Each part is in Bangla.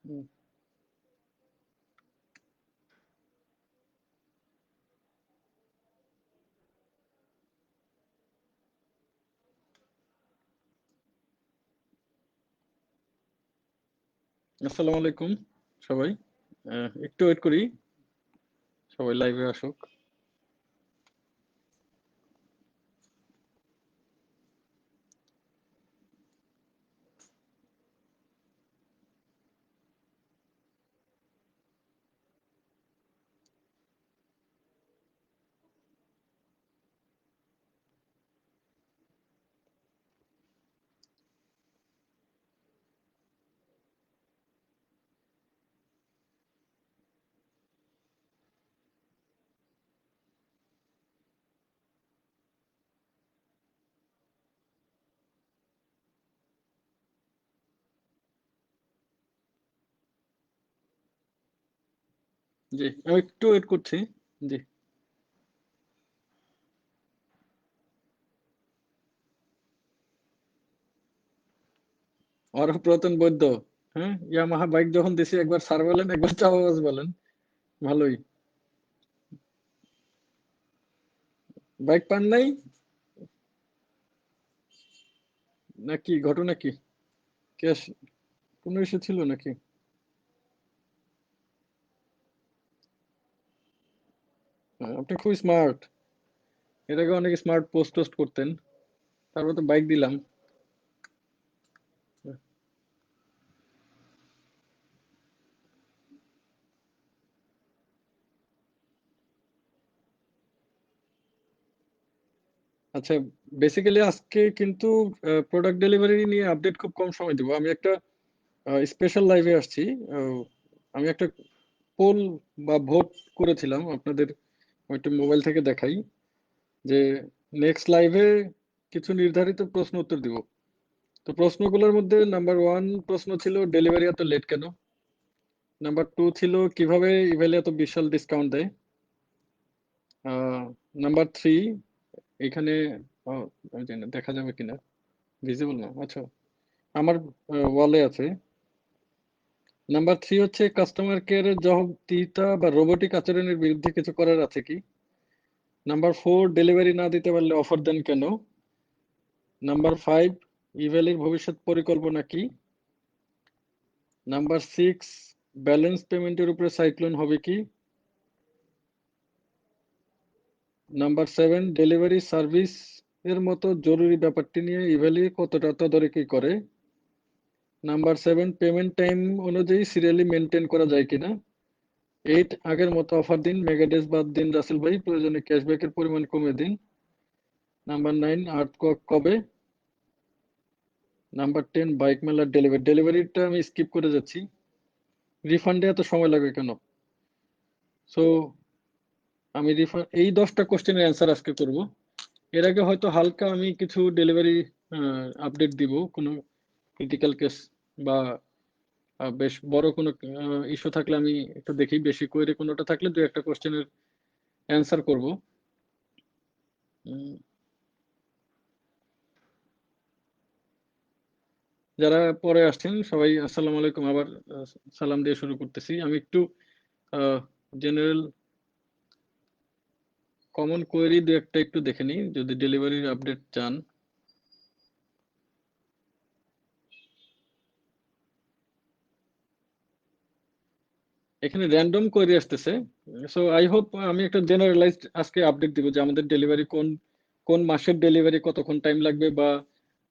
হুম। আসসালামু আলাইকুম সবাই। একটু ওয়েট করি, সবাই লাইভে আসুক। জি, আমি একটু ওয়েট করছি। জি, অরফ রতন বৈদ্য। হ্যাঁ, ইয়ামাহা বাইক যখন দিছি একবার স্যার বলেন, একবার চাপাবাজ বলেন। ভালোই। বাইক পান নাই নাকি? ঘটনা কি? ক্যাশ কোনো ইস্যু ছিল নাকি? আপনি খুব স্মার্ট। এর আগে অনেক স্মার্ট পোস্ট টোস্ট করতেন, তারপর তো বাইক দিলাম। আচ্ছা, বেসিক্যালি আজকে কিন্তু প্রোডাক্ট ডেলিভারি নিয়ে আপডেট খুব কম সময় দিব। আমি একটা স্পেশাল লাইভে আসছি। আহ, আমি একটা পোল বা ভোট করেছিলাম আপনাদের, একটু মোবাইল থেকে দেখাই যে নেক্সট লাইভে কিছু নির্ধারিত প্রশ্ন উত্তর দিব। তো প্রশ্নগুলোর মধ্যে নাম্বার ওয়ান প্রশ্ন ছিল ডেলিভারি এত লেট কেন। নাম্বার টু ছিল কিভাবে ইভেলে এত বিশাল ডিসকাউন্ট দেয়। নাম্বার থ্রি এখানে, আমি জানি না দেখা যাবে কিনা, ভিজিবল না, আচ্ছা আমার ওয়ালে আছে। নাম্বার থ্রি হচ্ছে কাস্টমার কেয়ারের জবাবদিহিতা বা রোবোটিক আচরণের বিরুদ্ধে কিছু করার আছে কি। নাম্বার ফোর ডেলিভারি না দিতে পারলে অফার দেন কেন। নাম্বার ফাইভ ইভ্যালির ভবিষ্যৎ পরিকল্পনা কি। নাম্বার সিক্স ব্যালেন্স পেমেন্টের উপরে সাইক্লোন হবে কি। নাম্বার সেভেন ডেলিভারি সার্ভিস এর মতো জরুরি ব্যাপারটি নিয়ে ইভ্যালি কতটা তদারকি করে। নাম্বার সেভেন পেমেন্ট টাইম অনুযায়ী সিরিয়ালি মেনটেন করা যায় কিনা। এইট আগের মতো অফার দিন, মেগাডেজ বাদ দিন রাসেল ভাই, প্রয়োজনে ক্যাশব্যাকের পরিমাণ কমিয়ে দিন। নাম্বার নাইন আর্ট কবে। নাম্বার টেন বাইক মেলার ডেলিভারিটা আমি স্কিপ করে যাচ্ছি। রিফান্ডে এত সময় লাগে কেন। সো আমি রিফান্ড এই 10টা কোশ্চেনের অ্যান্সার আজকে করব। এর আগে হয়তো হালকা আমি কিছু ডেলিভারি আপডেট দিব, কোনো ক্রিটিক্যাল কেস বা বেশ বড় কোনো ইস্যু থাকলে আমি একটু দেখি, বেশি কোয়েরি কোনোটা থাকলে দু একটা কোশ্চেনের অ্যান্সার করব। উম, যারা পরে আসছেন সবাই আসসালামু আলাইকুম। আবার সালাম দিয়ে শুরু করতেছি। আমি একটু জেনারেল কমন কোয়েরি দু একটা একটু দেখে নিই যদি ডেলিভারির আপডেট চান। এখানে র্যান্ডম কোয়েরি আসতেছে। সো আই হোপ আমি একটা জেনারেলাইজড আজকে আপডেট দিব যে আমাদের ডেলিভারি কোন কোন মাসের ডেলিভারি কতক্ষণ টাইম লাগবে বা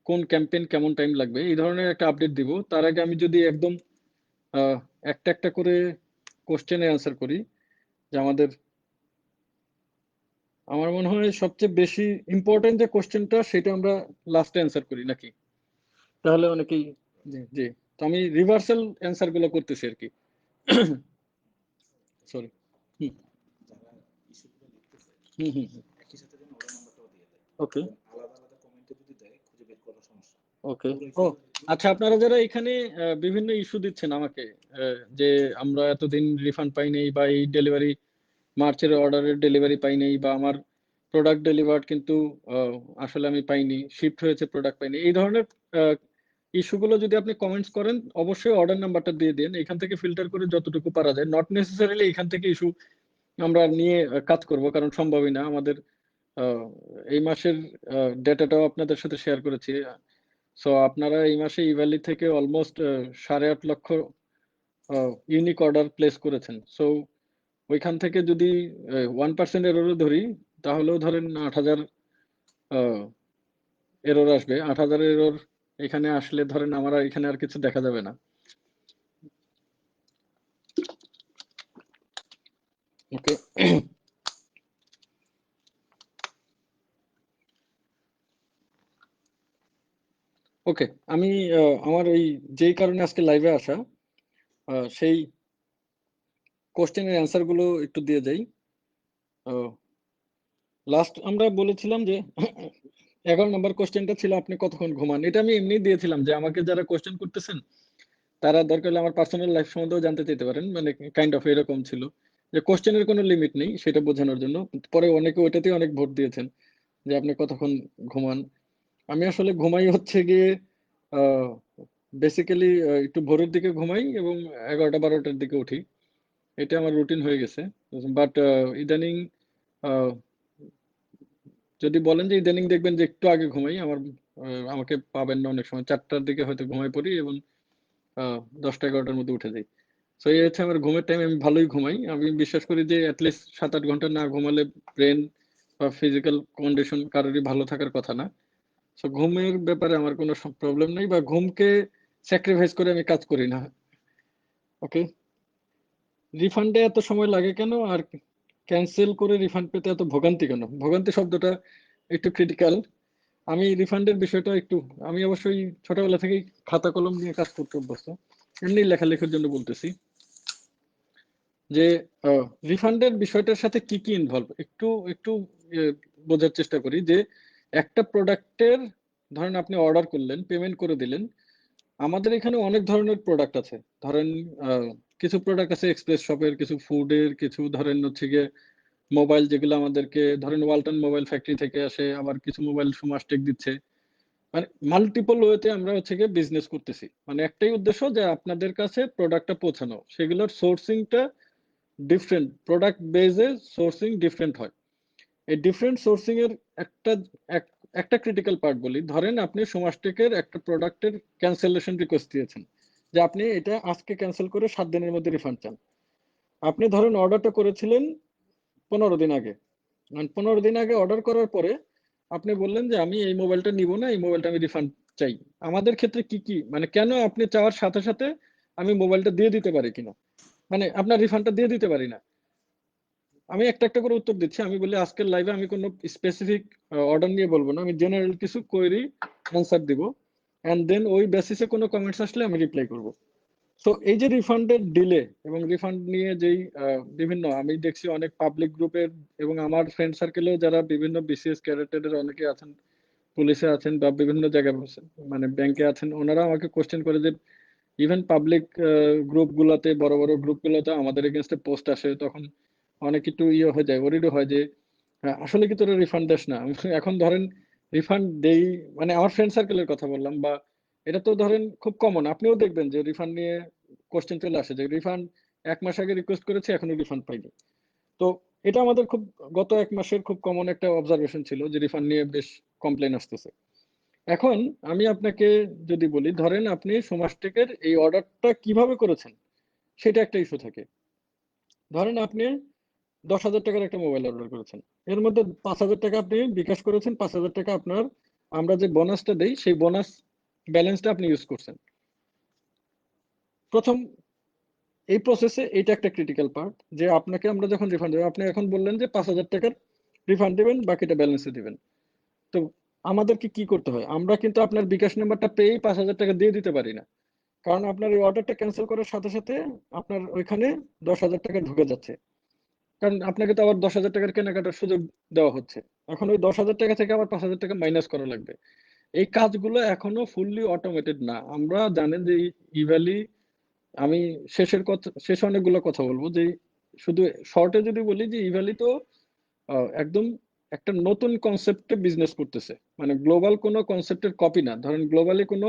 কোন ক্যাম্পেইন কেমন টাইম লাগবে, এই ধরনের একটা আপডেট দিব। তার আগে আমি যদি একদম আহ, একটা একটা করে কোশ্চেনে অ্যান্সার করি যে আমাদের, আমার মনে হয় সবচেয়ে বেশি ইম্পর্টেন্ট যে কোশ্চেনটা সেটা আমরা লাস্টে অ্যান্সার করি নাকি, তাহলে অনেকেই। জি জি, তো আমি রিভার্সাল অ্যান্সার গুলো করতেছি আর কি। সরি। হুম হুম হুম। ওকে ওকে। ও আচ্ছা, আপনারা যারা এখানে বিভিন্ন ইস্যু দিচ্ছেন আমাকে, যে আমরা এতদিন রিফান্ড পাই নাই বা এই ডেলিভারি মার্চের অর্ডারের ডেলিভারি পাই নাই বা আমার প্রোডাক্ট ডেলিভার্ড কিন্তু আহ, আসলে আমি পাইনি, শিফট হয়েছে প্রোডাক্ট পাইনি, এই ধরনের ইস্যুগুলো যদি আপনি কমেন্টস করেন অবশ্যই অর্ডার নাম্বারটা দিয়ে দিন, এখান থেকে ফিল্টার করে যতটুকু পারা যায়, নট নেসেসারিলি এখান থেকে ইস্যু আমরা নিয়ে কাজ করব, কারণ সম্ভবই না আমাদের। এই মাসের ডেটাটাও আপনাদের সাথে শেয়ার করেছি। সো আপনারা এই মাসে ইভ্যালি থেকে অলমোস্ট 8.5 লক্ষ ইউনিক অর্ডার প্লেস করেছেন। সো ওইখান থেকে যদি 1% এররও ধরি, তাহলেও ধরেন 8,000 এরর আসবে। 8,000 এরর এখানে আসলে ধরেন আমার এখানে আর কিছু দেখা যাবে না। ওকে, ওকে। আমি আমার ওই যেই কারণে আজকে লাইভে আসা, সেই কোশ্চেনের অ্যান্সার গুলো একটু দিয়ে যাই। লাস্ট আমরা বলেছিলাম যে 11 নম্বর কোশ্চেনটা ছিল আপনি কতক্ষণ ঘুমান। এটা আমি এমনি দিয়েছিলাম যে আমাকে যারা কোশ্চেন করতেছেন তারা দরকার হলে আমার পার্সোনাল লাইফ সম্বন্ধেও জানতে চাইতে পারেন, মানে কাইন্ড অফ এরকম ছিল যে কোশ্চেনের কোনো লিমিট নেই সেটা বোঝানোর জন্য। পরে অনেকে ওইটাতেই অনেক ভোট দিয়েছেন যে আপনি কতক্ষণ ঘুমান। আমি আসলে ঘুমাই হচ্ছে গিয়ে বেসিক্যালি একটু ভোরের দিকে ঘুমাই এবং 11টা 12টার দিকে উঠি। এটা আমার রুটিন হয়ে গেছে। বাট ইদানিং যদি বলেন যে ইদানিং দেখবেন যে একটু আগে ঘুমাই, আমাকে পাবেন না অনেক সময় 4টার দিকে হয়তো ঘুমাই পড়ি এবং 10টা 11টার মধ্যে উঠে যাই। তো এই হচ্ছে আমার ঘুমের টাইম। আমি ভালোই ঘুমাই। আমি বিশ্বাস করি যে অ্যাটলিস্ট 7-8 ঘন্টা না ঘুমালে ব্রেন বা ফিজিক্যাল কন্ডিশন কারোরই ভালো থাকার কথা না। তো ঘুমের ব্যাপারে আমার কোনো প্রবলেম নেই, বা ঘুমকে স্যাক্রিফাইস করে আমি কাজ করি না। ওকে, রিফান্ডে এত সময় লাগে কেন, আর ক্যান্সেল করে রিফান্ড পেতে এত ভোগান্তি কেন? ভোগান্তি শব্দটা একটু ক্রিটিক্যাল। আমি রিফান্ডের বিষয়টা একটু, আমি অবশ্যই ছোটবেলা থেকেই খাতা কলম নিয়ে কাজ করতে অভ্যস্ত, এমনি লেখালেখির জন্য বলতেছি যে রিফান্ডের বিষয়টার সাথে কি কি ইনভলভ একটু একটু বোঝার চেষ্টা করি। যে একটা প্রোডাক্টের, ধরেন আপনি অর্ডার করলেন, পেমেন্ট করে দিলেন। আমাদের এখানে অনেক ধরনের প্রোডাক্ট আছে। ধরেন কিছু প্রোডাক্ট আছে এক্সপ্রেস শপের, কিছু ফুডের, কিছু ধরেন হচ্ছে গিয়ে মোবাইল যেগুলো আমাদেরকে ধরেন ওয়ালটন মোবাইল ফ্যাক্টরি থেকে আসে, আবার কিছু মোবাইল সুমাসটেক দিচ্ছে। মানে মাল্টিপল ওয়েতে আমরা হচ্ছে গিয়ে বিজনেস করতেছি, মানে একটাই উদ্দেশ্য যে আপনাদের কাছে প্রোডাক্টটা পৌঁছানো। সেগুলোর সোর্সিংটা ডিফারেন্ট, প্রোডাক্ট বেজে সোর্সিং ডিফারেন্ট হয়। এই ডিফারেন্ট সোর্সিং এর একটা একটা ক্রিটিক্যাল পার্ট বলি। ধরেন আপনি সোমাসটেকের একটা প্রোডাক্টের ক্যান্সেলেশন রিকোয়েস্ট দিয়েছেন যে আপনি এটা আজকে ক্যান্সেল করে 7 দিনের মধ্যে রিফান্ড চান। আপনি ধরেন অর্ডারটা করেছিলেন 15 দিন আগে। 15 দিন আগে অর্ডার করার পরে আপনি বললেন যে আমি এই মোবাইলটা নিব না, এই মোবাইলটা আমি রিফান্ড চাই। আমাদের ক্ষেত্রে কি কি, মানে কেন আপনি চাওয়ার সাথে সাথে আমি মোবাইলটা দিয়ে দিতে পারি কিনা, মানে আপনার রিফান্ডটা দিয়ে দিতে পারি না? আমি একটা একটা করে উত্তর দিচ্ছি। আমি বলি আজকের লাইভে আমি কোনো স্পেসিফিক অর্ডার নিয়ে বলবো না, আমি জেনারেল কিছু কোয়েরি অ্যান্সার দিব, এন্ড দেন ওই বেসিসে কোনো কমেন্টস আসলে আমি রিপ্লাই করব। সো এই যে রিফান্ডের ডিলে এবং রিফান্ড নিয়ে যেই বিভিন্ন, আমি দেখছি অনেক পাবলিক গ্রুপের এবং আমার ফ্রেন্ড সার্কেলেও যারা বিভিন্ন বিসিএস ক্যাডারের অনেকে আছেন, পুলিশে আছেন বা বিভিন্ন জায়গায় মানে ব্যাংকে আছেন, ওনারা আমাকে কোশ্চেন করে যে ইভেন পাবলিক গ্রুপ গুলাতে, বড় বড় গ্রুপ গুলোতে আমাদের এগেনস্টে পোস্ট আসে, তখন অনেক একটু ইয়ে হয়ে যায়, ওরিড হয় যে আসলে কি তোরা রিফান্ড দেস না? এখন ধরেন রিফান্ড দেই, মানে আমার ফ্রেন্ড সার্কেলের কথা বললাম, বা এটা তো ধরেন খুব কমন, আপনিও দেখবেন যে রিফান্ড নিয়ে কোশ্চেন চলে আসে যে রিফান্ড 1 মাস আগে রিকোয়েস্ট করেছে এখনো রিফান্ড পাইনি। তো এটা আমাদের খুব, গত 1 মাসের খুব কমন একটা অবজারভেশন ছিল যে রিফান্ড নিয়ে বেশ কমপ্লেন আসতেছে। এখন আমি আপনাকে যদি বলি, ধরেন আপনি সোমাসটেকের এই অর্ডারটা কিভাবে করেছেন সেটা একটা ইস্যু থাকে। ধরেন আপনি 10,000 টাকার একটা মোবাইল অর্ডার করেছেন, এর মধ্যে 5,000 টাকা আপনি বিকাশ করেছেন, 5,000 টাকা আপনার আমরা যে বোনাসটা দেই সেই বোনাস ব্যালেন্সটা আপনি ইউজ করছেন। প্রথম এই প্রসেসে এটা একটা ক্রিটিক্যাল পার্ট যে আপনাকে আমরা যখন রিফান্ড দেবো, আপনি এখন বললেন যে 5,000 টাকার রিফান্ড দেবেন, বাকিটা ব্যালেন্সে দিবেন। তো আমাদেরকে কি করতে হয়? আমরা কিন্তু আপনার বিকাশ নাম্বারটা পেয়েই 5,000 টাকা দিয়ে দিতে পারি না, কারণ আপনার এই অর্ডারটা ক্যান্সেল করার সাথে সাথে আপনার ওইখানে 10,000 টাকা ঢুকে যাচ্ছে, কারণ আপনাকে তো আবার 10,000 টাকার কেনাকাটার সুযোগ দেওয়া হচ্ছে। এখন ওই 10,000 টাকা থেকে আবার 5,000 টাকা মাইনাস করা লাগবে। এই কাজগুলো এখনো ফুললি অটোমেটেড না। আমরা জানেন যে ইভ্যালি, আমি শেষে অনেকগুলো কথা বলবো যে শুধু শর্টে যদি বলি যে ইভ্যালি তো একদম একটা নতুন কনসেপ্টে বিজনেস করতেছে, মানে গ্লোবাল কোনো কনসেপ্টের কপি না। ধরেন গ্লোবালি কোনো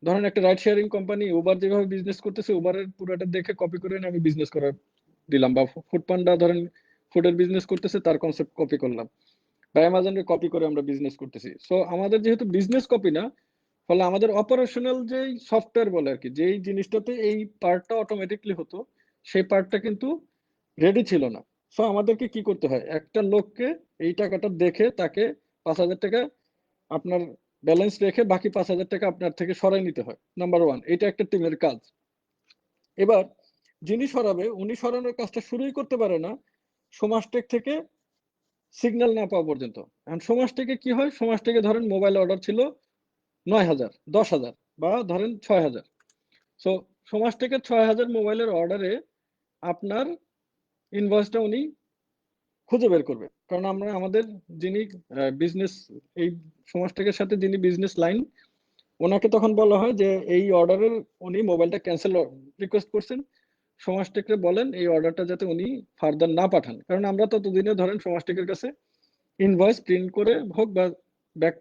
ধরেন একটা রাইড শেয়ারিং কোম্পানি উবার যেভাবে বিজনেস করতেছে, উবারের পুরোটা দেখে কপি করে এনে আমি বিজনেস করা দিলাম, বা ফুড পান্ডা ধরেন ফুডের বিজনেস করতেছে, তার কনসেপ্ট কপি করলাম, বা অ্যামাজনের কপি করে আমরা বিজনেস করতেছি। সো আমাদের যেহেতু বিজনেস কপি না, ফলে আমাদের অপারেশনাল যেই সফটওয়্যার বলে আর কি, যেই জিনিসটাতে এই পার্টটা অটোমেটিকলি হতো, সেই পার্টটা কিন্তু রেডি ছিল না। সো আমাদেরকে কি করতে হয়, একটা লোককে এই টাকাটা দেখে তাকে 5,000 টাকা আপনার ব্যালেন্স রেখে বাকি 5,000 টাকা আপনার থেকে সরাই নিতে হয়। নাম্বার ওয়ান, এটা একটা টিমের কাজ। এবার যিনি সরাবে উনি সরানোর কাজটা শুরুই করতে পারে না সমাজটেক থেকে সিগন্যাল না পাওয়া পর্যন্ত। এখন সমাজটেকে কি হয়, সমাজটেকে ধরেন মোবাইল অর্ডার ছিল 9,000, 10,000, বা ধরেন 6,000। সো সমাজটেকের 6,000 মোবাইলের অর্ডারে আপনার ইনভয়েসটা উনি খুঁজে বের করবে, কারণ আমরা আমাদের যিনি বিজনেস, এই সমাজটেকের সাথে যিনি বিজনেস লাইন, ওনাকে তখন বলা হয় যে এই অর্ডারের উনি মোবাইলটা ক্যান্সেল রিকোয়েস্ট করছেন, সমাজটেককে বলেন এই অর্ডারটা যাতে উনি ফার্দার না পাঠান, কারণ আমরা ততদিনে ধরেন সমাজটেকের কাছে ইনভয়েস প্রিন্ট করে হোক বা ব্যাক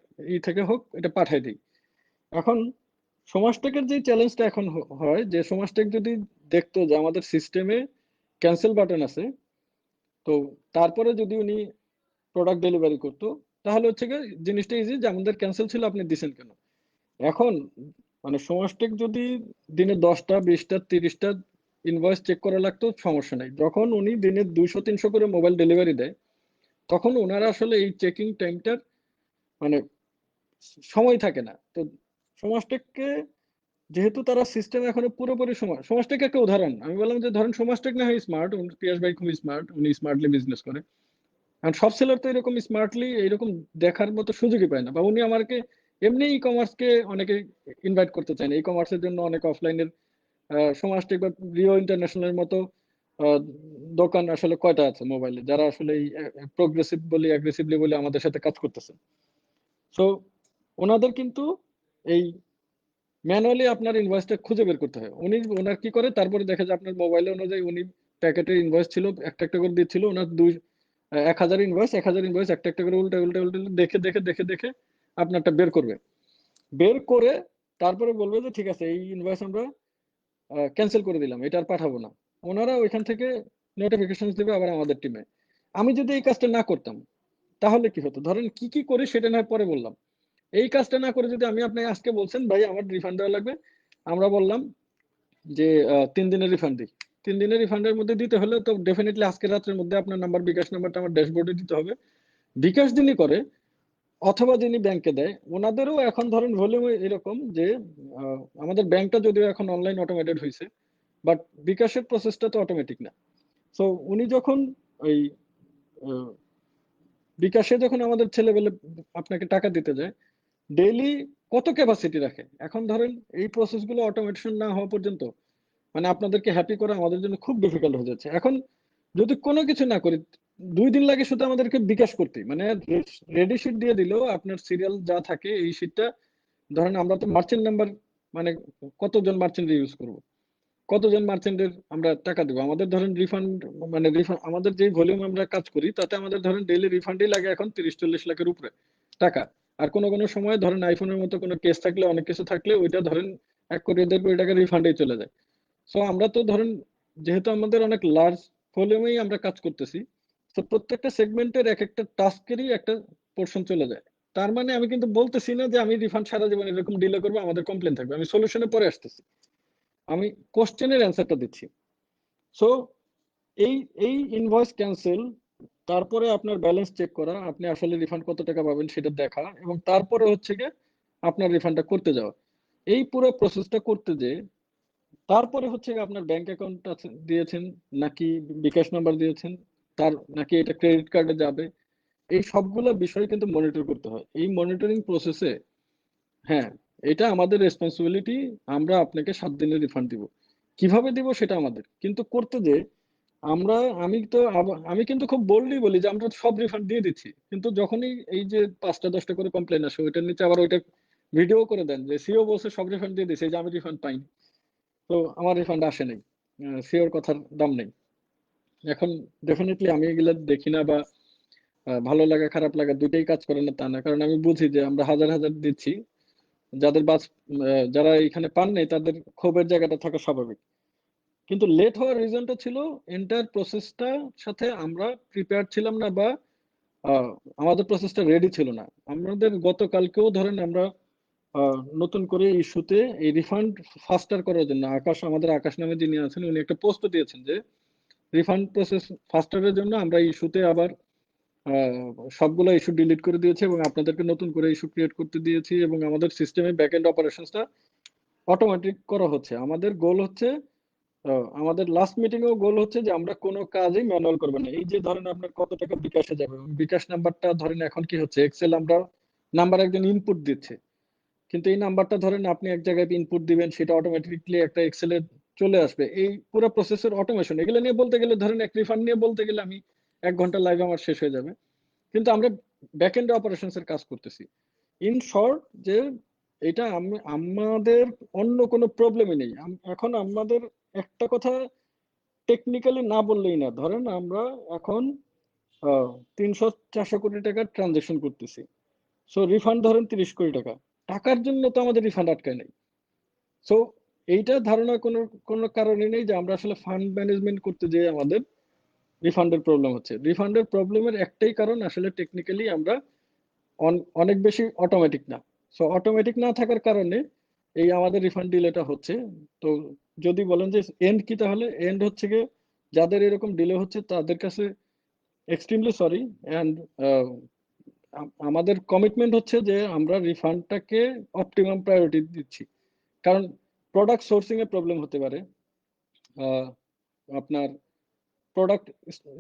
থেকে হোক এটা পাঠাই দিই। এখন সমাজটেকের যে চ্যালেঞ্জটা এখন হয়, যে সমাজটেক যদি দেখতো যে আমাদের সিস্টেমে ক্যান্সেল বাটন আছে, তো তারপরে যদি উনি প্রোডাক্ট ডেলিভারি করতো, তাহলে হচ্ছে গিয়ে জিনিসটা ইজি, যে আমাদের ক্যান্সেল ছিল আপনি দিছেন কেন। এখন মানে সমাজটেক যদি দিনে 10টা 20টা 30টা ইনভয়েস চেক করা লাগতো, সমস্যা নাই। যখন উনি দিনে 200-300 করে মোবাইল ডেলিভারি দেয়, তখন ওনারা আসলে এই চেকিং টাইমটার মানে সময় থাকে না। তো সমাজটেককে যেহেতু তারা সিস্টেম এখনো পুরোপুরি সমাজটেক একটা উদাহরণ আমি বললাম, যে ধরেন সমাজটেক না হয় স্মার্ট, পিয়াস ভাই খুব স্মার্ট, উনি স্মার্টলি বিজনেস করে। আর সব সেলার তো এরকম স্মার্টলি এইরকম দেখার মতো সুযোগই পায় না, বা উনি আমাকে এমনি ই কমার্সকে অনেকে ইনভাইট করতে চায় না। ই কমার্সের জন্য অনেক অফলাইনের সমাজটেক বা রিও ইন্টারন্যাশনালের মতো আহ, দোকান আসলে কয়টা আছে মোবাইলে, যারা আসলে এই প্রোগ্রেসিভ বলি অ্যাগ্রেসিভলি বলে আমাদের সাথে কাজ করতেছে। সো ওনাদের কিন্তু এই ম্যানুয়ালি আপনার ইনভয়েসটা খুঁজে বের করতে হয়। উনি ওনার কি করে, তারপরে দেখা যায় আপনার মোবাইলে অনুযায়ী উনি প্যাকেটের ইনভয়েস ছিল একটা একটা করে দিচ্ছিল, ওনার 1,000 ইনভয়েস, 1,000 ইনভয়েস একটা একটা করে উল্টে উল্টে উল্টে দেখে দেখে দেখে দেখে আপনারটা বের করবে। বের করে তারপরে বলবে যে ঠিক আছে এই ইনভয়েস আমরা ক্যান্সেল করে দিলাম, এটা আর পাঠাবো না। ওনারা ওইখান থেকে নোটিফিকেশন দেবে আবার আমাদের টিমে। আমি যদি এই কাজটা না করতাম, তাহলে কি হতো, ধরেন কি কি করে সেটা না হয় পরে বললাম। এই কাজটা না করে যদি আমি আপনাকে আজকে বলছেন ভাই আমার রিফান্ড দেওয়া লাগবে, আমরা বললাম যে 3 দিনের রিফান্ড দিই, 3 দিনের রিফান্ডের মধ্যে দিতে হলে তো ডেফিনেটলি আজকে রাত্রের মধ্যে আপনার নাম্বার, বিকাশ নাম্বারটা আমার ড্যাশবোর্ডে দিতে হবে। বিকাশ যিনি করে অথবা যিনি ব্যাংকে দেয়, ওনাদেরও এখন ধরেন ভলিউম এরকম যে আমাদের ব্যাংকটা যদিও এখন অনলাইন অটোমেটেড হয়েছে, বাট বিকাশের প্রসেসটা তো অটোমেটিক না। সো উনি যখন ওই আহ, বিকাশে যখন আমাদের ছেলেবেলে আপনাকে টাকা দিতে যায়, ডেইলি কত ক্যাপাসিটি রাখে। এখন ধরেন এই প্রসেসগুলো অটোমেশন না হওয়া পর্যন্ত মানে আপনাদেরকে হ্যাপি করা আমাদের জন্য খুব ডিফিকাল্ট হয়ে যাচ্ছে। এখন যদি কোনো কিছু না করি, 2 দিন লাগে শুধু আমাদেরকে বিকাশ করতে, মানে রেডি শিট দিয়ে দিলেও আপনার সিরিয়াল যা থাকে এই শিটটা, ধরেন আমরা তো মার্চেন্ট নাম্বার মানে কতজন মার্চেন্ট ইউজ করব, কতজন মার্চেন্টের আমরা টাকা দেবো, আমাদের ধরেন রিফান্ড মানে রিফান্ড আমাদের যে ভলিউম আমরা কাজ করি তাতে আমাদের ধরেন ডেইলি রিফান্ডই লাগে এখন 30-40 লাখের উপরে টাকা। আর কোনো কোনো সময় ধরেন আইফোনের মতো কোনো কেস থাকলে, অনেক কিছু থাকলে ওইটা ধরেন 1 কোটি 1.5 কোটি টাকা রিফান্ডেই চলে যায়। সো আমরা তো ধরেন যেহেতু আমাদের অনেক লার্জ ভলিউমেই আমরা কাজ করতেছি, তো প্রত্যেকটা সেগমেন্টের এক একটা টাস্কেরই একটা পোর্শন চলে যায়। তার মানে আমি কিন্তু বলতেছি না যে আমি রিফান্ড সারা জীবন এরকম ডিলে করবো, আমাদের কমপ্লেন থাকবে, আমি সলিউশনে পরে আসতেছি, আমি কোশ্চেনের অ্যান্সারটা দিচ্ছি। সো এই এই ইনভয়েস ক্যান্সেল, তারপরে আপনার ব্যালেন্স চেক করা, আপনি আসলে রিফান্ড কত টাকা পাবেন সেটা দেখা, এবং তারপরে হচ্ছে গিয়ে আপনার রিফান্ডটা করতে যাওয়া। এই পুরো প্রসেসটা করতে যে তারপরে হচ্ছে গিয়ে আপনার ব্যাংক অ্যাকাউন্ট দিয়েছেন নাকি বিকাশ নাম্বার দিয়েছেন, তার নাকি এটা ক্রেডিট কার্ডে যাবে, এই সবগুলো বিষয় কিন্তু মনিটর করতে হয়। এই মনিটরিং প্রসেসে হ্যাঁ, এটা আমাদের রেসপন্সিবিলিটি, আমরা আপনাকে 7 দিনের রিফান্ড দিব, কিভাবে দিব সেটা আমাদের, কিন্তু করতে যে আমরা আমি কিন্তু খুব বোল্ডলি বলি যে আমরা সব রিফান্ড দিয়ে দিচ্ছি, কিন্তু যখনই এই যে 5টা 10টা করে কমপ্লেন আসে ওইটার নিচে আবার ওইটা ভিডিও করে দেন যে সিও বলছে সব রিফান্ড দিয়ে দিচ্ছে, এই যে আমি রিফান্ড পাইনি, তো আমার রিফান্ড আসে নাই, সিওর কথার দাম নেই। এখন ডেফিনেটলি আমি এগুলা দেখি না, বা ভালো লাগা খারাপ লাগা দুইটাই কাজ করে না তা না, কারণ আমি বুঝি যে আমরা হাজার হাজার দিচ্ছি, যাদের বাস যারা এখানে পান নাই তাদের ক্ষোভের জায়গাটা থাকা স্বাভাবিক। কিন্তু লেট হওয়ার রিজনটা ছিল এন্টায়ার প্রসেসটা সাথে আমরা প্রিপেয়ার ছিলাম না, বা আমাদের প্রসেসটা রেডি ছিল না। আমাদের গতকালকেও ধরেন আমরা নতুন করে ইস্যুতে এই রিফান্ড ফাস্টার করার জন্য আমাদের আকাশ নামে যিনি আছেন উনি একটা পোস্ট দিয়েছেন যে রিফান্ড প্রসেস ফাস্টারের জন্য আমরা ইস্যুতে আবার সবগুলো ইস্যু ডিলিট করে দিয়েছি এবং আপনাদেরকে নতুন করে ইস্যু ক্রিয়েট করতে দিয়েছি, এবং আমাদের সিস্টেমে ব্যাকএন্ড অপারেশনসটা অটোমেটিক করা হচ্ছে। আমাদের গোল হচ্ছে আমাদের লাস্ট মিটিং এও গোল হচ্ছে যে আমরা কোনো কাজই ম্যানুয়াল করবো না। এই যে ধরেন আপনার কত টাকা বিকাশে যাবে, বিকাশ নাম্বারটা ধরেন এখন কি হচ্ছে এক্সেল আমরা নাম্বার একজন ইনপুট দিচ্ছে, কিন্তু এই নাম্বারটা ধরেন আপনি এক জায়গায় ইনপুট দিবেন সেটা অটোমেটিকলি একটা এক্সেলে চলে আসবে। এই পুরো প্রসেসের অটোমেশন এগুলো নিয়ে বলতে গেলে ধরেন এক রিফান্ড নিয়ে বলতে গেলে আমি 1 ঘন্টা লাইভ আমার শেষ হয়ে যাবে, কিন্তু আমরা ব্যাকএন্ড অপারেশনস এর কাজ করতেছি। ইন শর্ট যে এটা আমাদের অন্য কোনো প্রবলেমই নেই। এখন আমাদের একটা কথা টেকনিক্যালি না বললেই না, ধরেন আমরা এখন 300-400 কোটি টাকার ট্রানজেকশন করতেছি, সো রিফান্ড ধরেন 30 কোটি টাকা, টাকার জন্য তো আমাদের রিফান্ড আটকায় নাই। সো এইটা ধারণা কোনো কোনো কারণে নেই যে আমরা আসলে ফান্ড ম্যানেজমেন্ট করতে যেয়ে আমাদের রিফান্ডের প্রবলেম হচ্ছে। রিফান্ডের প্রবলেমের একটাই কারণ আসলে টেকনিক্যালি আমরা অনেক বেশি অটোমেটিক না। সো অটোমেটিক না থাকার কারণে এই আমাদের রিফান্ড ডিলেটা হচ্ছে। তো যদি বলেন যে এন্ড কি, তাহলে এন্ড হচ্ছে গিয়ে যাদের এরকম ডিলে হচ্ছে তাদের কাছে এক্সট্রিমলি সরি। অ্যান্ড আমাদের কমিটমেন্ট হচ্ছে যে আমরা রিফান্ডটাকে অপটিমাম প্রায়োরিটি দিচ্ছি। কারণ প্রোডাক্ট সোর্সিং এ প্রবলেম হতে পারে, আপনার প্রোডাক্ট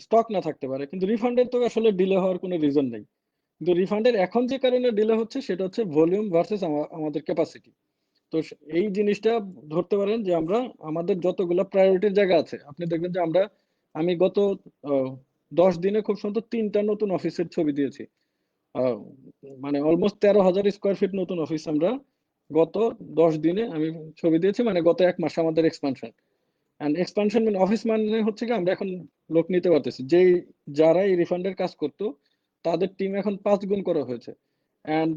স্টক না থাকতে পারে, কিন্তু রিফান্ডের তো আসলে ডিলে হওয়ার কোনো রিজন নেই। কিন্তু রিফান্ডের এখন যে কারণে ডিলে হচ্ছে সেটা হচ্ছে ভলিউম ভার্সেস আমাদের ক্যাপাসিটি। তো এই জিনিসটা ধরতে পারেন যে আমরা আমাদের যতগুলো প্রায়োরিটির জায়গা আছে আপনি দেখবেন যে আমি গত 10 দিনে খুব সুন্দর 3টা নতুন অফিসের ছবি দিয়েছি। আহ, মানে অলমোস্ট 13,000 স্কোয়ার ফিট নতুন অফিস আমরা গত 10 দিনে আমি ছবি দিয়েছি, মানে গত 1 মাসে আমাদের এক্সপানশন। এন্ড এক্সপানশন মানে অফিস মানে হচ্ছে কি আমরা এখন লোক নিতে পারতেছি, যারা এই রিফান্ডের কাজ করতো তাদের টিম এখন 5 গুণ করা হয়েছে। এন্ড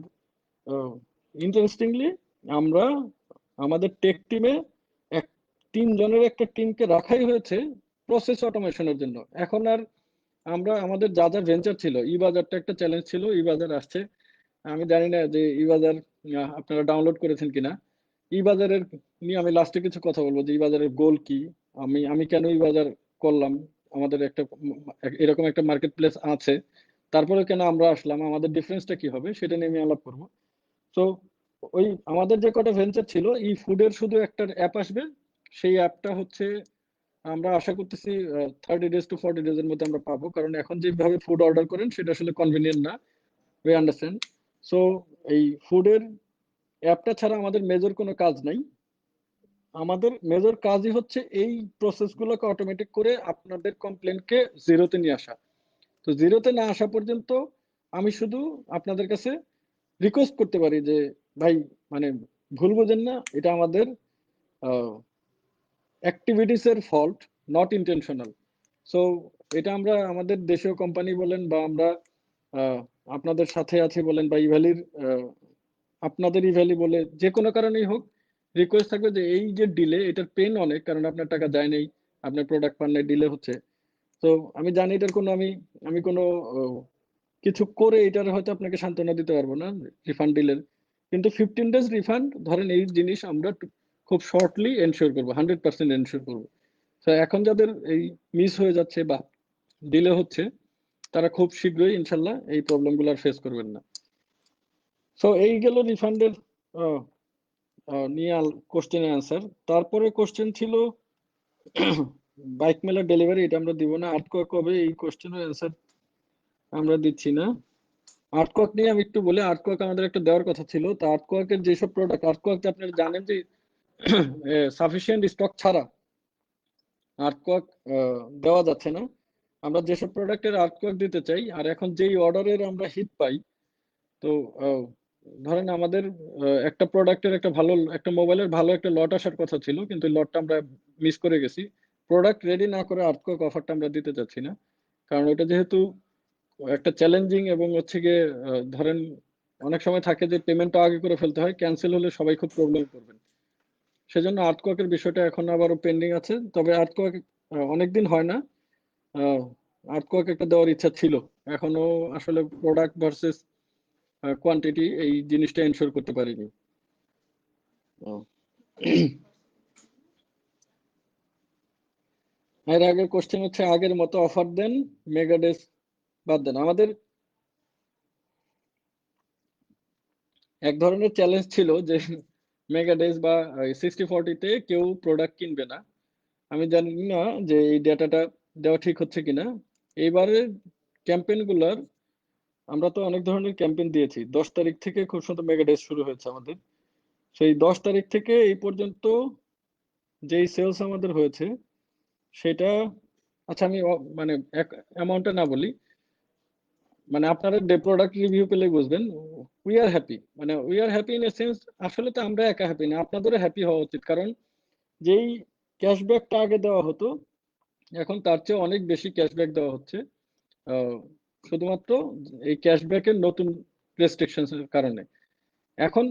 ইন্টারেস্টিংলি আমরা আমাদের টেক টিমে এক 3 জনের একটা টিমকে রাখাই হয়েছে প্রসেস অটোমেশনের জন্য। এখন আর আমরা আমাদের যা যা ভেঞ্চার ছিল, ই বাজারটা একটা চ্যালেঞ্জ ছিল, ই বাজার আসছে। আমি জানি না যে ই বাজার আপনারা ডাউনলোড করেছেন কিনা। ই বাজারের নিয়ে আমি লাস্টে কিছু কথা বলবো যে ই বাজারের গোল কি, আমি আমি কেন ই বাজার করলাম, আমাদের একটা এরকম একটা মার্কেট প্লেস আছে, তারপরে কেন আমরা আসলাম, আমাদের ডিফারেন্সটা কি হবে সেটা নিয়ে আমি আলাপ করবো। তো ওই আমাদের যে কটা ভেঞ্চার ছিল, ই ফুডের শুধু একটা অ্যাপ আসবে। সেই অ্যাপটা হচ্ছে আমরা আশা করতেছি 30 days to 40 days এর মধ্যে আমরা পাবো, কারণ এখন যেভাবে ফুড অর্ডার করেন সেটা আসলে কনভিনিয়েন্ট না। We understand. সো এই ফুডের অ্যাপটা ছাড়া আমাদের মেজর কোনো কাজ নাই। আমাদের মেজর কাজই হচ্ছে এই প্রসেসগুলোকে অটোমেটিক করে আপনাদের কমপ্লেনকে জিরোতে নিয়ে আসা। তো জিরোতে না আসা পর্যন্ত আমি শুধু আপনাদের কাছে রিকোয়েস্ট করতে পারি যে ভাই, মানে ভুল বুঝেন না, এটা আমাদের অ্যাক্টিভিটিস এর ফল্ট, নট ইন্টেনশনাল। সো এটা আমরা আমাদের দেশীয় কোম্পানি বলেন বা আমরা আহ, আপনাদের সাথে আছি বলেন বা ইভ্যালির আপনাদের ইভ্যালি বলে যে কোনো কারণেই হোক, রিকোয়েস্ট থাকবে যে এই যে ডিলে এটার পেন অনেক, কারণ আপনার টাকা যায় নাই, আপনার প্রোডাক্ট পান নাই, ডিলে হচ্ছে। তো আমি জানি এটার কোনো আমি আমি কোনো আহ, কিছু করে এটার হয়তো আপনাকে সান্ত্বনা দিতে পারবো না রিফান্ড ডিলের, কিন্তু 15 days রিফান্ড ধরেন এই জিনিস আমরা খুব শর্টলি এনশিওর করবো, 100% এনশিওর করবো। তো এখন যাদের এই মিস হয়ে যাচ্ছে বা ডিলে হচ্ছে তারা খুব শীঘ্রই ইনশাল্লাহ এই প্রবলেম গুলো আর ফেস করবেন না। সো এই গেল রিফান্ডের নিয়ে কোশ্চেনের অ্যান্সার। তারপরে কোশ্চেন ছিল বাইক মেলার ডেলিভারি, এটা আমরা দিব না। আর্টকক কবে, এই কোশ্চেনের অ্যান্সার আমরা দিচ্ছি না। আর্টকক নিয়ে আমি একটু বলি, আর্টকক আমাদের একটা দেওয়ার কথা ছিল। তো আর্টককের যেসব প্রোডাক্ট, আর্টকক আপনারা জানেন যে সাফিসিয়েন্ট স্টক ছাড়া আর্টকক দেওয়া যাচ্ছে না। আমরা যেসব প্রোডাক্টের আর্টকক দিতে চাই আর এখন যেই অর্ডারের আমরা হিট পাই, তো আহ, ধরেন আমাদের একটা প্রোডাক্টের একটা ভালো একটা মোবাইলের ভালো একটা লট আসার কথা ছিল, কিন্তু লটটা আমরা মিস করে গেছি। প্রোডাক্ট রেডি না করে আর্টকক অফারটা আমরা দিতে চাচ্ছি না, কারণ ওটা যেহেতু একটা চ্যালেঞ্জিং এবং হচ্ছে গিয়ে ধরেন অনেক সময় থাকে যে পেমেন্টটা আগে করে ফেলতে হয়, ক্যান্সেল হলে সবাই খুব প্রবলেম করবেন। সেজন্য আর্থকোয়াকের বিষয়টা এখন আবারও পেন্ডিং আছে। তবে আর্থকোয়াক অনেকদিন হয় না। আর্থকোয়াক একটা দেওয়ার ইচ্ছা ছিল। এখনো আসলে প্রোডাক্ট ভার্সেস কোয়ান্টিটি এই জিনিসটা এনশিওর করতে পারিনি। এর আগের কোশ্চেন হচ্ছে আগের মতো অফার দেন, মেগাডেস বাদ দেন। আমাদের এক ধরনের চ্যালেঞ্জ ছিল যে মেগাডেস বা 60-40 তে কেউ প্রোডাক্ট কিনবে না। আমি জানি না যে এই ডেটাটা দেওয়া ঠিক হচ্ছে কিনা। এইবারে ক্যাম্পেইন গুলার আমরা তো অনেক ধরনের ক্যাম্পেইন দিয়েছি। 10 তারিখ থেকে খুব সুন্দর মেগাডেস শুরু হয়েছে আমাদের। সেই 10 তারিখ থেকে এই পর্যন্ত যেই সেলস আমাদের হয়েছে সেটা, আচ্ছা আমি মানে অ্যামাউন্টটা না বলি, মানে আপনারা প্রোডাক্ট রিভিউ পেলে বুঝবেন। উই আর হ্যাপি, মানে we are happy in a sense, আসলে তো আমরা একা হ্যাপি না, আপনাদেরও হ্যাপি হওয়া উচিত। কারণ যেই ক্যাশব্যাকটা আগে দেওয়া হতো এখন তার চেয়ে অনেক বেশি ক্যাশব্যাক দেওয়া হচ্ছে, আহ, শুধুমাত্র এই ক্যাশব্যাকের নতুন রেস্ট্রিকশনস এর কারণে। এখন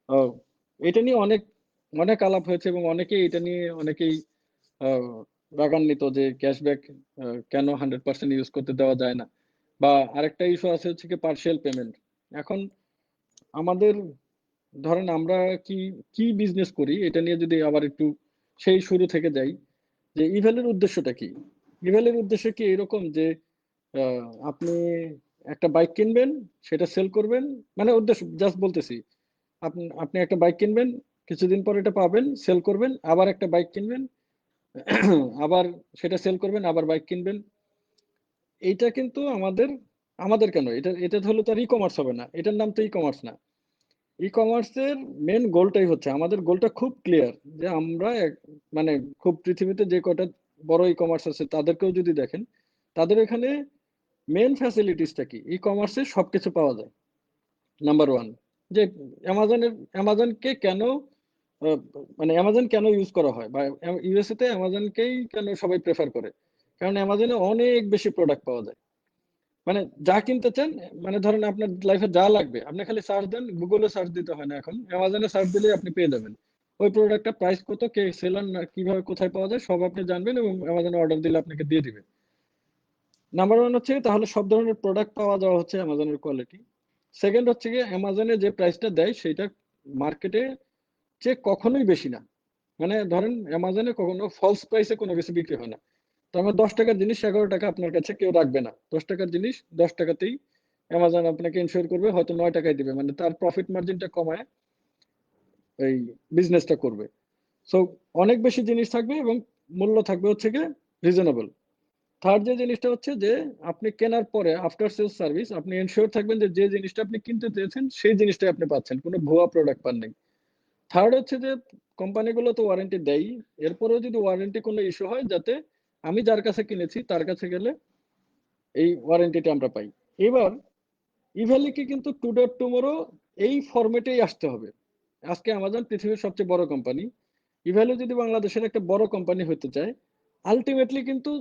আহ, এটা নিয়ে অনেক অনেক আলাপ হয়েছে এবং অনেকেই আহ, রাগান্বিত যে ক্যাশব্যাক কেন 100% ইউজ করতে দেওয়া যায় না। বা আরেকটা ইস্যু আছে হচ্ছে কি পার্শিয়াল পেমেন্ট। এখন আমাদের ধরেন আমরা কি কি বিজনেস করি এটা নিয়ে যদি আবার একটু সেই শুরু থেকে যাই, যে ইভেলের উদ্দেশ্যটা কি। ইভেলের উদ্দেশ্য কি এরকম যে আপনি একটা বাইক কিনবেন, সেটা সেল করবেন, মানে উদ্দেশ্য জাস্ট বলতেছি, আপনি আপনি একটা বাইক কিনবেন, কিছুদিন পর এটা পাবেন, সেল করবেন, আবার একটা বাইক কিনবেন, আবার সেটা সেল করবেন, আবার বাইক কিনবেন। এইটা কিন্তু আমাদের আমাদের কেন এটা এটা হলে তো আর ই কমার্স হবে না, এটার নাম তো ই কমার্স না। ই কমার্সের মেন গোলটাই হচ্ছে, আমাদের গোলটা খুব ক্লিয়ার, যে আমরা মানে খুব পৃথিবীতে যে কটা বড় ই কমার্স আছে তাদেরকেও যদি দেখেন, তাদের এখানে মেন ফ্যাসিলিটিসটা কি, ই কমার্সে সবকিছু পাওয়া যায়। নাম্বার ওয়ান, যে অ্যামাজনকে কেন আহ, মানে অ্যামাজন কেন ইউজ করা হয়, বা ইউএসএ তে অ্যামাজনকেই কেন সবাই প্রেফার করে, কারণ অ্যামাজনে অনেক বেশি প্রোডাক্ট পাওয়া যায়। মানে যা কিনতে চান, মানে ধরেন আপনার লাইফে যা লাগবে আপনি খালি সার্চ দেন, গুগলে সার্চ দিতে হয় না, এখন অ্যামাজনে সার্চ দিলেই আপনি পেয়ে যাবেন। ওই প্রোডাক্টটা প্রাইস কত, কে সেলার, না কিভাবে কোথায় পাওয়া যায় সব আপনি জানবেন, এবং অ্যামাজনে অর্ডার দিলে আপনাকে দিয়ে দিবে। নাম্বার ওয়ান হচ্ছে তাহলে সব ধরনের প্রোডাক্ট পাওয়া যাওয়া হচ্ছে অ্যামাজনের কোয়ালিটি। সেকেন্ড হচ্ছে গিয়ে অ্যামাজনে যে প্রাইসটা দেয় সেটা মার্কেটে চেয়ে কখনোই বেশি না। মানে ধরেন অ্যামাজনে কখনো ফলস প্রাইসে কোনো কিছু বিক্রি হয় না। তো আমার 10 টাকার জিনিস 11 টাকা আপনার কাছে কেউ রাখবে না, 10 টাকার জিনিস 10 টাকাতেই অ্যামাজন আপনাকে ইনশিওর করবে, হয়তো 9 টাকায় দিবে, মানে তার প্রফিট মার্জিনটা কমায় এই বিজনেসটা করবে। সো অনেক বেশি জিনিস থাকবে এবং মূল্য থাকবে হচ্ছে গিয়ে রিজনেবল। থার্ড যে জিনিসটা হচ্ছে যে আপনি কেনার পরে আফটার সেলস সার্ভিস আপনি এনশিওর থাকবেন যে যে জিনিসটা আপনি কিনতে চেয়েছেন সেই জিনিসটাই আপনি পাচ্ছেন, কোনো ভুয়া প্রোডাক্ট পান নাই। থার্ড হচ্ছে যে কোম্পানিগুলো তো ওয়ারেন্টি দেয়, এরপরেও যদি ওয়ারেন্টি কোনো ইস্যু হয়, যাতে আমি যার কাছে কিনেছি তার কাছে গেলে এই ওয়ারেন্টিটা আমরা পাই। এবার ইভ্যালিকে কিন্তু টুডে টুমোরো এই ফরম্যাটেই আসতে হবে। আজকে আমাজন পৃথিবীর সবচেয়ে বড় কোম্পানি, ইভ্যালু যদি বাংলাদেশের একটা বড় কোম্পানি হতে চায়, আলটিমেটলি কিন্তু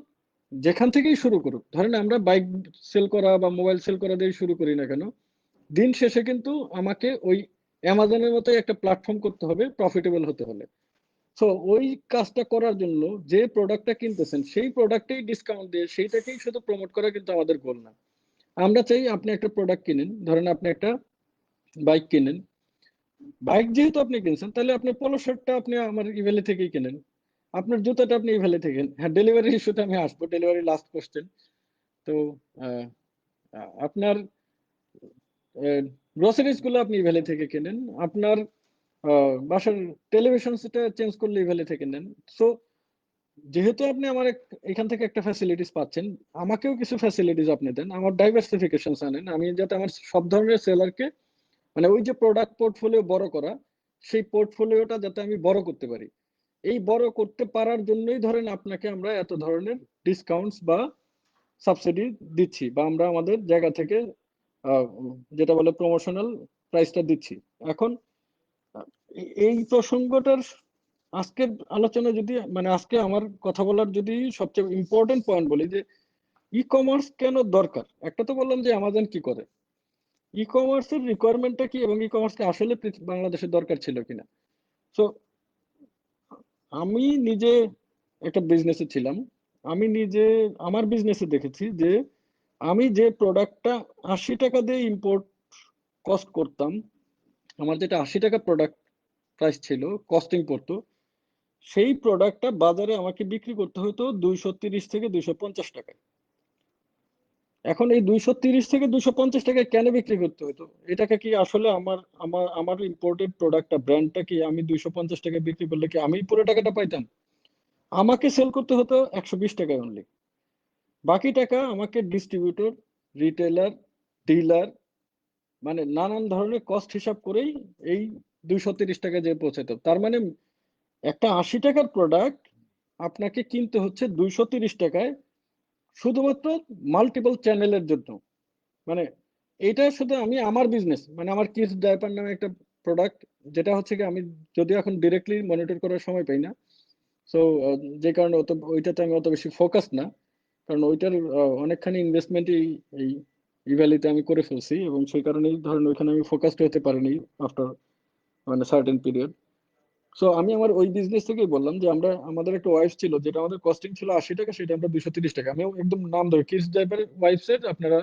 যেখান থেকেই শুরু করুক, ধরেন আমরা বাইক সেল করা বা মোবাইল সেল করা দিয়ে শুরু করি না কেন, দিন শেষে কিন্তু আমাকে ওই অ্যামাজনের মতোই একটা প্ল্যাটফর্ম করতে হবে প্রফিটেবল হতে হলে। সো ওই কাজটা করার জন্য যে প্রোডাক্টটা কিনতেছেন সেই প্রোডাক্টেই ডিসকাউন্ট দিয়ে সেইটাকেই শুধু প্রমোট করা কিন্তু আমাদের গোল না। আমরা চাই আপনি একটা প্রোডাক্ট কিনেন, ধরেন আপনি একটা বাইক কিনেন, বাইক যেহেতু আপনি কিনছেন তাহলে আপনার পোলো শার্টটা আপনি আমার ইভ্যালি থেকেই কিনেন, আপনার জুতাটা আপনি ইভ্যালি থেকে কিনেন। হ্যাঁ, ডেলিভারি ইস্যুতে আমি আসবো, ডেলিভারি লাস্ট কোশ্চেন। তো আহ, আপনার গ্রোসারিজ গুলো আপনি ইভ্যালি থেকে কেনেন, আপনার বাসার টেলিভিশন সেটা চেঞ্জ করলে ইভ্যালি থেকে নেন। সো যেহেতু আপনি আমার এখান থেকে একটা ফ্যাসিলিটিস পাচ্ছেন, আমাকেও কিছু ফ্যাসিলিটিস আপনি দেন, আমার ডাইভার্সিফিকেশন আনেন, আমি যাতে আমার সব ধরনের সেলারকে, মানে ওই যে প্রোডাক্ট পোর্টফোলিও বড় করা, সেই পোর্টফোলিওটা যাতে আমি বড় করতে পারি। এই বড় করতে পারার জন্যই ধরেন আপনাকে আমরা এত ধরনের ডিসকাউন্টস বা সাবসিডি দিচ্ছি, বা আমরা আমাদের জায়গা থেকে যেটা বলে প্রমোশনাল প্রাইসটা দিচ্ছি। এখন এই প্রসঙ্গটার আজকের আলোচনা যদি, মানে আজকে আমার কথা বলার যদি সবচেয়ে ইম্পর্টেন্ট পয়েন্ট বলি, যে ই কমার্স কেন দরকার। একটা তো বললাম যে অ্যামাজন কি করে, ই কমার্সের রিকোয়ারমেন্টটা কি এবং ই কমার্সকে আসলে বাংলাদেশের দরকার ছিল কিনা। সো আমি নিজে একটা বিজনেসে ছিলাম। আমি নিজে আমার বিজনেসে দেখেছি যে আমি যে প্রোডাক্টটা ৮০ টাকা দিয়ে ইম্পোর্ট কস্ট করতাম, আমার যেটা ৮০ টাকা প্রোডাক্ট প্রাইস ছিল, কস্টিং পড়তো, সেই প্রোডাক্টটা বাজারে আমাকে বিক্রি করতে হতো ২৩০ থেকে ২৫০ টাকায়। এখন এই ২৩০ থেকে ২৫০ টাকায় কেন বিক্রি করতে হতো? এটাকে কি আসলে আমার আমার আমার ইম্পোর্টেড প্রোডাক্টটা ব্র্যান্ডটা কি আমি ২৫০ টাকায় বিক্রি করলে কি আমি পুরো টাকাটা পাইতাম? আমাকে সেল করতে হতো ১২০ টাকায় অনলি। বাকি টাকা আমাকে ডিস্ট্রিবিউটর, রিটেলার, ডিলার মানে নানান ধরনের কস্ট হিসাব করেই এই ২৩০ টাকায় যেয়ে পৌঁছাতো। তার মানে একটা ৮০ টাকার প্রোডাক্ট আপনাকে কিনতে হচ্ছে ২৩০ টাকায় শুধুমাত্র মাল্টিপল চ্যানেলের জন্য। মানে এটা শুধু আমি আমার বিজনেস মানে আমার কিডস ডায়াপার নামে একটা প্রোডাক্ট, যেটা হচ্ছে কি আমি যদিও এখন ডিরেক্টলি মনিটর করার সময় পাই না। সো যে কারণে ওইটাতে আমি অত বেশি ফোকাস না, কারণ ওইটার অনেকখানি ইনভেস্টমেন্ট এই ইভ্যালিতে আমি করে ফেলছি এবং সেই কারণেই ধরেন ওইখানে আমি ফোকাসড হতে পারিনি আফটার মানে সার্টেন পিরিয়ড। সো আমি আমার ওই বিজনেস থেকেই বললাম যে আমরা আমাদের একটা ওয়াইফ ছিল, যেটা আমাদের কস্টিং ছিল ৮০ টাকা, সেটা আমরা ২৩০ টাকা। আমি একদম নাম ধরে কিডস ডাইপার ওয়াইফসের আপনারা,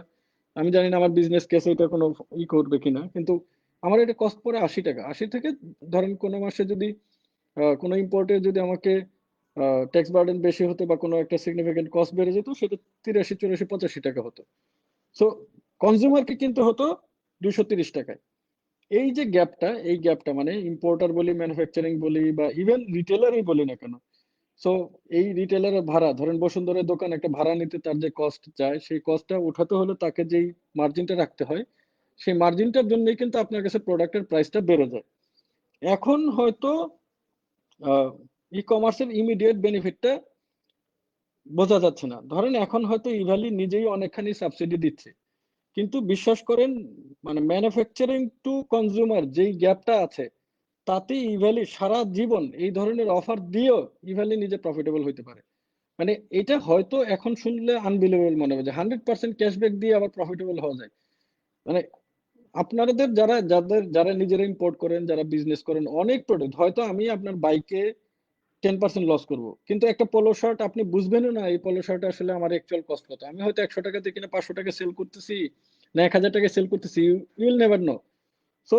আমি জানি না আমার বিজনেস কেসে এটা কোনো করবে কিনা, কিন্তু আমার এটা কস্ট পড়ে ৮০ টাকা। ৮০ থেকে ধরেন কোনো মাসে যদি কোনো ইম্পোর্টে যদি আমাকে ট্যাক্স বার্ডেন বেশি হতো বা কোনো একটা সিগনিফিকেন্ট কস্ট বেড়ে যেত, সেটা ৮৩ ৮৪ ৮৫ টাকা হতো। সো কনজিউমারকে কিনতে হতো ২৩০ টাকায়। এই যে গ্যাপটা, এই গ্যাপটা মানে ইম্পোর্টার বলি, ম্যানুফ্যাকচারিং বলি বা ইভেন রিটেলারই বলি না কেন, সো এই রিটেলারের ভাড়া ধরেন বসুন্ধরের দোকান একটা ভাড়া নিতে তার যে কস্ট যায়, সেই কস্টটা উঠাতে হলে তাকে যেই মার্জিনটা রাখতে হয়, সেই মার্জিনটার জন্যই কিন্তু আপনার কাছে প্রোডাক্টের প্রাইসটা বেড়ে যায়। এখন হয়তো ই কমার্সের ইমিডিয়েট বেনিফিটটা বোঝা যাচ্ছে না। ধরেন এখন হয়তো ইভ্যালি নিজেই অনেকখানি সাবসিডি দিচ্ছে, কিন্তু বিশ্বাস করেন মানে ম্যানুফ্যাকচারিং টু কনজিউমার যেই গ্যাপটা আছে, তাতে ইভ্যালি সারা জীবন এই ধরনের অফার দিয়েও ইভ্যালি নিজে প্রফিটেবল হইতে পারে। মানে এটা হয়তো এখন শুনলে আনবিলিভেবল মনে হবে যে 100% ক্যাশব্যাক দিয়ে আবার প্রফিটেবল হওয়া যায়। মানে আপনাদের যারা নিজেরা ইম্পোর্ট করেন, যারা বিজনেস করেন, অনেক প্রোডাক্ট হয়তো আমি আপনার বাইকে 10% লস করব, কিন্তু একটা পোলো শার্ট আপনি বুঝবেনও না এই পোলো শার্ট আসলে আমার অ্যাকচুয়াল কস্ট কত। আমি হয়তো ১০০ টাকা দিয়ে কিনে ৫০০ টাকা সেল করতেছি না ১০০০ টাকা সেল করতেছি, you will never know. So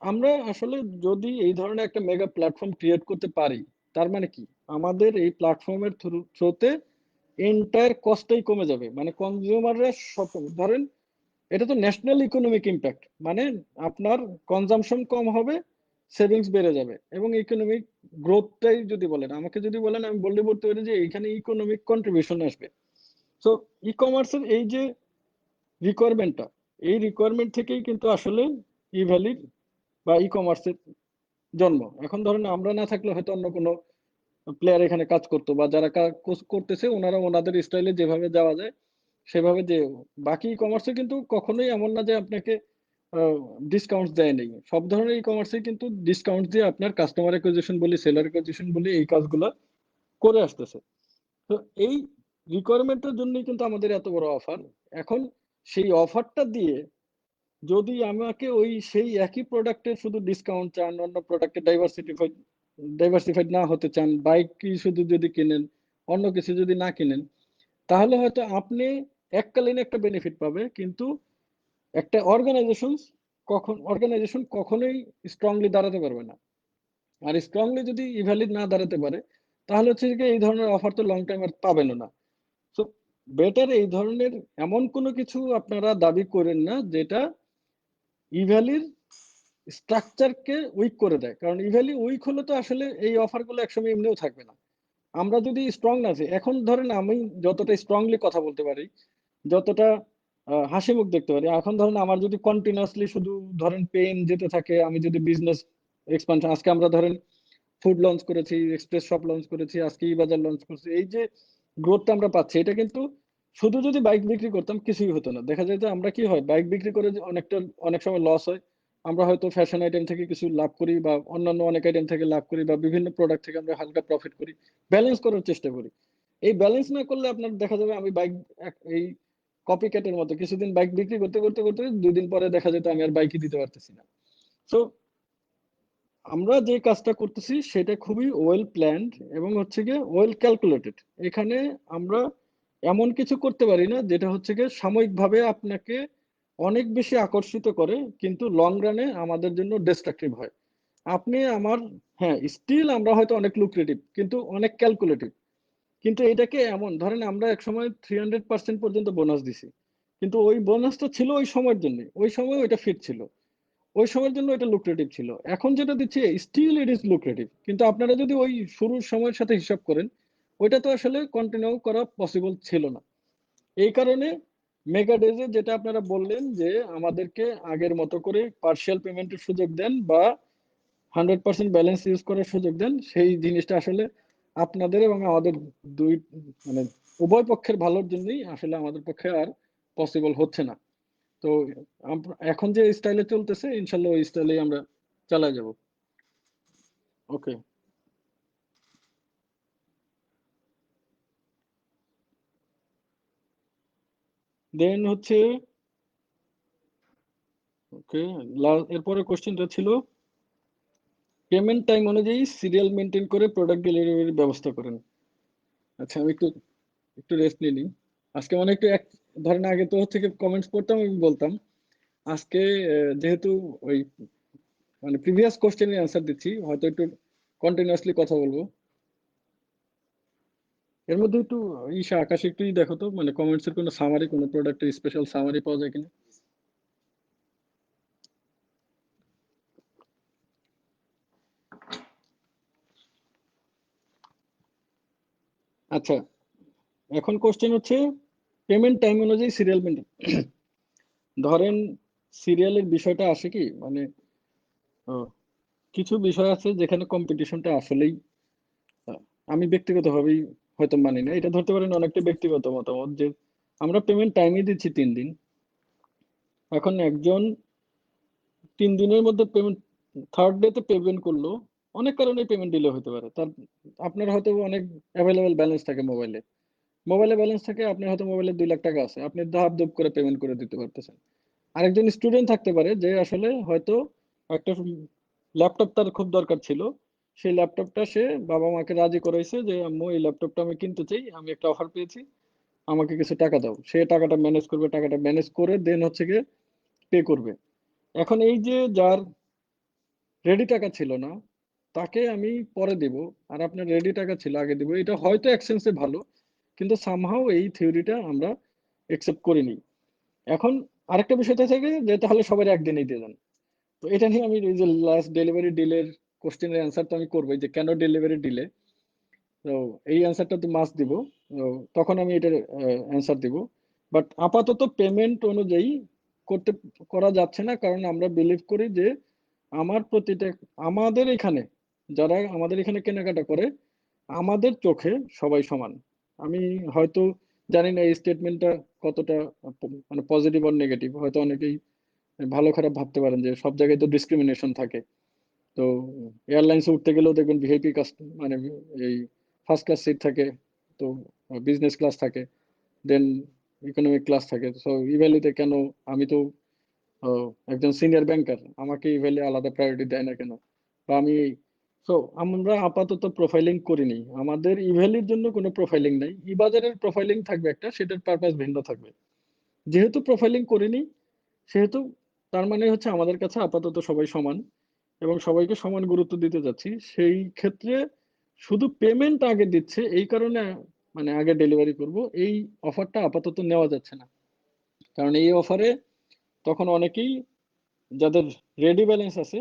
আমরা আসলে যদি এই ধরনের একটা মেগা প্ল্যাটফর্ম ক্রিয়েট করতে পারি, তার মানে কি আমাদের এই প্ল্যাটফর্মের থ্রুতে এন্টায়ার কস্টটাই কমে যাবে। মানে কনজিউমাররা সব ধরেন এটা তো ন্যাশনাল ইকোনমিক ইম্প্যাক্ট, মানে আপনার কনজাম্পশন কম হবে, সেভিংস বেড়ে যাবে এবং ইকোনমিক গ্রোথটাই যদি বলেন আমাকে, যদি বলেন আমি বললে বলতে পারি যে এখানে ইকোনমিক কন্ট্রিবিউশন আসবে। সো ই কমার্সের এই যে রিকোয়ারমেন্টটা, এই রিকোয়ারমেন্ট থেকেই কিন্তু আসলে ই ভ্যালির বা ই কমার্সের জন্ম। এখন ধরেন আমরা না থাকলে হয়তো অন্য কোনো প্লেয়ার এখানে কাজ করতো বা যারা করতেছে ওনারা ওনাদের স্টাইলে যেভাবে যাওয়া যায় সেভাবে যে, বাকি ই কমার্সে কিন্তু কখনোই এমন না যে আপনাকে ডিসকাউন্ট দেয় নেই। সব ধরনের ই কমার্সে কিন্তু ডিসকাউন্ট দিয়ে আপনার কাস্টমার অ্যাকুইজিশন বলি, সেলার অ্যাকুইজিশন বলি, এই কাজগুলা করে আসতেছে। তো এই রিকোয়ারমেন্টের জন্যই কিন্তু আমাদের এত বড় অফার। এখন সেই অফারটা দিয়ে যদি আমাকে ওই সেই একই প্রোডাক্টের শুধু ডিসকাউন্ট চান, অন্য প্রোডাক্টে ডাইভার্সিফাইড না হতে চান, বাইকই শুধু যদি কিনেন, অন্য কিছু যদি না কিনেন, তাহলে হয়তো আপনি এককালীন একটা বেনিফিট পাবে, কিন্তু একটা অর্গানাইজেশন কখনোই স্ট্রংলি দাঁড়াতে পারবে না। আর স্ট্রংলি যদি ইভ্যালিড না দাঁড়াতে পারে, তাহলে হচ্ছে যে এই ধরনের অফার তো লং টাইম আর পাবেন না। সো বেটার এই ধরনের এমন কোনো কিছু আপনারা দাবি করেন না যেটা ইভ্যালির স্ট্রাকচারকে উইক করে দেয়, কারণ ইভ্যালি উইক হলে তো আসলে এই অফারগুলো একসময় এমনিও থাকবে না। আমরা যদি স্ট্রং না আছি, এখন ধরেন আমি যতটা স্ট্রংলি কথা বলতে পারি, যতটা হাসি মুখ দেখতে পারি, এখন ধরেন আমার যদি কন্টিনিউয়াসলি শুধু ধরেন পেইন যেতে থাকে, আমি যদি বিজনেস এক্সপানশন, আজকে আমরা ধরেন ফুড লঞ্চ করেছি, এক্সপ্রেস শপ লঞ্চ করেছি, আজকে ই বাজার লঞ্চ করছি, এই যে গ্রোথটা আমরা পাচ্ছি, এটা কিন্তু শুধু যদি বাইক বিক্রি করতাম কিছুই হতো না। দেখা যায় যে আমরা কি হয়, বাইক বিক্রি করে যে অনেক সময় লস হয়, আমরা হয়তো ফ্যাশন আইটেম থেকে কিছু লাভ করি বা অন্যান্য অনেক আইটেম থেকে লাভ করি বা বিভিন্ন প্রোডাক্ট থেকে আমরা হালকা প্রফিট করি, ব্যালেন্স করার চেষ্টা করি। এই ব্যালেন্স না করলে আপনার দেখা যাবে আমি বাইক এই কপি ক্যাটের মতো কিছুদিন বাইক বিক্রি করতে করতে করতে 2 দিন পরে দেখা যেত আমি আর বাইকই দিতে পারতেছি না। তো আমরা যে কাজটা করতেছি সেটা খুবই ওয়েল প্ল্যান্ড এবং হচ্ছে গিয়ে ওয়েল ক্যালকুলেটেড। এখানে আমরা এমন কিছু করতে পারি না যেটা হচ্ছে গিয়ে সাময়িকভাবে আপনাকে অনেক বেশি আকর্ষিত করে কিন্তু লং রানে আমাদের জন্য ডিস্ট্রাকটিভ হয়। আপনি আমার হ্যাঁ, স্টিল আমরা হয়তো অনেক লুক্রেটিভ কিন্তু অনেক ক্যালকুলেটিভ। কিন্তু এটাকে এমন ধরেন আমরা একসময় 300% পর্যন্ত বোনাস দিছি। কিন্তু ওই বোনাসটা ছিল ওই সময়ের জন্য। ওই সময় ওইটা ফিট ছিল। ওই সময়ের জন্য এটা লুক্রেটিভ ছিল। এখন যেটা দিচ্ছে স্টিল ইট ইজ লুক্রেটিভ। কিন্তু আপনারা যদি ওই শুরুর সময়ের সাথে হিসাব করেন, ওইটা তো আসলে কন্টিনিউ করা পসিবল ছিল না। এই কারণে মেগা ডেজে যেটা আপনারা বললেন যে আমাদেরকে আগের মতো করে পার্শিয়াল পেমেন্টের সুযোগ দেন বা 100% ব্যালেন্স ইউজ করার সুযোগ দেন, সেই জিনিসটা আসলে আপনাদের এবং আমাদের দুই মানে উভয় পক্ষের ভালোর জন্যই আসলে আমাদের পক্ষে আর পসিবল হচ্ছে না। তো এখন যে স্টাইলে চলতেছে ইনশাল্লাহ ওই স্টাইলেই আমরা চালাই যাব। ওকে, দেন হচ্ছে ওকে, এরপরে কোশ্চেনটা ছিল পেমেন্ট টাইম অনুযায়ী সিরিয়াল মেনটেন করে প্রোডাক্ট ডেলিভারির ব্যবস্থা করেন। আচ্ছা, আমি একটু একটু রেস্ট নিয়ে নিই। আজকে মানে একটু এক ধরেন আগে তো হচ্ছে কমেন্টস পড়তাম আমি বলতাম। আজকে যেহেতু ওই মানে প্রিভিয়াস কোশ্চেনের অ্যান্সার দিচ্ছি হয়তো একটু কন্টিনিউয়াসলি কথা বলবো। এর মধ্যে একটু আকাশে একটু দেখো তো মানে কমেন্টস এর কোনো সামারি, কোনো প্রোডাক্টের স্পেশাল সামারি পাওয়া যায় কিনা। আচ্ছা, এখন কোশ্চেন হচ্ছে পেমেন্ট টাইম অনুযায়ী সিরিয়াল মেনটেন। ধরেন সিরিয়ালের বিষয়টা আসে কি মানে আহ, কিছু বিষয় আছে যেখানে কম্পিটিশনটা আসলেই আহ, আমি ব্যক্তিগতভাবেই হয়তো মানি না। এটা ধরতে পারেন অনেকটা ব্যক্তিগত মতামত যে আমরা পেমেন্ট টাইমই দিচ্ছি 3 দিন। এখন একজন 3 দিনের মধ্যে পেমেন্ট থার্ড ডে তে পেমেন্ট করলো, অনেক কারণে পেমেন্ট ডিলে হতে পারে। তার আপনার হয়তো অনেক অ্যাভেলেবেল ব্যালেন্স থাকে মোবাইলে, মোবাইলে ব্যালেন্স থাকে, আপনার হয়তো মোবাইলে 2 লাখ টাকা আছে, আপনি ধাপ ধুপ করে পেমেন্ট করে দিতে পারতেছেন। আরেকজন স্টুডেন্ট থাকতে পারে যে আসলে হয়তো একটা ল্যাপটপ তার খুব দরকার ছিল, সেই ল্যাপটপটা সে বাবা মাকে রাজি করাইছে যে আম্মু এই ল্যাপটপটা আমি কিনতে চাই, আমি একটা অফার পেয়েছি, আমাকে কিছু টাকা দাও। সে টাকাটা ম্যানেজ করবে, টাকাটা ম্যানেজ করে দেন হচ্ছে গিয়ে পে করবে। এখন এই যে যার রেডি টাকা ছিল না তাকে আমি পরে দেব, আর আপনার রেডি টাকা ছিল আগে দেব, এটা হয়তো এক সেন্সে ভালো, কিন্তু সামহাও এই থিওরিটা আমরা একসেপ্ট করিনি। এখন আরেকটা বিষয় থাকে যে তাহলে সবার একদিনেই দিয়ে দেন। তো এটা নিয়ে আমি এই যে লাস্ট ডেলিভারি ডিলের কোশ্চেনের অ্যান্সার তো আমি করবোই যে কেন ডেলিভারি ডিলে। তো এই অ্যান্সারটা তো মাস্ট দিব। তো তখন আমি এটার অ্যান্সার দিব। বাট আপাতত পেমেন্ট অনুযায়ী করতে করা যাচ্ছে না, কারণ আমরা বিলিভ করি যে আমার প্রতিটা আমাদের এখানে যারা আমাদের এখানে কেনাকাটা করে আমাদের চোখে সবাই সমান। আমি হয়তো জানি না এই স্টেটমেন্টটা কতটা মানে পজিটিভ আর নেগেটিভ, হয়তো অনেকেই ভালো খারাপ ভাবতে পারেন যে সব জায়গায় তো ডিসক্রিমিনেশন থাকে। তো এয়ারলাইন্সে উঠতে গেলেও দেখবেন ভিআইপি কাস্ট মানে এই ফার্স্ট ক্লাস সিট থাকে, তো বিজনেস ক্লাস থাকে, দেন ইকোনমিক ক্লাস থাকে। সো ইভ্যালিতে কেন আমি তো একজন সিনিয়র ব্যাংকার, আমাকে ইভ্যালি আলাদা প্রায়োরিটি দেয় না কেন, বা আমি সো আমরা আপাতত প্রোফাইলিং করিনি, আমাদের ইভ্যালির জন্য কোনো প্রোফাইলিং নাই। ই বাজারের প্রোফাইলিং থাকবে একটা, সেটার পারপাস ভিন্ন থাকবে। যেহেতু প্রোফাইলিং করিনি সেহেতু তার মানে হচ্ছে আমাদের কাছে আপাতত সবাই সমান এবং সবাইকে সমান গুরুত্ব দিতে যাচ্ছি। সেই ক্ষেত্রে শুধু পেমেন্ট আগে দিচ্ছে এই কারণে মানে আগে ডেলিভারি করব, এই অফারটা আপাতত নেওয়া যাচ্ছে না। কারণ এই অফারে তখন অনেকেই যাদের রেডি ব্যালেন্স আছে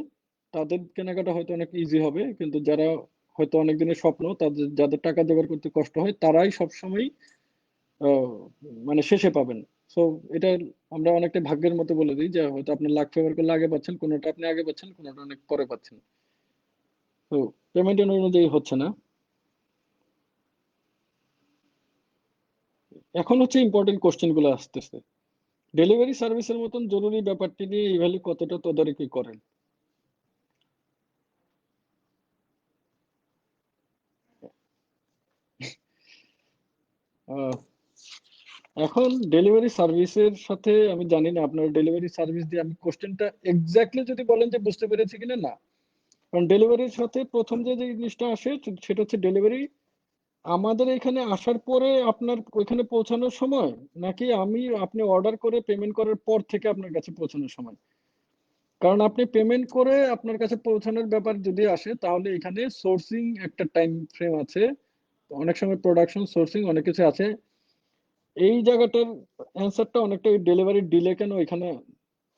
তাদের কেনাকাটা হয়তো অনেক ইজি হবে, কিন্তু যারা হয়তো অনেক দিনের স্বপ্ন, তাদের যাদের টাকা জোগাড় করতে কষ্ট হয় তারাই সবসময় আহ, মানে শেষে পাবেন। সো এটা আমরা অনেকটা ভাগ্যের মতো বলে দিই যে হয়তো আপনার লাখ ফেভার করলে আগে পাচ্ছেন, কোনোটা আপনি আগে পাচ্ছেন, কোনোটা অনেক পরে পাচ্ছেন। তো পেমেন্ট অনুযায়ী হচ্ছে না। এখন হচ্ছে ইম্পর্টেন্ট কোশ্চেন গুলো আসতেছে। ডেলিভারি সার্ভিসের মতন জরুরি ব্যাপারটি নিয়ে ইভ্যালি কতটা তদারকি করেন? আহ, এখন ডেলিভারি সার্ভিসের সাথে আমি জানি না আপনার ডেলিভারি সার্ভিস দিয়ে আমি কোশ্চেনটা এক্স্যাক্টলি যদি বলেন যে বুঝতে পেরেছি কিনা, না। কারণ ডেলিভারির সাথে প্রথম যে জিনিসটা আসে সেটা হচ্ছে ডেলিভারি আমাদের এখানে আসার পরে আপনার ওইখানে পৌঁছানোর সময়, নাকি আপনি অর্ডার করে পেমেন্ট করার পর থেকে আপনার কাছে পৌঁছানোর সময়। কারণ আপনি পেমেন্ট করে আপনার কাছে পৌঁছানোর ব্যাপার যদি আসে, তাহলে এখানে সোর্সিং একটা টাইম ফ্রেম আছে, অনেক সময় প্রোডাকশন, সোর্সিং, অনেক কিছু আছে। এই জায়গাটার অ্যান্সারটা অনেকটা ডেলিভারি ডিলে কেন এখানে,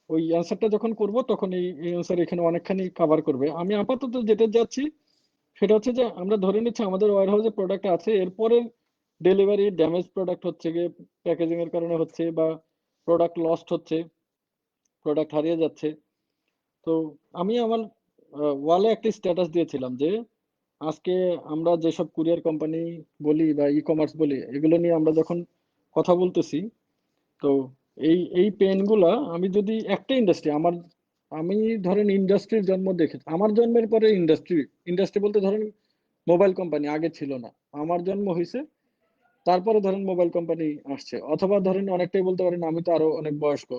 ওই অ্যান্সারটা যখন করব তখন এই অ্যান্সার এখানে অনেকখানি কভার করবে। আমি আপাতত যেটা যাচ্ছি সেটা হচ্ছে যে আমরা ধরে নিচ্ছি আমাদের ওয়্যার হাউসে প্রোডাক্ট আছে, এরপরে ডেলিভারি ড্যামেজ প্রোডাক্ট হচ্ছে গিয়ে প্যাকেজিং এর কারণে হচ্ছে, বা প্রোডাক্ট লস্ট হচ্ছে, প্রোডাক্ট হারিয়ে যাচ্ছে। তো আমি আমার ওয়ালে একটা স্ট্যাটাস দিয়েছিলাম যে আজকে আমরা যেসব কুরিয়ার কোম্পানি বলি বা ই কমার্স বলি, এগুলো নিয়ে আমরা যখন কথা বলতেছি, তো এই এই পেনগুলা আমি যদি একটা ইন্ডাস্ট্রি আমি ধরেন ইন্ডাস্ট্রির জন্ম দেখেছি, আমার জন্মের পরে ইন্ডাস্ট্রি, ইন্ডাস্ট্রি বলতে ধরেন মোবাইল কোম্পানি আগে ছিল না, আমার জন্ম হয়েছে তারপরে ধরেন মোবাইল কোম্পানি আসছে, অথবা ধরেন অনেকটাই বলতে পারেন আমি তো আরো অনেক বয়স্ক,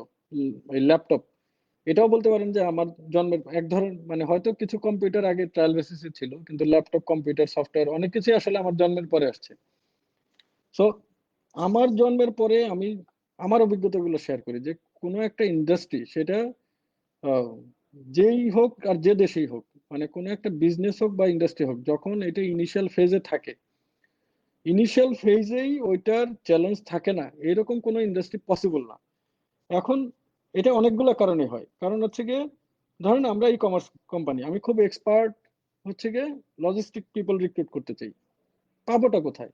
এই ল্যাপটপ, এটাও বলতে পারেন যে আমার জন্মের এক ধরন, মানে হয়তো কিছু কম্পিউটার আগে ট্রায়াল বেসিসে ছিল, কিন্তু ল্যাপটপ, কম্পিউটার, সফটওয়্যার অনেক কিছুই আসলে আমার জন্মের পরে আসছে। সো আমার জন্মের পরে আমি আমার অভিজ্ঞতাগুলো শেয়ার করি যে কোনো একটা ইন্ডাস্ট্রি, সেটা আহ, যেই হোক আর যে দেশেই হোক, মানে কোনো একটা বিজনেস হোক বা ইন্ডাস্ট্রি হোক, যখন এটা ইনিশিয়াল ফেজে থাকে, ইনিশিয়াল ফেজেই ওইটার চ্যালেঞ্জ থাকে না, এরকম কোনো ইন্ডাস্ট্রি পসিবল না। এখন এটা অনেকগুলো কারণে হয়। কারণ হচ্ছে গিয়ে ধরেন আমরা ই কমার্স কোম্পানি, আমি খুব এক্সপার্ট হচ্ছে গিয়ে লজিস্টিক পিপল রিক্রুট করতে চাই, পাবোটা কোথায়?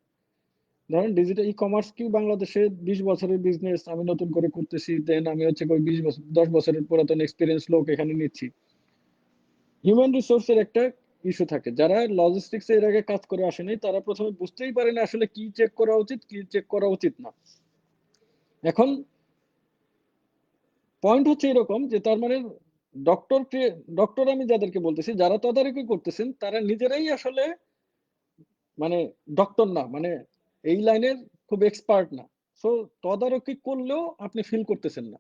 ধরেন ডিজিটাল ই কমার্স কি বাংলাদেশে 20 বছরের বিজনেস, আমি নতুন করে করতেছি, দেন আমি হচ্ছে ওই 20 বছর 10 বছরের পুরাতন এক্সপিরিয়েন্স লোক এখানে নিচ্ছি। হিউম্যান রিসোর্সের একটা ইস্যু থাকে, যারা লজিস্টিক্স এর আগে কাজ করে আসেনি তারা প্রথমে বুঝতেই পারে না আসলে কি চেক করা উচিত, কি চেক করা উচিত না। এখন পয়েন্ট হচ্ছে এরকম যে তার মানে ডক্টর ডক্টর আমি যাদেরকে বলতেছি, যারা তদারকি করতেছেন, তারা নিজেরাই আসলে মানে ডক্টর না, মানে এই লাইনের খুব এক্সপার্ট না। সো তদারকি করলেও আপনি ফিল করতেছেন না,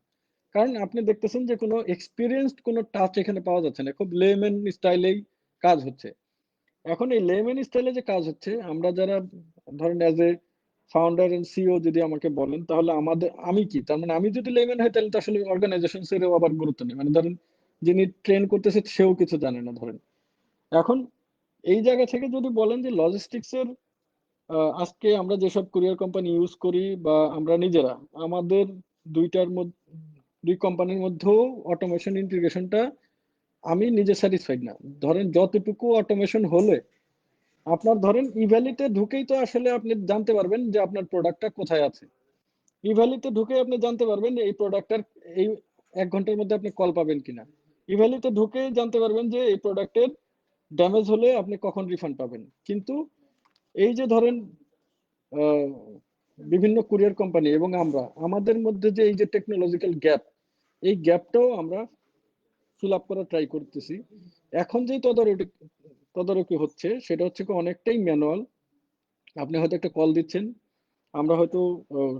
কারণ আপনি দেখতেছেন যে কোনো এক্সপিরিয়েন্সড কোনো টাচ এখানে পাওয়া যাচ্ছে না, খুব লেম্যান স্টাইলেই কাজ হচ্ছে। এখন এই লেম্যান স্টাইলে যে কাজ হচ্ছে, আমরা যারা ধরেন as a founder and CEO যদি আমাকে বলেন, তাহলে আমি কি, তার মানে আমি যদি লেম্যান হই তাহলে তো আসলে অর্গানাইজেশন এরও আবার গুরুত্ব নেই, মানে ধরেন যিনি ট্রেন করতেছে সেও কিছু জানে না ধরেন। এখন এই জায়গা থেকে যদি বলেন যে লজিস্টিক্স এর আজকে আমরা যেসব কুরিয়ার কোম্পানি ইউজ করি বা আমরা নিজেরা, আমাদের দুইটার মধ্যে, দুই কোম্পানির মধ্যেও অটোমেশন ইন্টিগ্রেশনটা আমি নিজে স্যাটিসফাইড না। ধরেন যতটুকু অটোমেশন হলে আপনার ধরেন ইভ্যালিতে ঢুকেই তো আসলে আপনি জানতে পারবেন যে আপনার প্রোডাক্টটা কোথায় আছে। ইভ্যালিতে ঢুকে আপনি জানতে পারবেন যে এই প্রোডাক্টটার এই 1 ঘন্টার মধ্যে আপনি কল পাবেন কিনা। ইভ্যালিতে ঢুকে জানতে পারবেন যে এই প্রোডাক্টের ড্যামেজ হলে আপনি কখন রিফান্ড পাবেন। কিন্তু এই যে ধরেন আহ, বিভিন্ন কুরিয়ার কোম্পানি এবং আমাদের মধ্যে যে এই যে টেকনোলজিক্যাল গ্যাপ, এই গ্যাপটাও আমরা ফিল আপ করার ট্রাই করতেছি। এখন যে তদারকি হচ্ছে সেটা হচ্ছে কি অনেকটাই ম্যানুয়াল। আপনি হয়তো একটা কল দিচ্ছেন, আমরা হয়তো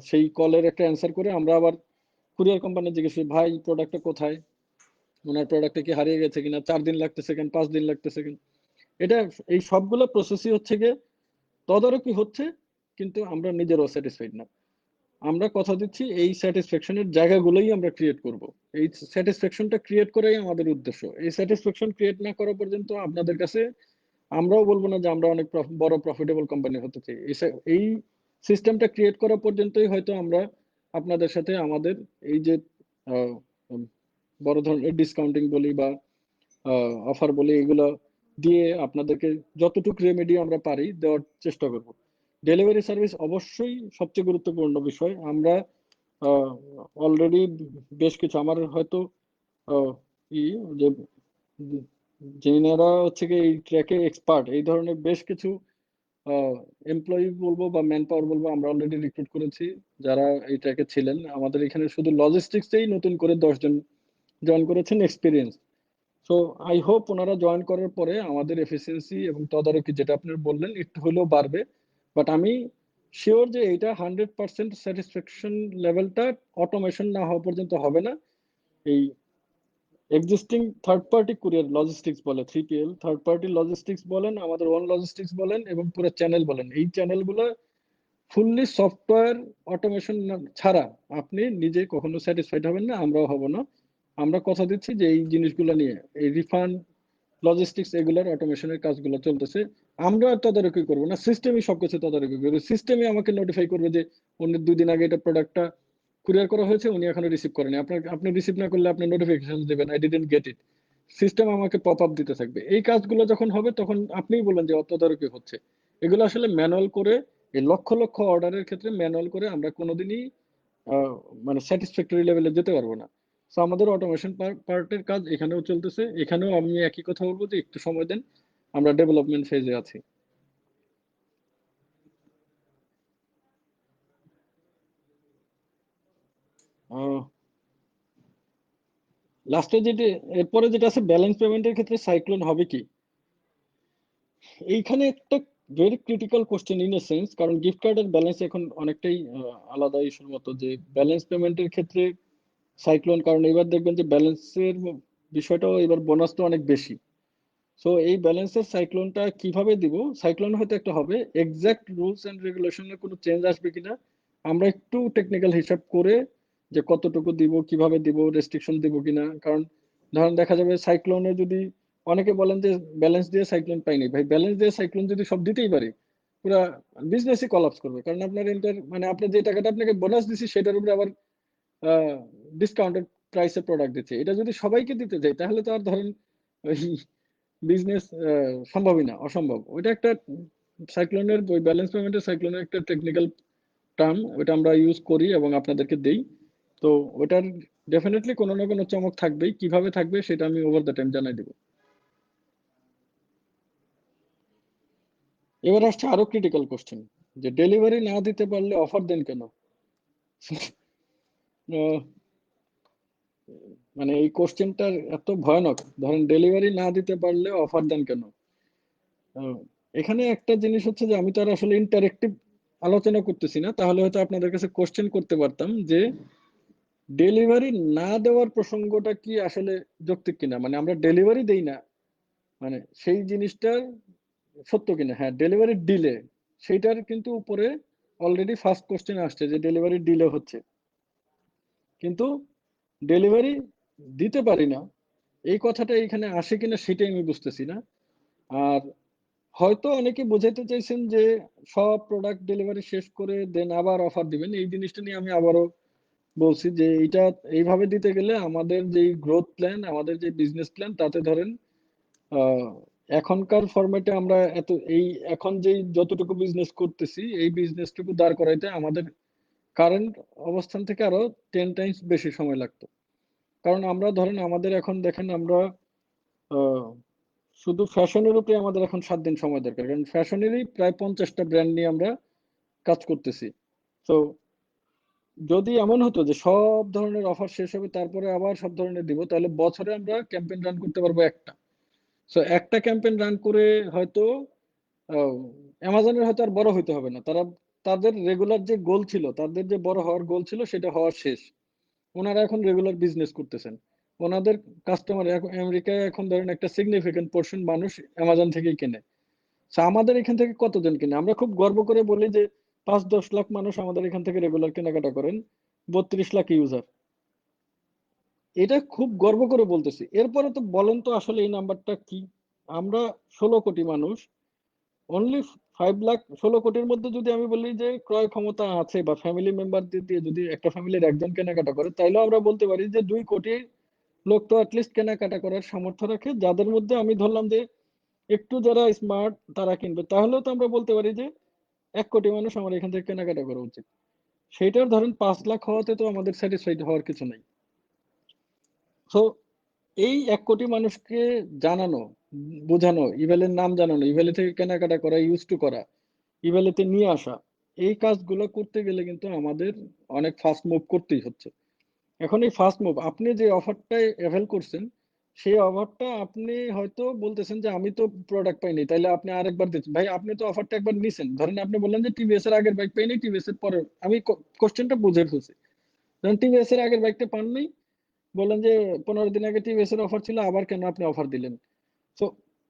সেই কলের একটা অ্যান্সার করে আমরা আবার কুরিয়ার কোম্পানি জিজ্ঞেস করি, ভাই প্রোডাক্টটা কোথায়, ওনার প্রোডাক্টটা কি হারিয়ে গেছে কিনা, 4 দিন লাগতেছে কেন, 5 দিন লাগতেছে কেন। এটা এই সবগুলো প্রসেসই হচ্ছে গিয়ে তদারকি হচ্ছে, কিন্তু আমরা নিজেরাও স্যাটিসফাইড না। আমরা কথা দিচ্ছি এই স্যাটিসফ্যাকশনের জায়গাগুলোই আমরা ক্রিয়েট করব। এই স্যাটিসফ্যাকশনটা ক্রিয়েট করাই আমাদের উদ্দেশ্য। এই স্যাটিসফ্যাকশন ক্রিয়েট না করা পর্যন্ত আপনাদের কাছে আমরাও বলবো না যে আমরা অনেক বড় প্রফিটেবল কোম্পানি হতে চাই। এই সিস্টেমটা ক্রিয়েট করা পর্যন্তই হয়তো আমরা আপনাদের সাথে আমাদের এই যে আহ, উম, বড় ধরনের ডিসকাউন্টিং বলি বা অফার বলি, এগুলো দিয়ে আপনাদেরকে যতটুকু রেমেডি আমরা পারি দেওয়ার চেষ্টা করব। ডেলিভারি সার্ভিস অবশ্যই সবচেয়ে গুরুত্বপূর্ণ বিষয়। আমরা অলরেডি বেশ কিছু আমার হয়তো আহ, ই যে যেনারা হচ্ছে কি এই ট্র্যাকে এক্সপার্ট, এই ধরনের বেশ কিছু এমপ্লয়ি বলবো বা ম্যান পাওয়ার বলবো আমরা অলরেডি রিক্রুট করেছি, যারা এই ট্র্যাকে ছিলেন। আমাদের এখানে শুধু লজিস্টিক্সেই নতুন করে 10 জন জয়েন করেছেন এক্সপিরিয়েন্স। সো আই হোপ ওনারা জয়েন করার পরে আমাদের এফিসিয়েন্সি এবং তদারকি যেটা আপনারা বললেন একটু হলেও বাড়বে। বাট আমি শিওর যে এইটা 100% স্যাটিসফ্যাকশন লেভেলটা অটোমেশন না হওয়া পর্যন্ত হবে না। এই existing third party courier logistics বলে 3PL, থার্ড পার্টি লজিস্টিক্স বলেন, আমাদের ওন লজিস্টিক্স বলেন এবং পুরো চ্যানেল বলেন, এই চ্যানেলগুলো ফুললি সফটওয়্যার অটোমেশন ছাড়া আপনি নিজে কখনো স্যাটিসফাইড হবেন না, আমরাও হব না। আমরা কথা দিচ্ছি যে এই জিনিসগুলো নিয়ে, এই রিফান্ড, লজিস্টিক্স, এগুলার অটোমেশনের কাজগুলো চলতেছে। আমরা তদারকি করবো না, সিস্টেমই সবকিছু তদারকি করবে। সিস্টেমই আমাকে নোটিফাই করবে যে উনি 2 দিন আগে এটা প্রোডাক্টটা কুরিয়ার করা হয়েছে, উনি এখনো রিসিভ করেনি। আপনি রিসিভ না করলে আপনি নোটিফিকেশন দেবেন I didn't get it, system আমাকে পপ আপ দিতে থাকবে। এই কাজগুলো যখন হবে তখন আপনিই বলেন যে তদারকি হচ্ছে। এগুলো আসলে ম্যানুয়াল করে, এই লক্ষ লক্ষ অর্ডারের ক্ষেত্রে ম্যানুয়াল করে আমরা কোনোদিনই আহ, মানে স্যাটিসফ্যাক্টরি লেভেলে যেতে পারবো না। তো আমাদের অটোমেশন পার্টের কাজ এখানেও চলতেছে, এখানেও আমি একই কথা বলবো যে একটু সময় দেন, আমরা ডেভেলপমেন্ট ফেজে আছি। লাস্টে যেটা, এরপরে যেটা আছে ব্যালেন্স পেমেন্টের ক্ষেত্রে সাইক্লোন হবে কি, এইখানে একটা very critical question in a sense, কারণ গিফট কার্ডের ব্যালেন্স এখন অনেকটাই আলাদা ইস্যুর মতো, যে ব্যালেন্স পেমেন্টের ক্ষেত্রে সাইক্লোন, কারণ এবার দেখবেন যে ব্যালেন্সের বিষয়টাও এবার বোনাসটা অনেক বেশি। সো এই ব্যালেন্সের সাইক্লোনটা কিভাবে দিব, সাইক্লোন হয়তো একটা হবে, এক্সাক্ট রুলস এন্ড রেগুলেশনের কোনো চেঞ্জ আসবে কিনা আমরা একটু টেকনিক্যাল হিসাব করে, যে কতটুকু দিব, কিভাবে দিব, রেস্ট্রিকশন দিব কিনা। কারণ ধরেন দেখা যাবে সাইক্লোনে যদি, অনেকে বলেন যে ব্যালেন্স দিয়ে সাইক্লোন পাইনি, ভাই ব্যালেন্স দিয়ে সাইক্লোন যদি সব দিতেই পারি, পুরা বিজনেসই কলাপস করবে। কারণ আপনার মানে আপনি যে টাকাটা আপনাকে বোনাস দিচ্ছি সেটার উপরে আবার ডিসকাউন্টেড প্রাইসে প্রোডাক্ট দিচ্ছে, এটা যদি সবাইকে দিতে যাই তাহলে তো আর ধরেন ওই বিজনেস সম্ভবই না, অসম্ভব। ওইটা একটা সাইক্লোনের, ওই ব্যালেন্স পেমেন্টের সাইক্লোনের একটা টেকনিক্যাল টার্ম, ওইটা আমরা ইউজ করি এবং আপনাদেরকে দেই। তো ওটার ডেফিনেটলি কোনো না কোনো চমক থাকবেই, কিভাবে থাকবে সেটা আমি ওভার দ্য টাইম জানাই দেবো। এবার আসছে আরো ক্রিটিক্যাল কোশ্চেন, যে ডেলিভারি না দিতে পারলে অফার দেন কেন। আহ, মানে এই কোশ্চেনটা এত ভয়ানক, ধরেন ডেলিভারি না দিতে পারলে অফার দেন কেন। আহ, এখানে একটা জিনিস হচ্ছে যে আমি তো আর আসলে ইন্টারেক্টিভ আলোচনা করতেছি না, তাহলে হয়তো আপনাদের কাছে কোশ্চেন করতে পারতাম যে ডেলিভারি না দেওয়ার প্রসঙ্গটা কি আসলে যৌক্তিক কিনা, মানে আমরা ডেলিভারি দেই না, মানে সেই জিনিসটা সত্য কিনা। হ্যাঁ, ডেলিভারি ডিলে, সেইটার কিন্তু উপরে অলরেডি ফার্স্ট কোশ্চেন আসছে যে ডেলিভারি ডিলে হচ্ছে, কিন্তু ডেলিভারি দিতে পারি না, এই কথাটা এখানে আসে কিনা সেটাই আমি বুঝতেছি না। আর হয়তো অনেকে বোঝাইতে চাইছেন যে সব প্রোডাক্ট ডেলিভারি শেষ করে দেন আবার অফার দিবেন, এই জিনিসটা নিয়ে আমি আবারও বলছি যে এইটা এইভাবে দিতে গেলে আমাদের যে গ্রোথ প্ল্যান, আমাদের যে বিজনেস প্ল্যান, তাতে ধরেন আহ, এখনকার ফরম্যাটে আমরা এত এই এখন যেই যতটুকু বিজনেস করতেছি এই বিজনেসটুকু দাঁড় করাইতে আমাদের কারেন্ট অবস্থান থেকে আরো 10 টাইমস বেশি সময় লাগতো। কারণ আমরা ধরেন আমাদের এখন দেখেন আমরা আহ, শুধু ফ্যাশনের উপরে আমাদের এখন 7 দিন সময় দরকার, কারণ ফ্যাশনেরই প্রায় 50টা ব্র্যান্ড নিয়ে আমরা কাজ করতেছি। তো যদি এমন হতো যে সব ধরনের অফার শেষ হবে তারপরে আবার সব ধরনের দিব, তাহলে বছরে আমরা ক্যাম্পেইন রান করতে পারবো একটা। সো একটা ক্যাম্পেইন রান করে হয়তো অ্যামাজনের হয়তো আর বড় হইতে হবে না, তারা তাদের রেগুলার যে গোল ছিল, তাদের যে বড় হওয়ার গোল ছিল সেটা হওয়ার শেষ। ওনারা এখন রেগুলার বিজনেস করতেছেন, ওনাদের কাস্টমার এখন আমেরিকায় এখন ধরেন একটা সিগনিফিকেন্ট পোর্শন মানুষ অ্যামাজন থেকেই কেনে। So আমাদের এখান থেকে কতজন কিনে, আমরা খুব গর্ব করে বলি যে 5-10 লাখ মানুষ আমাদের এখান থেকে রেগুলার কেনাকাটা করেন, 32 লাখ ইউজার, এটা খুব গর্ব করে বলতেছি। এরপরে তো বলেন তো আসলে এই নাম্বারটা কি। আমরা 16 কোটি মানুষ, অনলি 5 লাখ, 16 কোটির মধ্যে যদি আমি বলি যে ক্রয় ক্ষমতা আছে বা ফ্যামিলি মেম্বারদের দিয়ে যদি একটা ফ্যামিলির একজন কেনাকাটা করে, তাইলেও আমরা বলতে পারি যে 2 কোটি লোক তো অ্যাটলিস্ট কেনাকাটা করার সামর্থ্য রাখে, যাদের মধ্যে আমি ধরলাম যে একটু যারা স্মার্ট তারা কিনবে, তাহলেও তো আমরা বলতে পারি যে 1 কোটি মানুষ আমার এখান থেকে কেনাকাটা করা উচিত। সেইটার ধরেন 5 লাখ হওয়াতে তো আমাদের স্যাটিসফাইড হওয়ার কিছু নাই। তো এই 1 কোটি মানুষকে জানানো, বোঝানো, ইভেলের নাম জানানো, ইভেলে থেকে কেনাকাটা করা, ইউজ টু করা, ইভেলেতে নিয়ে আসা, এই কাজগুলো করতে গেলে কিন্তু আমাদের অনেক ফাস্ট মুভ করতেই হচ্ছে। এখন এই ফাস্ট মুভ আপনি যে অফারটাই অ্যাভেল করছেন, সেই অফারটা আপনি হয়তো বলতেছেন যে আমি তো প্রোডাক্ট পাইনি, তাইলে আপনি আরেকবার দিচ্ছেন। ভাই আপনি তো অফারটা একবার নিছেন, ধরেন আপনি বললেন যে টিভিএস এর আগের বাইক পাইনি, টিভিএস এর পরে। আমি কোশ্চেনটা বুঝে ফেলছি। ধরেন টিভিএস এর আগের বাইকটা পাননি, বললেন যে 15 দিন আগে টিভিএস এর অফার ছিল, আবার কেন আপনি অফার দিলেন? তো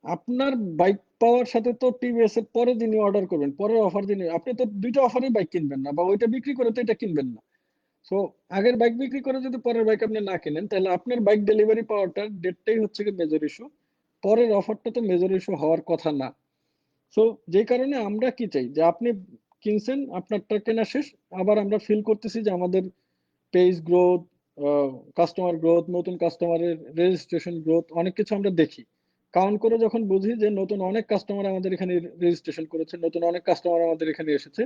আপনার বাইক পাওয়ার সাথে তো টিভিএস এর পরে যিনি অর্ডার করবেন, পরের অফার যিনি, আপনি তো দুইটা অফারে বাইক কিনবেন না, বা ওইটা বিক্রি করে তো এটা কিনবেন না। সো আগের বাইক বিক্রি করে যদি পরের বাইক আপনি না কিনেন, তাহলে আপনার বাইক ডেলিভারি পাওয়াটার ডেটটাই হচ্ছে কি মেজর ইস্যু। পরের অফারটা তো মেজর ইস্যু হওয়ার কথা না। সো যে কারণে আমরা কি চাই যে আপনি কিনছেন, আপনারটা কেনা শেষ, আবার আমরা ফিল করতেছি যে আমাদের পেজ গ্রোথ, কাস্টমার গ্রোথ, নতুন কাস্টমারের রেজিস্ট্রেশন গ্রোথ, অনেক কিছু আমরা দেখি। কাউন্ট করে যখন বুঝি যে নতুন অনেক কাস্টমার আমাদের এখানে রেজিস্ট্রেশন করেছে, নতুন অনেক কাস্টমার আমাদের এখানে এসেছে,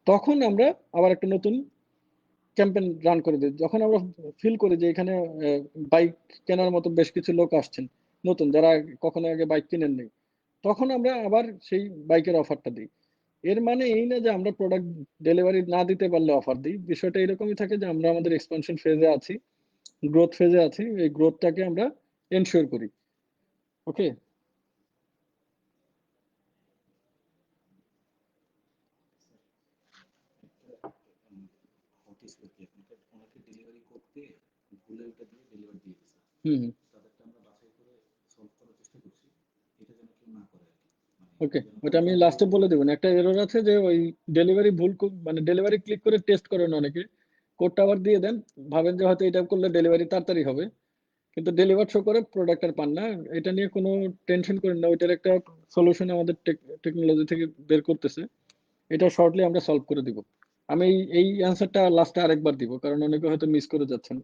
তখন আমরা আবার একটা নতুন ক্যাম্পেইন রান করে দিই। যখন আমরা ফিল করি যে এখানে বাইক কেনার মতো বেশ কিছু লোক আসছেন নতুন, যারা কখনো আগে বাইক কিনেন নেই, তখন আমরা আবার সেই বাইকের অফারটা দিই। এর মানে এই না যে আমরা প্রোডাক্ট ডেলিভারি না দিতে পারলে অফার দিই। বিষয়টা এরকমই থাকে যে আমরা আমাদের এক্সপানশন ফেজে আছি, গ্রোথ ফেজে আছি, এই গ্রোথটাকে আমরা এনশিওর করি। ওকে। হুম হুম। ওকে, ওটা আমি লাস্টে বলে দেবেন। একটা এরর আছে যে ওই ডেলিভারি ভুল মানে ডেলিভারি ক্লিক করে টেস্ট করেন অনেকে, কোডটা আবার দিয়ে দেন, ভাবেন যে হয়তো এটা করলে ডেলিভারি তাড়াতাড়ি হবে, কিন্তু ডেলিভার শো করে প্রোডাক্ট আর পান না। এটা নিয়ে কোনো টেনশন করেন না, ওইটার একটা সলিউশন আমাদের টেকনোলজি থেকে বের করতেছে। এটা শর্টলি আমরা সলভ করে দিব। আমি এই অ্যান্সারটা লাস্টে আরেকবার দিব, কারণ অনেকে হয়তো মিস করে যাচ্ছেন।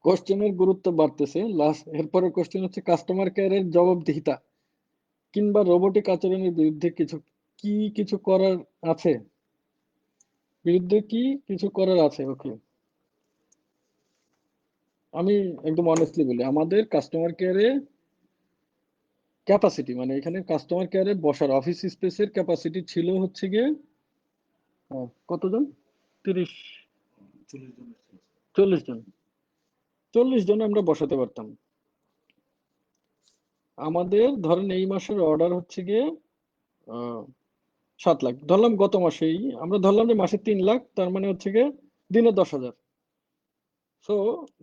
কোশ্চেনের গুরুত্ব বাড়তেছে। লাস্ট এরপরে কোশ্চেন হচ্ছে কাস্টমার কেয়ারের জবাবদিহিতা কিংবা রোবোটিক আচরণের বিরুদ্ধে কিছু করার আছে? বিরুদ্ধে কি কিছু করার আছে? ওকে, আমি একদম অনেস্টলি বলি, আমাদের কাস্টমার কেয়ারে ক্যাপাসিটি, মানে এখানে কাস্টমার কেয়ারে বসার অফিস স্পেসের ক্যাপাসিটি ছিল হচ্ছে গিয়ে কতজন? 30, 40 জন। 40 জন আমরা বসাতে পারতাম। আমাদের ধরেন এই মাসের অর্ডার হচ্ছে গিয়ে 7 লাখ, ধরলাম গত মাসেই আমরা ধরলাম যে মাসে 3 লাখ, তার মানে হচ্ছে গিয়ে দিনে 10,000। সো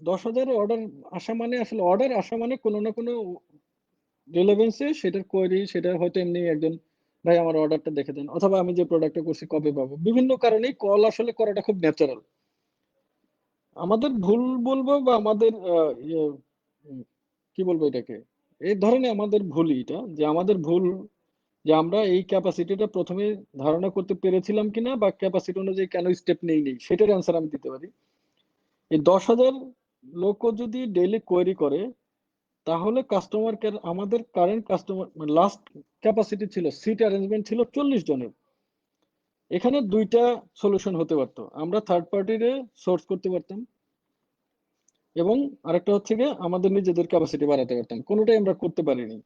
10,000 অর্ডার আসা মানে, আসলে অর্ডার আসা মানে কোনো না কোনো রিলেভেন্সে সেটার কোয়েরি, সেটা হয়তো এমনি একজন, ভাই আমার অর্ডারটা দেখে দেন, অথবা আমি যে প্রোডাক্টটা করছি কবে পাবো, বিভিন্ন কারণেই কল আসলে করাটা খুব ন্যাচারাল। আমাদের ভুল বলবো বা আমাদের কি বলবো এটাকে, এই ধরনের আমাদের ভুলই এটা, যে আমাদের ভুল যে আমরা এই ক্যাপাসিটিটা প্রথমে ধারণা করতে পেরেছিলাম কিনা, বা ক্যাপাসিটি অনুযায়ী কেন স্টেপ নেই সেটার অ্যান্সার আমি দিতে পারি। এই 10,000 লোকও যদি ডেইলি কোয়েরি করে, তাহলে কাস্টমার কেয়ার, আমাদের কারেন্ট কাস্টমার লাস্ট ক্যাপাসিটি ছিল, সিট অ্যারেঞ্জমেন্ট ছিল 40 জনের। এখানে দুইটা সলিউশন হতে পারতো, আমরা থার্ড পার্টিরে সোর্স করতে পারতাম, এবং আরেকটা হচ্ছে গিয়ে আমাদের নিজেদের ক্যাপাসিটি বাড়াতে পারতাম। কোনোটাই আমরা করতে পারিনি।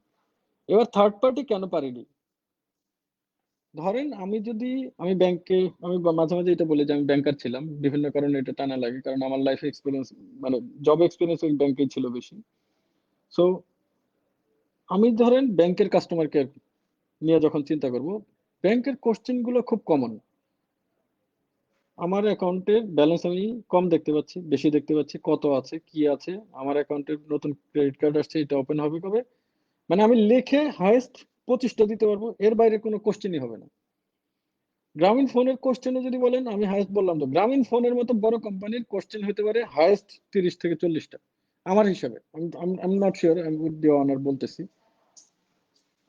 এবার থার্ড পার্টি কেন পারিনি? ধরেন আমি যদি, আমি ব্যাংকে, আমি মাঝে মাঝে এটা বলি যে আমি ব্যাংকার ছিলাম, বিভিন্ন কারণে এটা টানা লাগে, কারণ আমার লাইফ এক্সপিরিয়েন্স, মানে জব এক্সপিরিয়েন্স ওই ব্যাংকেই ছিল বেশি। সো আমি ধরেন ব্যাংকের কাস্টমার কেয়ার নিয়ে যখন চিন্তা করব, ব্যাংকের কোশ্চেন গুলো খুব কমন। আমার অ্যাকাউন্টের ব্যালেন্স আমি কম দেখতে পাচ্ছি, বেশি দেখতে পাচ্ছি, কত আছে, কি আছে, আমার অ্যাকাউন্টের নতুন ক্রেডিট কার্ড আসছে, এটা ওপেন হবে কবে, মানে আমি লিখে হাইয়েস্ট 25টা দিতে পারবো, এর বাইরে কোনো কোশ্চেনই হবে না। গ্রামীণ ফোনের কোশ্চেনে যদি বলেন, আমি হাইয়েস্ট বললাম তো, গ্রামীণ ফোনের মতো বড় কোম্পানির কোশ্চেন হতে পারে হাইয়েস্ট 30 থেকে 40টা আমার হিসাবে। আমি নট শিওর, আমি উইথ দি অনার বলতেছি।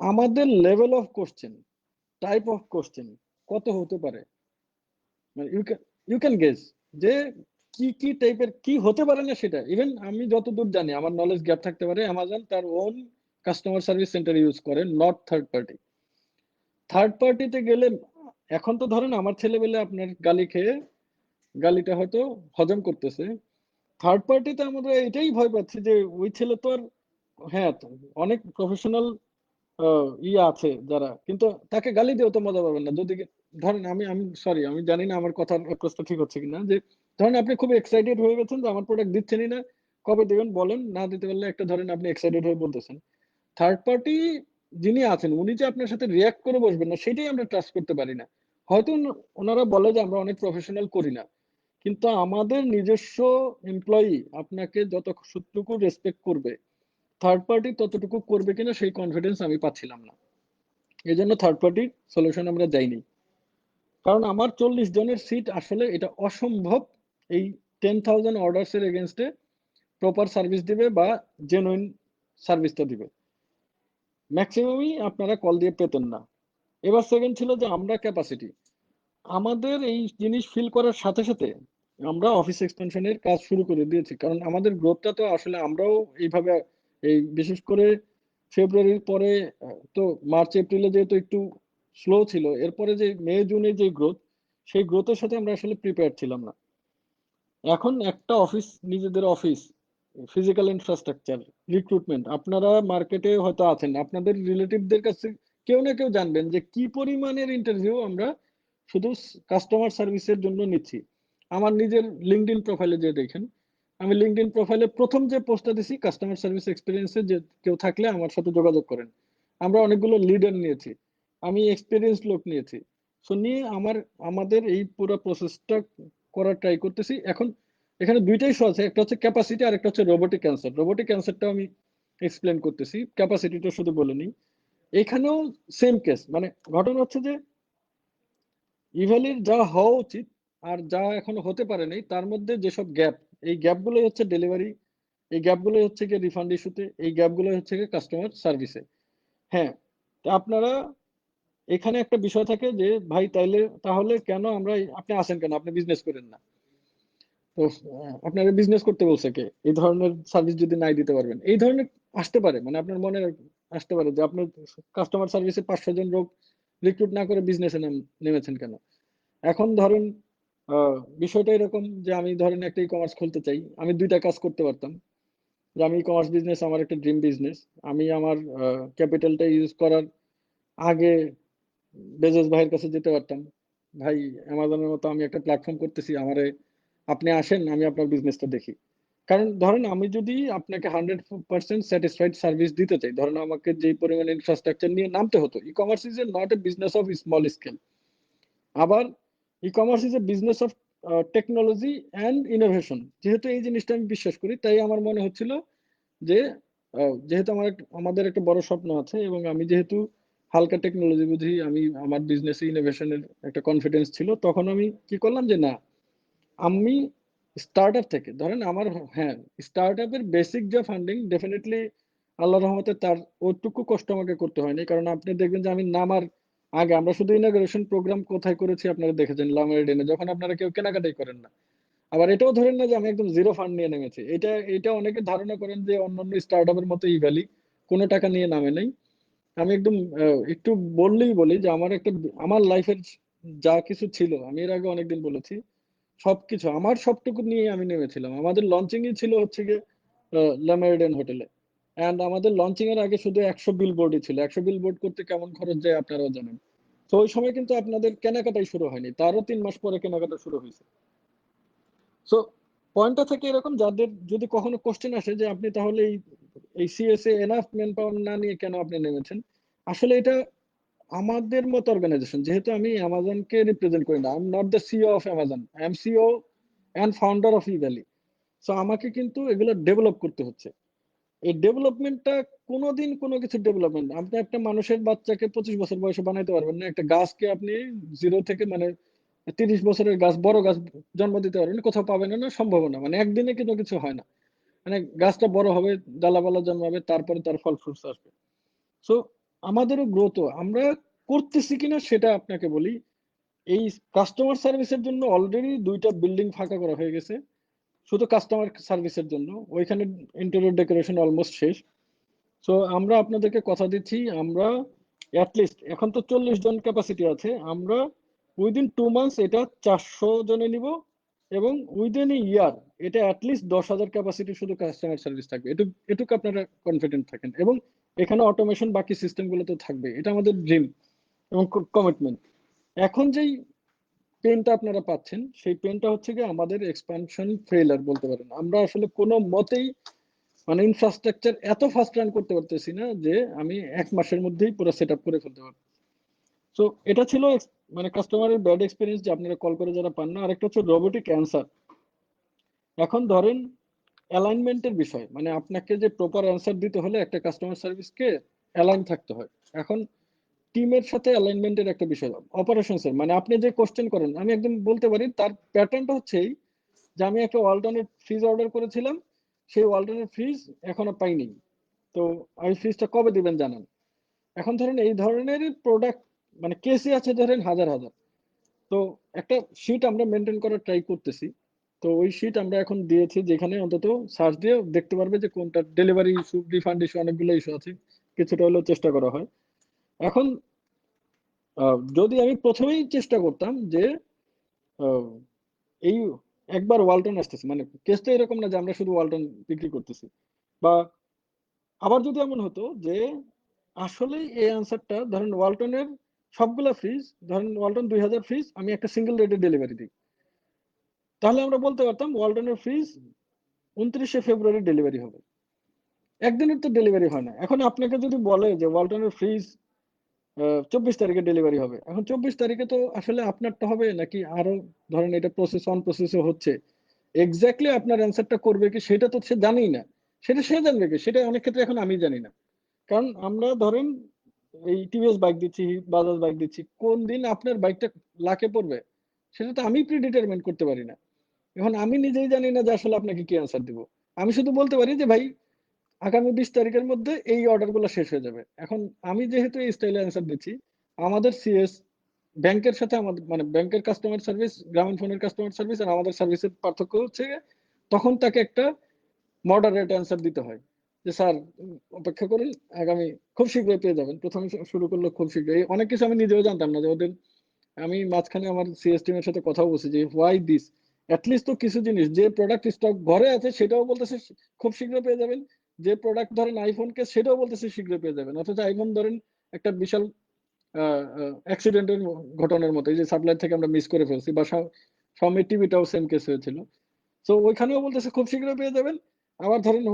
আমাদের level of question, type of question কত হতে পারে, মানে ইউ ক্যান গেস যে কি কি টাইপের কি হতে পারে না সেটা। ইভেন আমি যতদূর জানি, আমার নলেজ গ্যাপ থাকতে পারে, অ্যামাজন তার own customer service centre use করে, নট থার্ড পার্টি। থার্ড পার্টিতে গেলে, এখন তো ধরেন আমার ছেলেবেলে আপনার গালি খেয়ে গালিটা হয়তো হজম করতেছে, থার্ড পার্টিতে আমরা এটাই ভয় পাচ্ছি যে ওই ছেলে তো আর, হ্যাঁ তো অনেক প্রফেশনাল ইয়ে আছে যারা, কিন্তু তাকে গালি দিয়েও তো মজা পাবেন না। যদি ধরেন আমি আমি সরি, আমি জানি না আমার কথার অ্যাপ্রোচটা ঠিক হচ্ছে কিনা, যে ধরেন আপনি খুব এক্সাইটেড হয়ে গেছেন যে আমার প্রোডাক্ট দিচ্ছেনই না, কবে দিবেন বলেন, না দিতে পারলে একটা ধরেন আপনি এক্সাইটেড হয়ে বলতেছেন। থার্ড পার্টি যিনি আছেন উনি যে আপনার সাথে রিঅ্যাক্ট করে বসবেন না সেটাই আমরা ট্রাস্ট করতে পারি না। হয়তো ওনারা বলে যে আমরা অনেক প্রফেশনাল করি না, কিন্তু আমাদের নিজস্ব এমপ্লয়ি আপনাকে যতটুকু রেসপেক্ট করবে, থার্ড পার্টি ততটুকু করবে কিনা সেই কনফিডেন্স আমি পাচ্ছিলাম না। এই জন্য থার্ড পার্টির সলিউশন আমরা যাইনি। কারণ আমার 40 জনের সিট আসলে এটা অসম্ভব এই 10,000 অর্ডার্স এর এগেনস্টে প্রপার সার্ভিস দিবে বা জেনুইন সার্ভিসটা দিবে। ম্যাক্সিমামই আপনারা কল দিয়ে পেতেন না। এবার সেকেন্ড ছিল যে আমরা ক্যাপাসিটি, আমাদের এই জিনিস ফিল করার সাথে সাথে আমরা অফিস এক্সপেনশনের কাজ শুরু করে দিয়েছি, কারণ আমাদের গ্রোথটা তো আসলে আমরাও এইভাবে এই বিশেষ করে ফেব্রুয়ারির পরে তো মার্চ এপ্রিলে যেহেতু একটু স্লো ছিল, এরপরে যে মে জুনে যে গ্রোথ, সেই গ্রোথের সাথে আমরা আসলে প্রিপেয়ার ছিলাম না। এখন একটা অফিস, নিজেদের অফিস, ফিজিক্যাল ইনফ্রাস্ট্রাকচার, রিক্রুটমেন্ট, আপনারা মার্কেটে হয়তো আছেন, আপনাদের রিলেটিভদের কাছে কেউ না কেউ জানবেন যে কি পরিমাণের ইন্টারভিউ আমরা শুধু কাস্টমার সার্ভিসের জন্য নিচ্ছি। আমার নিজের লিঙ্কডইন প্রোফাইলে যে দেখেন, আমি লিঙ্কডইন প্রোফাইলে প্রথম যে পোস্টটা দিছি কাস্টমার সার্ভিস এক্সপিরিয়েন্সে যে কেউ থাকলে আমার সাথে যোগাযোগ করেন। আমরা অনেকগুলো লিডার নিয়েছি, আমি এক্সপিরিয়েন্স লোক নিয়েছি। সো নিয়ে আমাদের এই পুরো প্রসেসটা করার ট্রাই করতেছি। এখন এখানে দুইটাই শো আছে, একটা হচ্ছে ক্যাপাসিটি আর একটা হচ্ছে রোবোটিক ক্যান্সার। রোবোটিক ক্যান্সারটা আমি এক্সপ্লেন করতেছি, ক্যাপাসিটিটা শুধু বলে নিই। এখানেও সেম কেস, মানে ঘটনা হচ্ছে যে ইভ্যালির যা হওয়া উচিত আর যা এখনো হতে পারে নাই তার মধ্যে যেসব গ্যাপ, এই গ্যাপগুলোই হচ্ছে ডেলিভারি, এই গ্যাপগুলোই হচ্ছে গিয়ে রিফান্ড ইস্যুতে, এই গ্যাপগুলোই হচ্ছে গিয়ে কাস্টমার সার্ভিসে। হ্যাঁ, তা আপনারা এখানে একটা বিষয় থাকে যে ভাই তাহলে কেন আমরা, আপনি আসেন কেন, আপনি বিজনেস করেন না, তো আপনারা বিজনেস করতে বলছে কে, এই ধরনের সার্ভিস যদি নাই দিতে পারবেন, এই ধরনের আসতে পারে, মানে আপনার মনে আসতে পারে যে আপনার কাস্টমার সার্ভিসে 500 জন লোক রিক্রুট না করে বিজনেসে নেমেছেন কেন। এখন ধরেন বিষয়টা এরকম যে আমি ধরেন একটা ই কমার্স খুলতে চাই, আমি দুইটা কাজ করতে পারতাম, যে আমি ই কমার্স বিজনেস আমার একটা ড্রিম বিজনেস, আমি আমার ক্যাপিটালটা ইউজ করার আগে বেজোস ভাইয়ের কাছে যেতে পারতাম, ভাই অ্যামাজনের মতো আমি একটা প্ল্যাটফর্ম করতেছি, আমারে আপনি আসেন, আমি আপনার বিজনেসটা দেখি। কারণ ধরেন আমি যদি আপনাকে 100% স্যাটিসফাইড সার্ভিস দিতে চাই, ধরেন আমাকে যে পরিমাণ ইনফ্রাস্ট্রাকচার নিয়ে নামতে হতো, e commerce is a not a business of small scale, আবার e commerce is a business of technology and innovation. যেহেতু এই জিনিসটা আমি বিশ্বাস করি, তাই আমার মনে হচ্ছিল যে যেহেতু আমাদের একটা বড় স্বপ্ন আছে এবং আমি যেহেতু হালকা টেকনোলজি বুঝি, আমি আমার বিজনেসে ইনোভেশনের একটা কনফিডেন্স ছিল, তখন আমি কি করলাম যে না, আমি স্টার্টআপ থেকে ধরেন আমার, হ্যাঁ, স্টার্টআপের বেসিক যে ফান্ডিং ডেফিনেটলি আল্লাহ রহমতে তার ওইটুকু কষ্ট আমাকে করতে হয়নি, কারণ আপনি দেখবেন যে আমি নামার আগে আমরা শুধু ইনাগুরেশন প্রোগ্রাম কোথায় করেছি আপনারা দেখেছেন, লামারিডেনে, যখন আপনারা কেউ কেনাকাটাই করেন না। আবার এটাও ধরেন না যে আমি একদম জিরো ফান্ড নিয়ে নেমেছি, এটা অনেকে ধারণা করেন যে অন্যান্য স্টার্টআপের মতো ইভ্যালি কোনো টাকা নিয়ে নামে নাই। আমি একদম একটু বললেই বলি যে আমার লাইফের যা কিছু ছিল, আমি এর আগে অনেকদিন বলেছি, সবকিছু আমার সবটুকু নিয়ে আমি নেমেছিলাম। আমাদের লঞ্চিং ই ছিল হচ্ছে গিয়ে ল্যামারিডেন হোটেলে, এন্ড আমাদের লঞ্চিং এর আগে শুধু 100 বিলবোর্ডই ছিল। 100 বিলবোর্ড করতে কেমন খরচ যায় আপনারাও জানেন। তো ওই সময় কিন্তু আপনাদের কেনাকাটাই শুরু হয়নি, তারও 3 মাস পরে কেনাকাটা শুরু হয়েছে। সো পয়েন্টটা থেকে এরকম, যাদের যদি কখনো কোশ্চেন আসে যে আপনি তাহলে এই সিএসএ এনাফ ম্যান পাওয়ার না নিয়ে কেন আপনি নেমেছেন, আসলে এটা আমাদের মতো অর্গানাইজেশন, যেহেতু আমি অ্যামাজনকে রিপ্রেজেন্ট করি না, I am not the CEO of Amazon, I am CEO and founder of Evaly. So আমাকে কিন্তু এগুলো ডেভেলপ করতে হচ্ছে। এই ডেভেলপমেন্টটা কোনোদিন কোনো কিছু ডেভেলপমেন্ট, আপনি একটা মানুষের বাচ্চাকে 25 বছর বয়সে বানাইতে পারবেন না, একটা গাছকে আপনি জিরো থেকে মানে 30 বছরের গাছ, বড় গাছ জন্ম দিতে পারবেন না, কোথাও পাবেন না, সম্ভব না, মানে একদিনে কিন্তু কিছু হয় না। মানে গাছটা বড় হবে, ডালাপালা জন্মাবে, তারপরে তার ফল ফ্রুটস আসবে। সো আমাদেরও গ্রোথ আমরা করতেছি কিনা সেটা আপনাকে বলি। এই কাস্টমার সার্ভিসের জন্য অলরেডি 2টা বিল্ডিং ফাঁকা করা হয়ে গেছে, শুধু কাস্টমার সার্ভিসের জন্য। ওইখানে ইন্টেরিয়র ডেকোরেশন অলমোস্ট শেষ। সো আমরা আপনাদেরকে কথা দিচ্ছি, আমরা অ্যাটলিস্ট এখন তো 40 জন ক্যাপাসিটি আছে, আমরা উইদিন 2 মান্থস এটা 400 জনে নিব, এবং উইদিন এ ইয়ার এটা অ্যাটলিস্ট 10,000 ক্যাপাসিটি শুধু কাস্টমার সার্ভিস থাকবে। এটুকু আপনারা কনফিডেন্ট থাকেন, এবং এখানে অটোমেশন বাকি সিস্টেম গুলো তো থাকবে, এটা আমাদের ড্রিম এবং কমিটমেন্ট। এখন যেই পেনটা আপনারা পাচ্ছেন, সেই পেনটা হচ্ছে কি আমাদের এক্সপানশন ফেইলার বলতে পারেন। আমরা আসলে কোনো মতেই মানে ইনফ্রাস্ট্রাকচার এত ফাস্ট রান করতে পারতেছি না যে আমি 1 মাসের মধ্যেই পুরো সেট আপ করে ফেলতে পারবো। সো এটা ছিল মানে কাস্টমারের ব্যাড এক্সপিরিয়েন্স যে আপনারা কল করে যারা পান না। আরেকটা হচ্ছে রোবোটিক অ্যান্সার। এখন ধরেন অ্যালাইনমেন্টের বিষয়, মানে আপনাকে যে প্রপার অ্যান্সার দিতে হলে একটা কাস্টমার সার্ভিসকে অ্যালাইন থাকতে হয়। এখন টিমের সাথে অ্যালাইনমেন্টের একটা বিষয়, অপারেশনসের মানে আপনি যে কোশ্চেন করেন আমি একদম বলতে পারি তার প্যাটার্নটা হচ্ছে এই যে আমি একটা অল্টারনেট ফ্রিজ অর্ডার করেছিলাম, সেই অল্টারনেট ফ্রিজ এখনো পাইনি, তো এই ফ্রিজটা কবে দিবেন জানান। এখন ধরেন এই ধরনের প্রোডাক্ট মানে কেসই আছে ধরেন হাজার হাজার। তো একটা শিট আমরা মেনটেন করার ট্রাই করতেছি। তো ওই শিট আমরা এখন দিয়েছি যেখানে অন্তত সার্চ দিয়ে দেখতে পারবে যে কোনটা ডেলিভারি ইস্যু, রিফান্ড ইস্যু, অনেকগুলো ইস্যু আছে, কিছুটা হলেও চেষ্টা করা হয়। এখন যদি আমি প্রথমেই চেষ্টা করতাম যে আহ, এই একবার ওয়ালটন আসতেছে, মানে কেসটা এরকম না যে আমরা শুধু ওয়ালটন বিক্রি করতেছি, বা আবার যদি এমন হতো যে আসলে এই অ্যান্সারটা ধরেন ওয়ালটনের সবগুলা ফ্রিজ, ধরেন ওয়ালটন 2000 ফ্রিজ আমি একটা সিঙ্গেল রেটে ডেলিভারি দিই, তাহলে আমরা বলতে পারতাম ওয়ালটনের ফ্রিজ 29শে ফেব্রুয়ারি ডেলিভারি হবে। একদিনের তো ডেলিভারি হয় না। এখন আপনাকে যদি বলে যে ওয়ালটনের ফ্রিজ 24 তারিখে ডেলিভারি হবে, এখন 24 তারিখে তো আসলে আপনারটা হবে নাকি আরো ধরেন এটা প্রসেস অন প্রসেসে হচ্ছে, এক্স্যাক্টলি আপনার অ্যান্সারটা করবে কি সেটা তো সে জানেই না। সেটা সে জানবে কি, সেটা অনেক ক্ষেত্রে এখন আমি জানি না। কারণ আমরা ধরেন এই টিভিএস বাইক দিচ্ছি, বাজাজ বাইক দিচ্ছি, কোন দিন আপনার বাইকটা লাখে পড়বে সেটা তো আমি প্রিডিটারমেন্ট করতে পারি না। এখন আমি নিজেই জানি না যে আসলে আপনাকে কি অ্যান্সার দিব। আমি শুধু বলতে পারি যে ভাই আগামী 20 তারিখের মধ্যে এই অর্ডার গুলো শেষ হয়ে যাবে। এখন আমি যেহেতু এই স্টাইলে অ্যান্সার দিচ্ছি, আমাদের সিএস ব্যাংকের সাথে আমাদের মানে ব্যাংকের কাস্টমার সার্ভিস, গ্রামীণ ফোনের কাস্টমার সার্ভিস আর আমাদের সার্ভিসের পার্থক্য হচ্ছে গিয়ে, তখন তাকে একটা মডারেট অ্যান্সার দিতে হয় যে স্যার অপেক্ষা করুন, আগামী খুব শীঘ্রই পেয়ে যাবেন। প্রথমে শুরু করলো খুব শীঘ্রই, অনেক কিছু আমি নিজেও জানতাম না যে ওদের। আমি মাঝখানে আমার সিএস টিমের সাথে কথা বলছি যে হোয়াই দিস, অ্যাটলিস্ট তো কিছু জিনিস যে প্রোডাক্ট স্টক ঘরে আছে সেটাও বলতেছে খুব শীঘ্র পেয়ে যাবেন, যে প্রোডাক্ট ধরেন আইফোন কে সেটাও বলতেছে শীঘ্র পেয়ে যাবেন, অথচ আইফোন ধরেন একটা বিশাল অ্যাক্সিডেন্টের ঘটনার মতো, এই যে সাপ্লাই থেকে আমরা মিস করে ফেলছি, বা শাওমি টিভিটাও সেম কেস হয়েছিল। তো ওইখানেও বলতেছে খুব শীঘ্র পেয়ে যাবেন। আবার ধরেন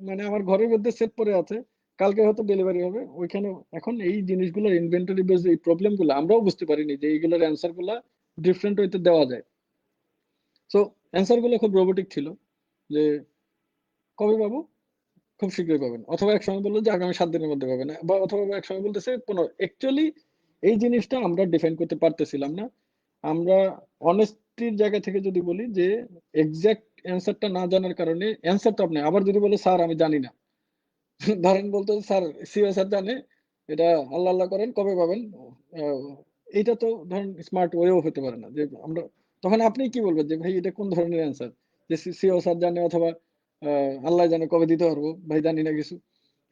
মানে আমার ঘরের মধ্যে সেট পড়ে আছে, কালকে হয়তো ডেলিভারি হবে ওইখানে। এখন এই জিনিসগুলোর ইনভেন্টরি বেস এই প্রবলেম গুলো আমরাও বুঝতে পারিনি যে এইগুলোর অ্যান্সার গুলা ডিফারেন্ট ওয়েতে দেওয়া যায়। সো অ্যান্সার গুলো খুব রোবোটিক ছিল যে কবে পাবো, খুব শীঘ্রই পাবেন, অথবা এক সময় বললো যে আগামী 7 দিনের মধ্যে পাবেন, বা অথবা এক সময় বলতেছে 15। অ্যাকচুয়ালি এই জিনিসটা আমরা ডিফাইন করতে পারতেছিলাম না। আমরা অনেস্টির জায়গা থেকে যদি বলি যে এক্সাক্ট অ্যান্সারটা না জানার কারণে, অ্যান্সার তো আপনি আবার যদি বলে স্যার আমি জানি না, ধরেন বলতো স্যার সিও স্যার জানে, এটা আল্লাহ আল্লাহ করেন কবে পাবেন। আহ, এইটা তো ধরেন স্মার্ট ওয়েও হতে পারে না যে আমরা, তখন আপনি কি বলবেন যে ভাই এটা কোন ধরনের অ্যান্সার, যে সিও স্যার জানে অথবা আল্লাহ জানে কবে দিতে পারবো, ভাই জানি না কিছু।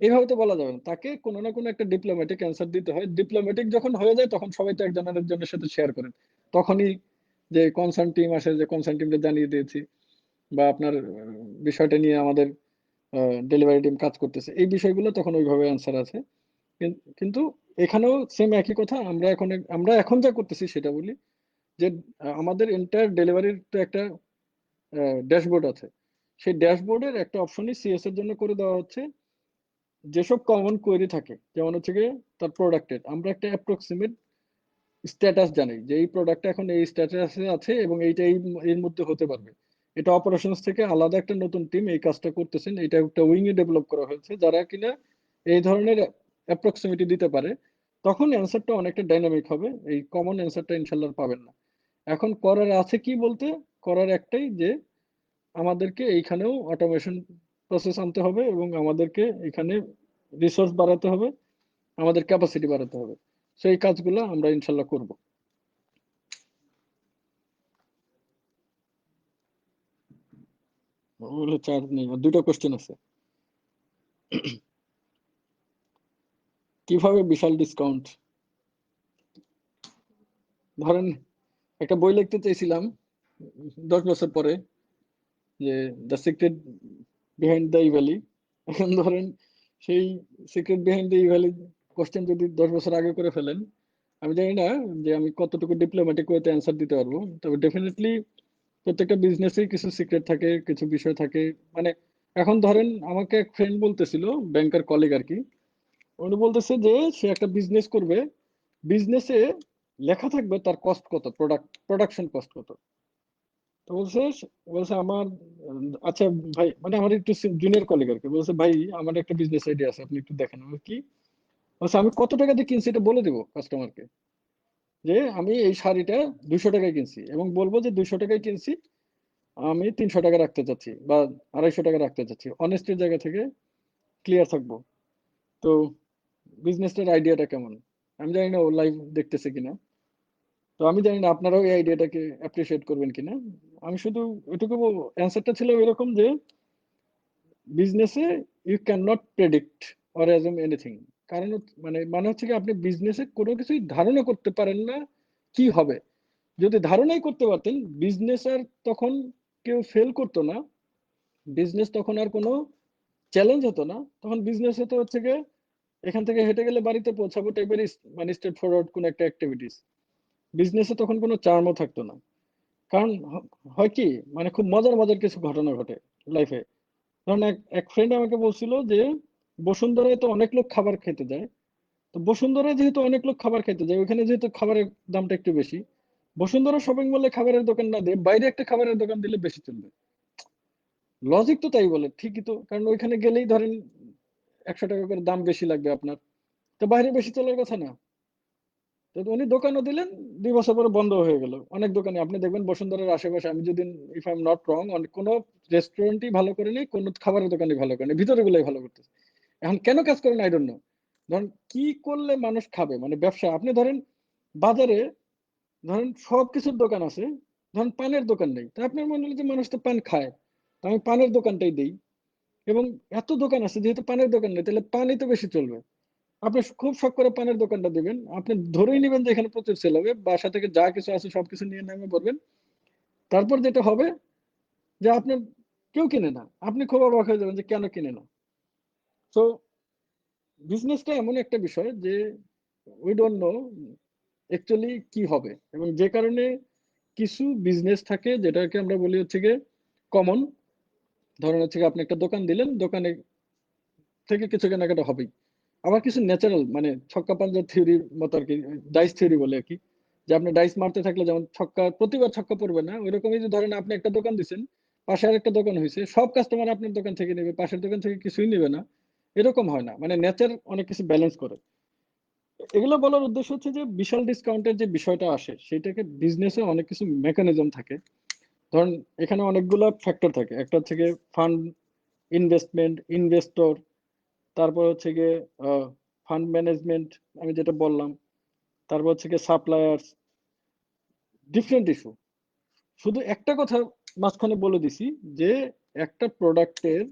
এইভাবে তো বলা যাবে না, তাকে কোনো না কোনো একটা ডিপ্লোম্যাটিক অ্যান্সার দিতে হয়। ডিপ্লোম্যাটিক যখন হয়ে যায় তখন সবাই তো একজন আরেকজনের সাথে শেয়ার করেন, তখনই যে কনসার্ন টিম আসে, যে কনসার্ন টিমকে জানিয়ে দিয়েছি, বা আপনার বিষয়টা নিয়ে আমাদের ডেলিভারি টিম কাজ করতেছে, এই বিষয়গুলো তখন ওইভাবে অ্যান্সার আছে। কিন্তু এখানেও সেম একই কথা, আমরা এখন যা করতেছি সেটা বলি যে আমাদের এন্টায়ার ডেলিভারির তো একটা ড্যাশবোর্ড আছে। সেই ড্যাশবোর্ডের একটা অপশনই সিএস এর জন্য করে দেওয়া হচ্ছে, যেসব কমন কোয়েরি থাকে যেমন হচ্ছে গিয়ে তার প্রোডাক্টের, আমরা একটা অ্যাপ্রক্সিমেট স্ট্যাটাস জানাই যে এই প্রোডাক্টটা এখন এই স্ট্যাটাসে আছে এবং এইটা এর মধ্যে হতে পারবে। এটা অপারেশনস থেকে আলাদা একটা নতুন টিম এই কাজটা করতেছেন, এটা একটা উইং এ ডেভেলপ করা হয়েছে যারা কিনা এই ধরনের অ্যাপ্রক্সিমিটি দিতে পারে। তখন অ্যান্সারটা অনেকটা ডাইনামিক হবে, এই কমন অ্যান্সারটা ইনশাল্লাহ পাবেন না। এখন করার আছে কি বলতে, করার একটাই যে আমাদেরকে এইখানেও অটোমেশন প্রসেস আনতে হবে এবং আমাদেরকে এখানে রিসোর্স বাড়াতে হবে, আমাদের ক্যাপাসিটি বাড়াতে হবে। সেই কাজগুলো আমরা ইনশাল্লাহ করব। ওগুলো চার্জ নেই, আর দুটো কোশ্চেন আছে। কিভাবে বিশাল ডিসকাউন্ট, ধরেন একটা বই লিখতে চাইছিলাম 10 বছর পরে, যে the secret behind the Evaly. এখন ধরেন সেই secret behind the Evaly question যদি 10 বছর আগে করে ফেলেন, আমি জানি না যে আমি কতটুকু ডিপ্লোম্যাটিক ওয়েতে অ্যান্সার দিতে পারবো, তবে ডেফিনেটলি প্রত্যেকটা বিজনেসেই কিছু সিক্রেট থাকে, কিছু বিষয় থাকে। মানে এখন ধরেন আমাকে এক ফ্রেন্ড বলতেছিল, ব্যাংকার কলিগ আর কি, উনি বলতেছে যে সে একটা বিজনেস করবে, বিজনেসে লেখা থাকবে তার কস্ট কত, প্রোডাকশন কস্ট কত। তো বলছে, বলছে আমার আচ্ছা ভাই, মানে আমার একটু জুনিয়র কলিগ আর কি, বলছে ভাই আমার একটা বিজনেস আইডিয়া আছে, আপনি একটু দেখেন। আমি কি বলছে, আমি কত টাকা দিয়ে কিনছি এটা বলে দিব কাস্টমারকে, যে আমি এই শাড়িটা 200 টাকায় কিনছি, এবং বলবো যে 200 টাকায় কিনছি, আমি 300 টাকা রাখতে চাচ্ছি বা 250 টাকা রাখতে চাচ্ছি, অনেস্টির জায়গা থেকে ক্লিয়ার থাকবো। তো বিজনেসটার আইডিয়াটা কেমন, আমি জানি না ও লাইভ দেখতেছে কিনা। তো আমি জানি না আপনারাও এই আইডিয়াটাকে অ্যাপ্রিসিয়েট করবেন কিনা। আমি শুধু এটুকু বলবো, অ্যান্সারটা ছিল এরকম যে বিজনেসে you can not predict or assume anything. কারণ মানে হচ্ছে কি, আপনি বিজনেসে কোনো কিছুই ধারণা করতে পারেন না কি হবে। যদি ধারণাই করতে পারতেন, বিজনেস আর তখন কেউ ফেল করতো না, বিজনেস তখন আর কোনো চ্যালেঞ্জ হতো না, তখন বিজনেস হতো হচ্ছে গিয়ে এখান থেকে হেঁটে গেলে বাড়িতে পৌঁছাবো টাইপের, মানে স্ট্রেট ফরওয়ার্ড কোনো একটা অ্যাক্টিভিটিস। বিজনেসে তখন কোনো চার্মও থাকতো না। কারণ হয় কি, মানে খুব মজার মজার কিছু ঘটনা ঘটে লাইফে। ধরুন এক এক ফ্রেন্ড আমাকে বলছিল যে বসুন্ধরায় তো অনেক লোক খাবার খেতে যায়, তো বসুন্ধরায় যেহেতু অনেক লোক খাবার খেতে যায়, ওখানে যেহেতু খাবারের দামটা একটু বেশি, বসুন্ধরা শপিং মলে খাবারের দোকান না দিয়ে বাইরে একটা খাবারের দোকান দিলে বেশি চলবে। লজিক তো তাই বলে, ঠিকই তো, কারণ ওইখানে গেলেই ধরেন 100 টাকা করে দাম বেশি লাগবে আপনার, তো বাইরে বেশি চলার কথা না। তো উনি দোকানও দিলেন, 2 বছর পরে বন্ধ হয়ে গেল। অনেক দোকানে আপনি দেখবেন বসুন্ধরার আশেপাশে, আমি যদি if I am not wrong, অনেক কোনো রেস্টুরেন্টই ভালো করেনি, কোনো খাবারের দোকানই ভালো করেনি, ভিতরে গুলাই ভালো করতেছে। এখন কেন কাজ করেন আই ডোন্ট নো। ধরেন কি করলে মানুষ খাবে, মানে ব্যবসা, আপনি ধরেন বাজারে ধরেন সব কিছুর দোকান আছে, ধরেন পানের দোকান নেই, তা আপনার মনে হলো যে মানুষ তো পান খায়, তো আমি পানের দোকানটাই দেই। এবং এত দোকান আছে, যেহেতু পানের দোকান নেই, তাহলে পানই তো বেশি চলবে। আপনি খুব শখ করে পানের দোকানটা দিবেন, আপনি ধরেই নেবেন যে এখানে প্রচুর সেল হবে, বাসা থেকে যা কিছু আছে সবকিছু নিয়ে নেমে পড়বেন। তারপর যেটা হবে যে আপনার কেউ কিনে না, আপনি খুব অবাক হয়ে যাবেন যে কেন কিনে না। তো বিজনেসটা এমন একটা বিষয় যে উই ডোন্ট নো অ্যাকচুয়ালি কি হবে, এবং যে কারণে কিছু বিজনেস থাকে যেটাকে আমরা বলি হচ্ছে গিয়ে কমন। ধরেন হচ্ছে গিয়ে আপনি একটা দোকান দিলেন, দোকানে থেকে কিছু কেনাকাটা হবেই। আবার কিছু ন্যাচারাল, মানে ছক্কা পাঞ্জা থিওরির মতো আর কি, ডাইস থিওরি বলে আর কি, যে আপনি ডাইস মারতে থাকলে যেমন ছক্কা, প্রতিবার ছক্কা পড়বে না, ওইরকমই যে ধরেন আপনি একটা দোকান দিচ্ছেন, পাশে আরেকটা দোকান হয়েছে, সব কাস্টমার আপনার দোকান থেকে নেবে, পাশের দোকান থেকে কিছুই নেবে না, এরকম হয় না। মানে নেচার অনেক কিছু ব্যালেন্স করে। এগুলো বলার উদ্দেশ্য হচ্ছে যে বিশাল ডিসকাউন্টের যে বিষয়টা আসে, সেটাকে বিজনেসে অনেক কিছু মেকানিজম থাকে। ধরেন এখানে অনেকগুলা ফ্যাক্টর থাকে, একটা হচ্ছে গিয়ে ফান্ড, ইনভেস্টমেন্ট, ইনভেস্টর, তারপর হচ্ছে গিয়ে ফান্ড ম্যানেজমেন্ট, আমি যেটা বললাম, তারপর হচ্ছে গিয়ে সাপ্লায়ার্স, ডিফারেন্ট ইস্যু। শুধু একটা কথা মাঝখানে বলে দিছি, যে একটা প্রোডাক্টের,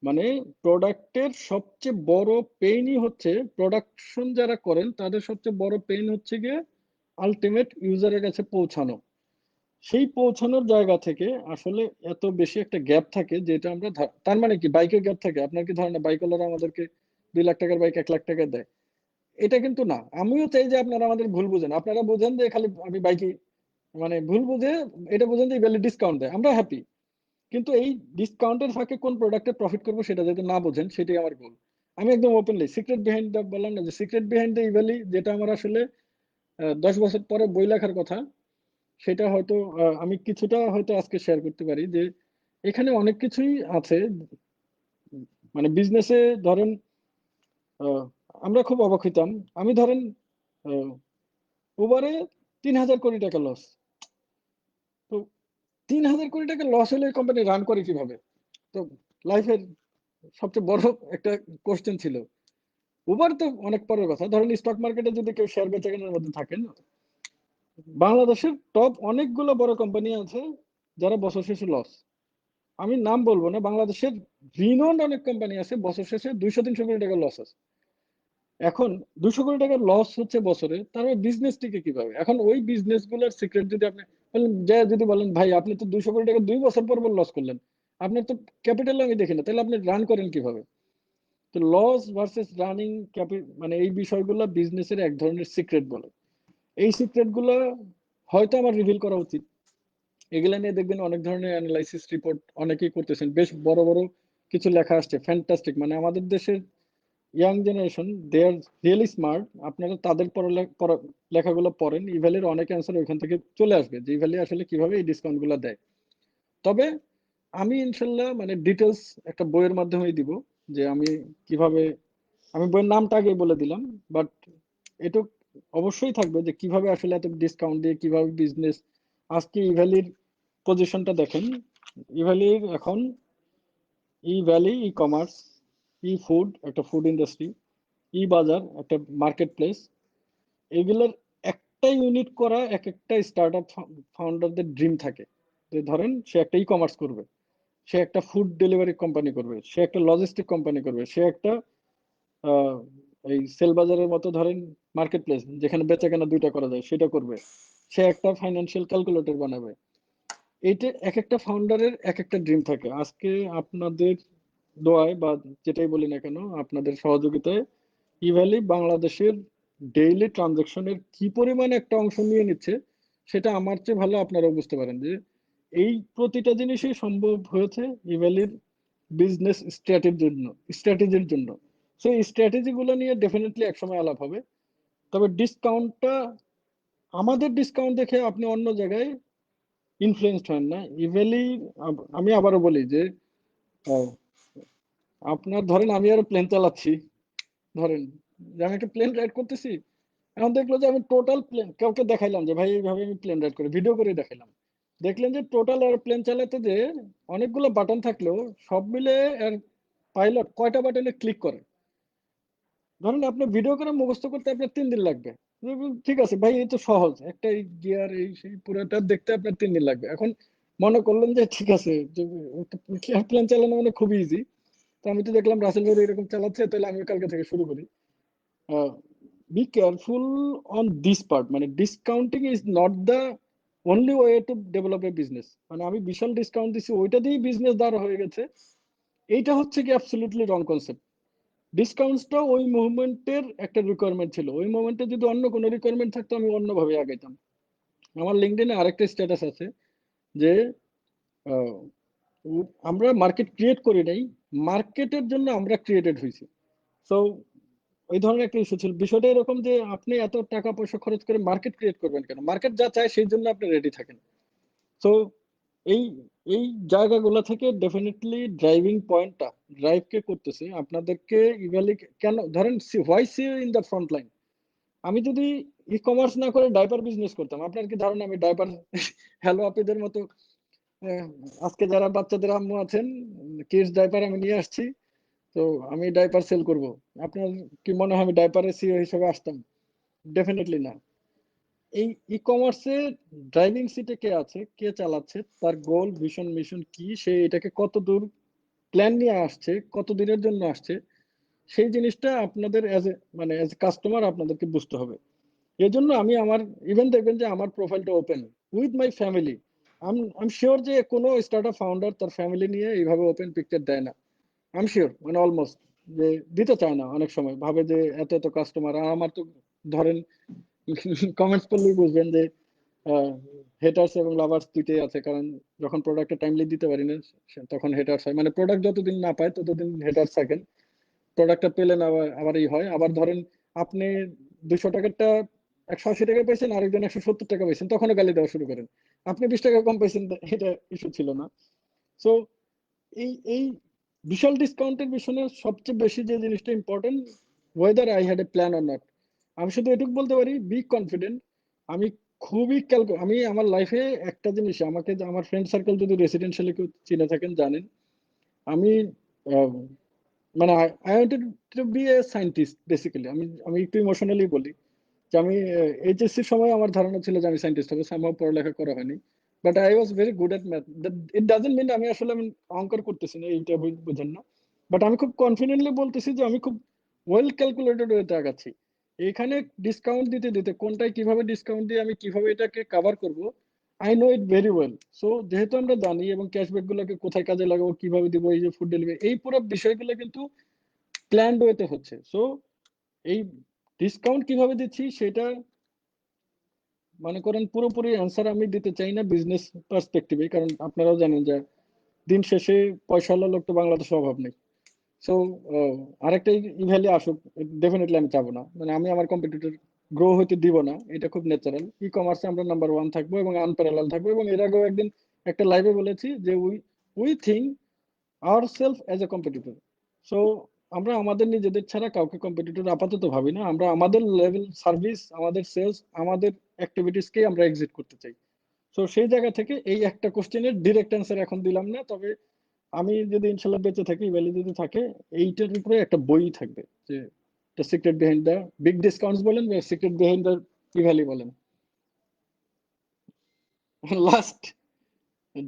মানে প্রোডাক্টের সবচেয়ে বড় পেইনই হচ্ছে, প্রোডাকশন যারা করেন তাদের সবচেয়ে বড় পেইন হচ্ছে গিয়ে আলটিমেট ইউজারের কাছে পৌঁছানো। সেই পৌঁছানোর জায়গা থেকে আসলে এত বেশি একটা গ্যাপ থাকে, যেটা আমরা তার মানে কি বাইকের গ্যাপ থাকে, আপনার কি ধারণা বাইকওয়ালারা আমাদেরকে 2 লাখ টাকার বাইক 1 লাখ টাকা দেয়? এটা কিন্তু না। আমিও চাই যে আপনারা আমাদের ভুল বুঝেন, আপনারা বুঝেন যে খালি আমি বাইকে, মানে ভুল বুঝে এটা বুঝেন যে ভ্যালি ডিসকাউন্ট দেয়, আমরা হ্যাপি। কিন্তু এই ডিসকাউন্টের ফাঁকে কোন প্রোডাক্টে প্রফিট করবো সেটা যদি না বোঝেন, সেটাই আমার গোল। আমি একদম ওপেনলি সিক্রেট বিহাইন্ড দ্য, বললাম না যে সিক্রেট বিহাইন্ড দ্য ইভ্যালি, যেটা আমার আসলে 10 বছর পরে বই লেখার কথা, সেটা হয়তো আমি কিছুটা হয়তো আজকে শেয়ার করতে পারি, যে এখানে অনেক কিছুই আছে। মানে বিজনেসে ধরেন আহ, আমরা খুব অবাক হইতাম, আমি ধরেন উবারে 3,000 কোটি টাকা লস। তো 3,000 কোটি টাকা লস হলে কোম্পানি রান করে কিভাবে? তো লাইফের সবচেয়ে বড় একটা কোশ্চেন ছিল। উবার তো অনেক পরের কথা, ধরেন স্টক মার্কেটে যদি কেউ শেয়ার বেচা কেনার মধ্যে থাকেন, বাংলাদেশের টপ অনেকগুলো বড় কোম্পানি আছে যারা বছর শেষে লস। আমি নাম বলবো না, বাংলাদেশের রিনোন্ড অনেক কোম্পানি আছে বছর শেষে 200-300 কোটি টাকা লস আছে। এখন 200 কোটি টাকার লস হচ্ছে বছরে, তাহলে বিজনেস টিকে কিভাবে? এখন ওই বিজনেস গুলোর সিক্রেট যদি আপনি বলেন, যে যদি বলেন ভাই আপনি তো 200 কোটি টাকা 2 বছর পর লস করলেন, আপনার তো ক্যাপিটাল আমি দেখি না, তাহলে আপনি রান করেন কিভাবে? তো লস ভার্সেস রানিং মানে এই বিষয়গুলো বিজনেসের এক ধরনের সিক্রেট বলে। এই সিক্রেট গুলো হয়তো আমার রিভিল করা উচিত। এগুলা নিয়ে দেখবেন অনেক ধরনের অ্যানালাইসিস রিপোর্ট অনেকেই করতেছেন, বেশ বড় বড় কিছু লেখা আসছে, ফ্যান্টাস্টিক। মানে আমাদের দেশের young generation, they are really smart. আপনারা তাদের লেখাগুলো পড়েন, ইভ্যালির অনেক অ্যান্সার ওইখান থেকে চলে আসবে যে ইভ্যালি আসলে কিভাবে এই ডিসকাউন্ট গুলো দেয়। তবে আমি ইনশাল্লাহ মানে ডিটেলস একটা বইয়ের মাধ্যমেই দিব, যে আমি কিভাবে, আমি বইয়ের নামটা আগেই বলে দিলাম, বাট এটা অবশ্যই থাকবে যে কিভাবে আসলে এত ডিসকাউন্ট দিয়ে কিভাবে বিজনেস। আজকে ইভ্যালির পজিশনটা দেখেন, ইভ্যালির এখন ই ভ্যালি, ই কমার্স, ই ফুড একটা ফুড ইন্ডাস্ট্রি, ই বাজার একটা মার্কেট প্লেস, এগুলোর একটা ইউনিট করা এক একটা স্টার্ট আপ ফাউন্ডারদের ড্রিম থাকে। যে ধরেন সে একটা ই কমার্স করবে, সে একটা ফুড ডেলিভারি কোম্পানি করবে, সে একটা লজিস্টিক কোম্পানি করবে, সে একটা আহ, এই সেল বাজারের মতো ধরেন মার্কেট প্লেস যেখানে বেচা কেনা দুইটা করা যায় সেটা করবে, সে একটা ফাইন্যান্সিয়াল ক্যালকুলেটর বানাবে। এইটা এক একটা ফাউন্ডারের এক একটা ড্রিম থাকে। আজকে আপনাদের দোয়ায় বা যেটাই বলি না কেন, আপনাদের সহযোগিতায় ইভ্যালি বাংলাদেশের ডেইলি ট্রানজাকশনের কি পরিমাণে একটা অংশ নিয়ে নিচ্ছে, সেটা আমার চেয়ে ভালো আপনারাও বুঝতে পারেন যে এই প্রতিটা জিনিসই সম্ভব হয়েছে ইভ্যালির বিজনেস স্ট্র্যাটেজির জন্য। সো এই স্ট্র্যাটেজি গুলো নিয়ে ডেফিনেটলি একসময় আলাপ হবে। তবে ডিসকাউন্টটা, আমাদের ডিসকাউন্ট দেখে আপনি অন্য জায়গায় ইনফ্লুয়েসড হন না। ইভেলি আমি আবারও বলি যে আহ, আপনার ধরেন আমি আর প্লেন চালাচ্ছি, ধরেন যে আমি একটা প্লেন রাইড করতেছি, এখন দেখলো যে আমি টোটাল প্লেন কাউকে দেখাইলাম যে ভাই এইভাবে আমি প্লেন রাইড করি, ভিডিও করে দেখাইলাম, দেখলেন যে টোটাল এয়ারপ্লেন চালাতে যে অনেকগুলো বাটন থাকলেও সব মিলে এর পাইলট কয়টা বাটনে ক্লিক করে। ধরেন আপনি ভিডিও করে মুখস্থ করতে আপনার 3 দিন লাগবে। ঠিক আছে ভাই, এই তো সহজ, একটা গিয়ার এই সেই পুরোটা দেখতে আপনার 3 দিন লাগবে। এখন মনে করলেন যে ঠিক আছে, যে এয়ারপ্লেন চালানো মানে খুবই ইজি, তো আমি তো দেখলাম রাসেল ভাই এরকম চালাচ্ছে, তাহলে আমি কালকে থেকে শুরু করি। Be careful on this part, মানে discounting is not the only way to develop a business. মানে আমি বিশাল ডিসকাউন্ট দিচ্ছি ওইটা দিয়েই বিজনেস দাঁড় হয়ে গেছে, এইটা হচ্ছে কি অ্যাবসলিউটলি রং কনসেপ্ট। ডিসকাউন্টসটা ওই মুভমেন্টের একটা রিকোয়ারমেন্ট ছিল, ওই মুভমেন্টে যদি অন্য কোনো রিকোয়ারমেন্ট থাকতো আমি অন্যভাবে আগাইতাম। আমার লিঙ্কডইনে আরেকটা স্ট্যাটাস আছে যে আহ, আমরা মার্কেট ক্রিয়েট করি নাই, মার্কেটের জন্য আমরা ক্রিয়েটেড হয়েছি। সো ওই ধরনের একটা ইস্যু ছিল। বিষয়টা এরকম যে আপনি এত টাকা পয়সা খরচ করে মার্কেট ক্রিয়েট করবেন কেন? মার্কেট যা চায় সেই জন্য আপনি রেডি থাকেন। সো এই এই জায়গাগুলো থেকে ডেফিনেটলি ড্রাইভিং পয়েন্টটা ড্রাইভ কে করতেছে আপনাদেরকে ইভ্যালি। কেন ধরেন why C in the front line, আমি যদি ই কমার্স না করে ডাইপার বিজনেস করতাম, আপনার কি ধারণা আমি ডাইপার হ্যালো আপিদের মতো আহ, আজকে যারা বাচ্চাদের আম্মু আছেন, কিডস ডাইপার আমি নিয়ে আসছি, তো আমি ডাইপার সেল করব, আপনার কি মনে হয় আমি ডাইপারের সিও হিসেবে আসতাম? ডেফিনেটলি না। এই ই কমার্সে ড্রাইভিং সিটে কে আছে, কে চালাচ্ছে, তার গোল ভিশন মিশন কি, সে এটাকে কত দূর প্ল্যান নিয়ে আসছে, কত দিনের জন্য আসছে, সেই জিনিসটা আপনাদের মানে অ্যাজ এ কাস্টমার আপনাদেরকে বুঝতে হবে। এই জন্য আমি আমার, ইভেন দেখবেন যে আমার প্রোফাইলটা open with my family. I am sure যে কোনো স্টার্টআপ ফাউন্ডার তার ফ্যামিলি নিয়ে এইভাবে ওপেন পিকচার দেয় না। আই এম শিওর, মানে অলমোস্ট, যে দিতে চায় না। অনেক সময় ভাবে যে এত এত কাস্টমার, আর আমার তো ধরেন কমেন্টস করলেই বুঝবেন যে হেটার্স এবং লাভার্স দুইটাই আছে। কারণ যখন প্রোডাক্টে টাইমলি দিতে পারি না তখন হেটার্স হয়, মানে প্রোডাক্ট যতদিন না পায় ততদিন হেটার্স থাকেন, প্রোডাক্টটা পেলেন আবার আবার হয়। আবার ধরেন আপনি 200 টাকারটা 180 টাকা পেয়েছেন, আরেকজন 170 টাকা পেয়েছেন, তখনও গালি দেওয়া শুরু করেন, আপনি 20 টাকা কম পেয়েছেন, এটা ইস্যু ছিল না। সো এই বিশাল ডিসকাউন্টের পিছনে সবচেয়ে বেশি যে জিনিসটা important, weather I had a plan or not. আমি শুধু এটুকু বলতে পারি বি কনফিডেন্ট। আমি খুবই আমি আমার লাইফে একটা জিনিস, আমাকে আমার ফ্রেন্ড সার্কেল যদি রেসিডেন্সিয়ালি কেউ চিনে থাকেন জানেন, আমি আহ, মানে I wanted to be a scientist basically. আমি আমি একটু ইমোশনালি বলি যে আমি এইচএসসির সময় আমার ধারণা ছিল যে আমি সায়েন্টিস্ট হবো, আমার পড়ালেখা করা হয়নি, but I was very good at math. It doesn't mean আমি আসলে আমি অঙ্কর করতেছি না, এইটা বুঝেন না। বাট আমি খুব কনফিডেন্টলি বলতেছি যে আমি খুব ওয়েল ক্যালকুলেটেড ওয়েতে আগাচ্ছি। এখানে ডিসকাউন্ট দিতে দিতে কোনটায় কিভাবে ডিসকাউন্ট দিয়ে আমি কিভাবে এটাকে কভার করব, I know it very well. So যেহেতু আমরা জানি এবং ক্যাশব্যাক গুলোকে কোথায় কাজে লাগাবো, কিভাবে দিব, এই যে ফুড ডেলিভারি, এই পুরো বিষয়গুলো কিন্তু প্ল্যান্ড ওয়েতে হচ্ছে। সো এই ডিসকাউন্ট কিভাবে দিচ্ছি সেটা মনে করেন পুরোপুরি অ্যান্সার আমি দিতে চাই না বিজনেস পার্সপেক্টিভে, কারণ আপনারাও জানেন যে দিন শেষে পয়সাওয়ালা লোক তো বাংলাদেশে অভাব নেই। সো আরেকটা ইভ্যালি আসুক, ডেফিনেটলি আমি চাবো না, মানে আমি আমার কম্পিটিটর গ্রো হইতে দিব না, এটা খুব ন্যাচারাল। ই কমার্সে আমরা নাম্বার ওয়ান থাকবো এবং আনপ্যারালাল থাকবো, এবং এর আগেও একদিন একটা লাইভে বলেছি যে we think our self as a competitor. So আমরা আমাদের নিজেদের ছাড়া কাউকে কম্পিটিটর আপাতত ভাবি না, আমরা আমাদের লেভেল সার্ভিস, আমাদের সেলস, আমাদের অ্যাক্টিভিটিসকে আমরা এক্সিট করতে চাই। সো সেই জায়গা থেকে এই একটা কোশ্চেনের ডিরেক্ট অ্যান্সার এখন দিলাম না, তবে আমি যদি ইনশাল্লাহ বেঁচে থাকি, ভ্যালু যদি থাকে, এইটার উপরে একটা বই থাকবে যে the secret behind the big discounts বলেন বা সিক্রেট বিহাইন্ড দ্য ইভ্যালি বলেন। লাস্ট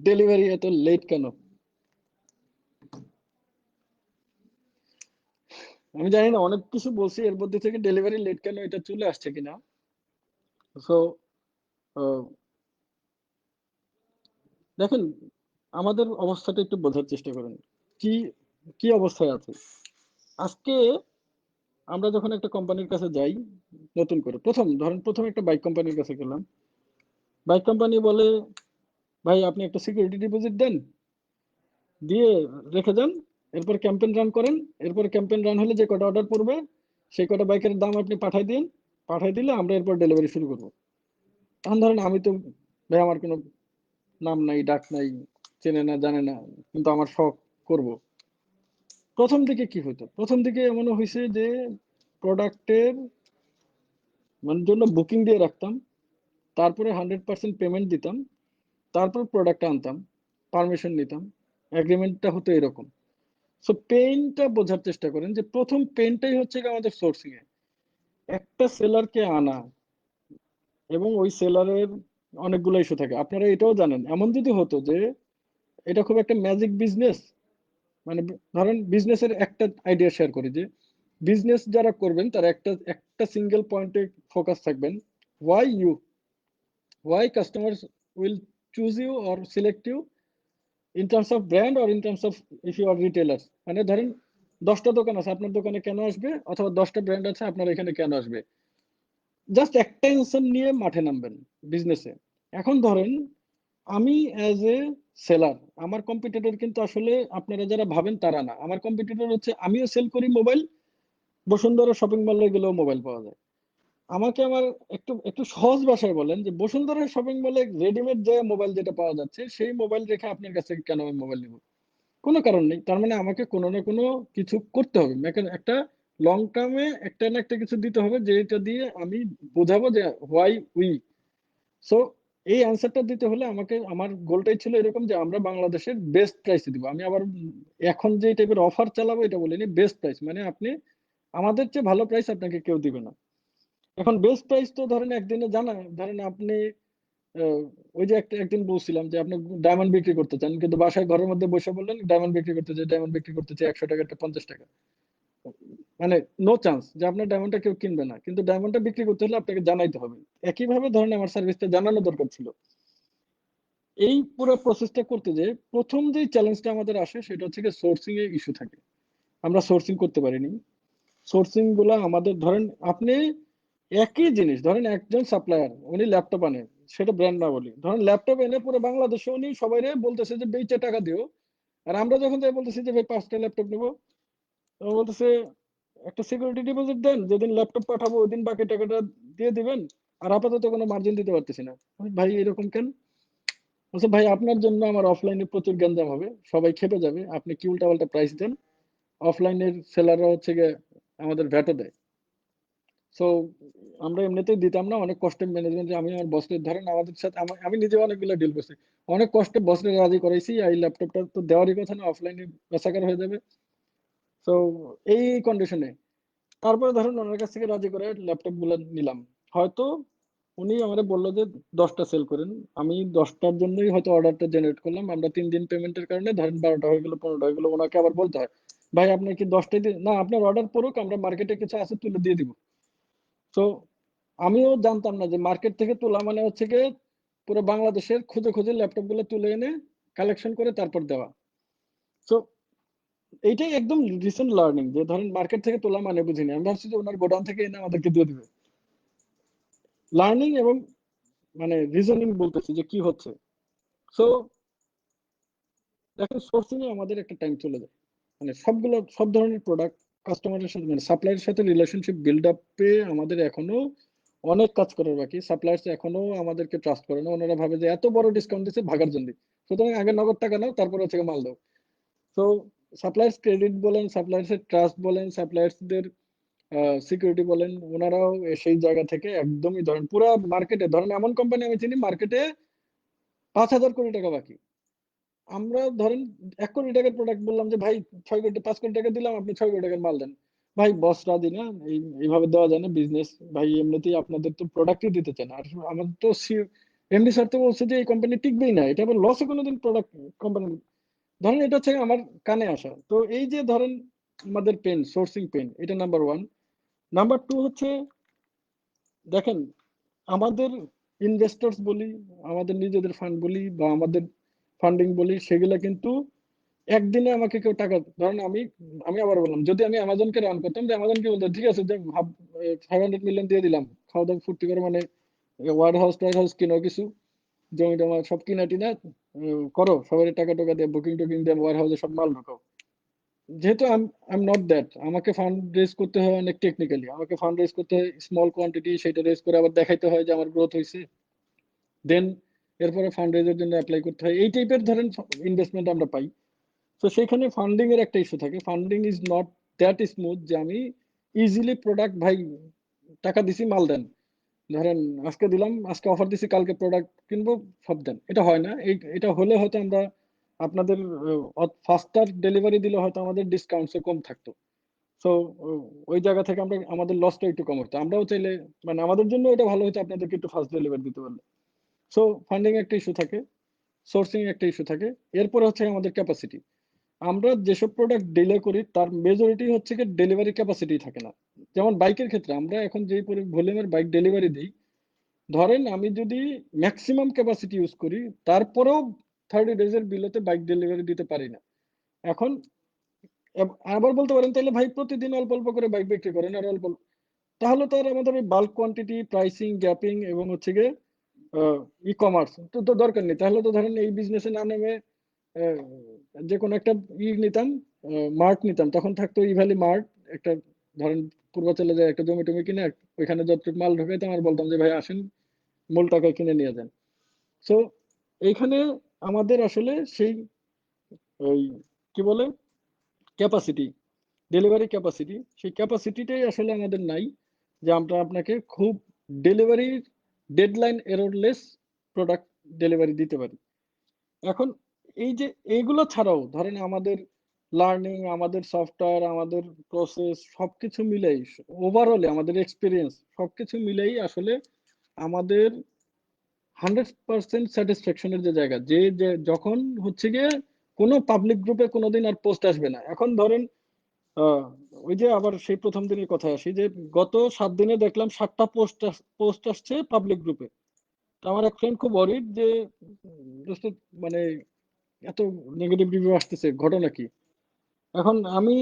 ডেলিভারি এত লেট কেন? আমি জানি না, অনেক কিছু বলছি, এর মধ্যে থেকে ডেলিভারি লেট কেন এটা চলে আসছে কিনা। সো দেখেন, আমাদের অবস্থাটা একটু বোঝার চেষ্টা করেন, কি কি অবস্থায় আছে আজকে। আমরা যখন একটা কোম্পানির কাছে যাই, নতুন করে প্রথম একটা বাইক কোম্পানির কাছে গেলাম, বাইক কোম্পানি বলে ভাই আপনি একটা সিকিউরিটি ডিপোজিট দেন, দিয়ে রেখে যান, এরপর ক্যাম্পেইন রান করেন, এরপর ক্যাম্পেইন রান হলে যে কটা অর্ডার পড়বে সেই কটা বাইকের দাম আপনি পাঠাই দিন, পাঠাই দিলে আমরা এরপর ডেলিভারি শুরু করবো। তখন ধরেন আমি তো, ভাই আমার কোনো নাম নাই, ডাক নাই, চেনে না জানে না, কিন্তু আমার শখ করব। প্রথম দিকে কি হতো, প্রথম দিকে এমন হয়েছে যে প্রোডাক্টের মানে জন্য বুকিং দিয়ে রাখতাম, তারপরে 100% পেমেন্ট দিতাম, তারপর প্রোডাক্ট আনতাম, পারমিশন নিতাম, এগ্রিমেন্টটা হতো এরকম। সো পেইনটা বোঝার চেষ্টা করেন যে প্রথম পেইনটাই হচ্ছে গিয়ে আমাদের সোর্সিং এ একটা সেলারকে আনা, এবং ওই সেলারের অনেকগুলো ইস্যু থাকে, আপনারা এটাও জানেন। এমন যদি হতো যে এটা খুব একটা ম্যাজিক বিজনেস, মানে ধরেন বিজনেসের একটা আইডিয়া শেয়ার করি, যে বিজনেস যারা করবেন তারা একটা একটা সিঙ্গেল পয়েন্টে ফোকাস থাকবেন, why you, why customers will choose you or select you in terms of brand or in terms of if you are retailer. মানে ধরেন 10টা দোকান আছে, আপনার দোকানে কেন আসবে, অথবা 10টা ব্র্যান্ড আছে, আপনার এখানে কেন আসবে, জাস্ট একটা অ্যান্সার নিয়ে মাঠে নামবেন বিজনেসে। এখন ধরেন আমি অ্যাজ এ সেলার, আমার কম্পিটিটর কিন্তু আসলে আপনারা যারা ভাবেন তারা না, আমার কম্পিটিটর হচ্ছে আমিও সেল করি মোবাইল, বসুন্ধরা শপিং মলে গেলেও মোবাইল পাওয়া যায়। আমাকে আমার একটু একটু সহজ ভাষায় বলেন যে বসুন্ধরা শপিং মলে রেডিমেড যে মোবাইল যেটা পাওয়া যাচ্ছে সেই মোবাইল রেখে আপনার কাছে কেন আমি মোবাইল নিব? কোনো কারণ নেই। তার মানে আমাকে কোনো না কোনো কিছু করতে হবে, একটা লং টার্মে একটা না একটা কিছু দিতে হবে, যেটা দিয়ে আমি বোঝাবো যে হোয়াই উই। সো এই অ্যান্সারটা দিতে হলে আমাকে, আমার গোলটাই ছিল এরকম যে আমরা বাংলাদেশের বেস্ট প্রাইসে দিব। আমি আবার এখন যে টাইপের অফার চালাবো এটা বলিনি, বেস্ট প্রাইস মানে আপনি আমাদের চেয়ে ভালো প্রাইস আপনাকে কেউ দিবে না। এখন বেস্ট প্রাইস তো ধরেন একদিনে জানা, ধরেন আপনি ওই যে একদিন বলছিলাম যে আপনি ডায়মন্ড বিক্রি করতে চান, কিন্তু বাসায় ঘরের মধ্যে বসে বললেন ডায়মন্ড বিক্রি করতে চাই, ডায়মন্ড বিক্রি করতে চাই 100 টাকা 50 টাকা, মানে নো চান্স যে আপনার ডায়মন্ডটা কেউ কিনবে না, কিন্তু ডায়মন্ডটা বিক্রি করতে হলে আপনাকে জানাইতে হবে। একইভাবে ধরেন আমার সার্ভিসটা জানানো দরকার ছিল। এই পুরো প্রসেসটা করতে যে প্রথম যে চ্যালেঞ্জটা আমাদের আসে সেটা হচ্ছে সোর্সিং এ ইস্যু থাকে, আমরা সোর্সিং করতে পারিনি। সোর্সিং গুলা আমাদের, ধরেন আপনি একই জিনিস, ধরেন একজন সাপ্লায়ার উনি ল্যাপটপ আনে, সেটা ব্র্যান্ড না বলি, ধরেন ল্যাপটপ এনে পুরো বাংলাদেশে উনি সবাই বলতেছে যে বেচে টাকা দিও, আর আমরা যখন যাই বলতেছি যে ভাই 5টা ল্যাপটপ নেবো, তো বলতেছে একটা সিকিউরিটি ডিপোজিট দেন, যেদিন ল্যাপটপ পাঠাবো ওই দিন বাকি টাকাটা দিয়ে দিবেন, আর আপাতত কোনো মার্জিন দিতে পারতেছি না। আমি, ভাই এরকম কেন? বলছে ভাই আপনার জন্য আমার অফলাইনে প্রচুর গ্যাঞ্জাম হবে, সবাই খেপে যাবে, আপনি কি উল্টাপাল্টা প্রাইস দেন, অফলাইনের সেলাররা হচ্ছে গিয়ে আমাদের ভ্যাটও দেয়। সো আমরা এমনিতেই দিতাম না, অনেক কষ্টে ম্যানেজমেন্ট, আমি আমার বসের, ধরেন আমাদের সাথে আমি নিজে অনেকগুলো ডিল করছি, অনেক কষ্টে বসরে রাজি করাইছি এই ল্যাপটপটা তো দেওয়ারই কথা না, অফলাইনে বেচাকেনা হয়ে যাবে। সো এই কন্ডিশনে তারপরে ধরেন ওনার কাছ থেকে রাজি করে ল্যাপটপ গুলো নিলাম। হয়তো উনি আমাদের বললো যে 10টা সেল করেন, আমি 10টার জন্যই হয়তো অর্ডারটা জেনারেট করলাম, আমরা 3 দিন পেমেন্টের কারণে ধরেন 12টা হয়ে গেলো 15টা হয়ে গেলো, ওনাকে আবার বলতে হয় ভাই আপনি কি 10টাই দিন না, আপনার অর্ডার পড়ুক, আমরা মার্কেটে কিছু আছে তুলে দিয়ে দিব। তো আমিও জানতাম না যে মার্কেট থেকে তোলা মানে হচ্ছে গিয়ে পুরো বাংলাদেশের খুঁজে খুঁজে ল্যাপটপ গুলো তুলে এনে কালেকশন করে তারপর দেওয়া। তো এইটাই একদম রিসেন্ট লার্নিং, যে ধরেন মার্কেট থেকে তোলা মানে বুঝিনি, আমি ভাবছি যে ওনার গোডাউন থেকে এনে আমাদেরকে দিয়ে দিবে। লার্নিং এবং মানে রিজনিং বলতেছি যে কি হচ্ছে। সো দেখেন সোর্সিং এ আমাদের একটা টাইম চলে যায়, মানে সবগুলো সব ধরনের প্রোডাক্ট কাস্টমারের সাথে মানে সাপ্লায়ারের সাথে রিলেশনশিপ বিল্ড আপে আমাদের এখনো অনেক কাজ করার বাকি। সাপ্লায়ার্স এখনো আমাদেরকে ট্রাস্ট করে না, ওনারা ভাবে যে এত বড় ডিসকাউন্ট দিচ্ছে ভাগার জন্য, সুতরাং আগে নগদ টাকা নাও তারপর হচ্ছে মাল দাও। তো সাপ্লায়ার্স ক্রেডিট বলেন, সাপ্লায়ার্স এর ট্রাস্ট বলেন, সাপ্লায়ার্সদের সিকিউরিটি বলেন, ওনারাও সেই জায়গা থেকে একদমই ধরেন পুরো মার্কেটে ধরেন এমন কোম্পানি আমি চিনি মার্কেটে 5,000 কোটি টাকা বাকি। আমরা ধরেন 1 কোটি টাকার প্রোডাক্ট বললাম যে ভাই 6 কোটি 5 কোটি টাকা দিলাম, আপনি 6 কোটি টাকার মাল দেন। ভাই বস রাজি না, এইভাবে দেওয়া যায় না বিজনেস। ভাই এমনিতেই আপনাদের তো প্রোডাক্টই দিতে চান, আর আমাদের তো এমডি স্যার তো বলছে যে এই কোম্পানি টিকবেই না, এটা আবার লসে কোনোদিন প্রোডাক্ট কোম্পানি। ধরেন এটা হচ্ছে আমার কানে আসা। তো এই যে ধরেন আমাদের পেন, সোর্সিং পেন, এটা নাম্বার ওয়ান। নাম্বার টু হচ্ছে দেখেন আমাদের ইনভেস্টরস বলি, আমাদের নিজেদের ফান্ড বলি বা আমাদের ফান্ডিং বলি, সেগুলা কিন্তু একদিনে আমাকে কেউ টাকা, ধরেন আমি আমি আবার বললাম যদি আমি অ্যামাজনকে রান করতাম, যে অ্যামাজন কি বলতো ঠিক আছে যে 500 মিলিয়ন দিয়ে দিলাম, খাওয়া দাওয়া ফুর্তি করে, মানে ওয়ার হাউস টোয়ার হাউস কিনো কিছু, জমি টমা সব কিনা টিনা করো, সবাই টাকা টাকা দিয়ে বুকিং টুকিং দিয়ে ওয়ার হাউসে সব মাল ঢোকাও। যেহেতু আই এম নট দ্যাট, আমাকে ফান্ড রেজ করতে হয় অনেক টেকনিক্যালি, আমাকে ফান্ড রেজ করতে হয় স্মল কোয়ান্টিটি, সেটা রেজ করে আবার দেখাইতে হয় যে আমার গ্রোথ হয়েছে, দেন এরপরে ফান্ড রেজের জন্য অ্যাপ্লাই করতে হয়, এই টাইপের ধরেন ইনভেস্টমেন্ট আমরা পাই। তো সেখানে ফান্ডিং এর একটা ইস্যু থাকে, funding is not that smooth যে আমি ইজিলি প্রোডাক্ট ভাই টাকা দিছি মাল দেন, ধরেন আজকে দিলাম, আজকে অফার দিছি, কালকে প্রোডাক্ট কিনবো সব দেন, এটা হয় না। এটা হলে হয়তো আমরা আপনাদের ফাস্টার ডেলিভারি দিলে হয়তো আমাদের ডিসকাউন্টসও কম থাকতো। সো ওই জায়গা থেকে আমরা আমাদের লসটা একটু কম হতো, আমরাও চাইলে মানে আমাদের জন্য এটা ভালো হতো আপনাদেরকে একটু ফাস্ট ডেলিভারি দিতে পারলে। সো ফান্ডিং একটা ইস্যু থাকে, সোর্সিং একটা ইস্যু থাকে। এরপরে হচ্ছে আমাদের ক্যাপাসিটি, আমরা যেসব প্রোডাক্ট ডিলে করি তার মেজরিটি হচ্ছে কি ডেলিভারি ক্যাপাসিটি থাকে না। যেমন বাইকের ক্ষেত্রে আমরা এখন যে ভলিউমের বাইক ডেলিভারি দিই, ধরেন আমি যদি ম্যাক্সিমাম ক্যাপাসিটি ইউজ করি তারপরেও 30 ডেজের বিলোতে বাইক ডেলিভারি দিতে পারি না। এখন আবার বলতে পারেন তাহলে ভাই প্রতিদিন অল্প অল্প করে বাইক বিক্রি করেন আর অল্প তাহলে তো আর আমাদের বাল্ক কোয়ান্টিটি প্রাইসিং গ্যাপিং এবং হচ্ছে গিয়ে ই কমার্স তো তো দরকার নেই। তাহলে তো ধরেন এই বিজনেসে না নেমে আহ, যে কোনো একটা নিতাম, মার্ট নিতাম, তখন থাকতো ইভ্যালি মার্ট একটা, ধরেন পূর্বাচলে যায় একটা জমি টমি কিনে ওইখানে যতটুকু মাল ঢোকাইতাম আর বলতাম যে ভাই আসেন মূল টাকায় কিনে নিয়ে যান। সো এইখানে আমাদের আসলে সেই ওই কি বলে ক্যাপাসিটি, ডেলিভারি ক্যাপাসিটি, সেই ক্যাপাসিটিটাই আসলে আমাদের নাই যে আমরা আপনাকে খুব ডেলিভারি ডেডলাইন এররলেস প্রোডাক্ট ডেলিভারি দিতে পারি। এখন এই যে এইগুলো ছাড়াও ধরেন আমাদের লার্নিং, আমাদের সফটওয়্যার, আমাদের প্রসেস সবকিছু মিলেই, ওভারঅলে আমাদের এক্সপিরিয়েন্স সবকিছু মিলেই আসলে আমাদের 100% স্যাটিসফ্যাকশনের যে জায়গা, যে যে যখন হচ্ছে গিয়ে কোনো পাবলিক গ্রুপে কোনোদিন আর পোস্ট আসবে না। এখন ধরেন আহ, ওই যে আবার সেই প্রথম দিনের কথা আসি, যে গত 7 দিনে দেখলাম 7টা পোস্ট আসছে পাবলিক গ্রুপে। তো আমার এক ফ্রেন্ড খুব অরিড যে দোস্ত মানে এত নেগেটিভ রিভিউ আসতেছে, ঘটনা কি? এখন আমি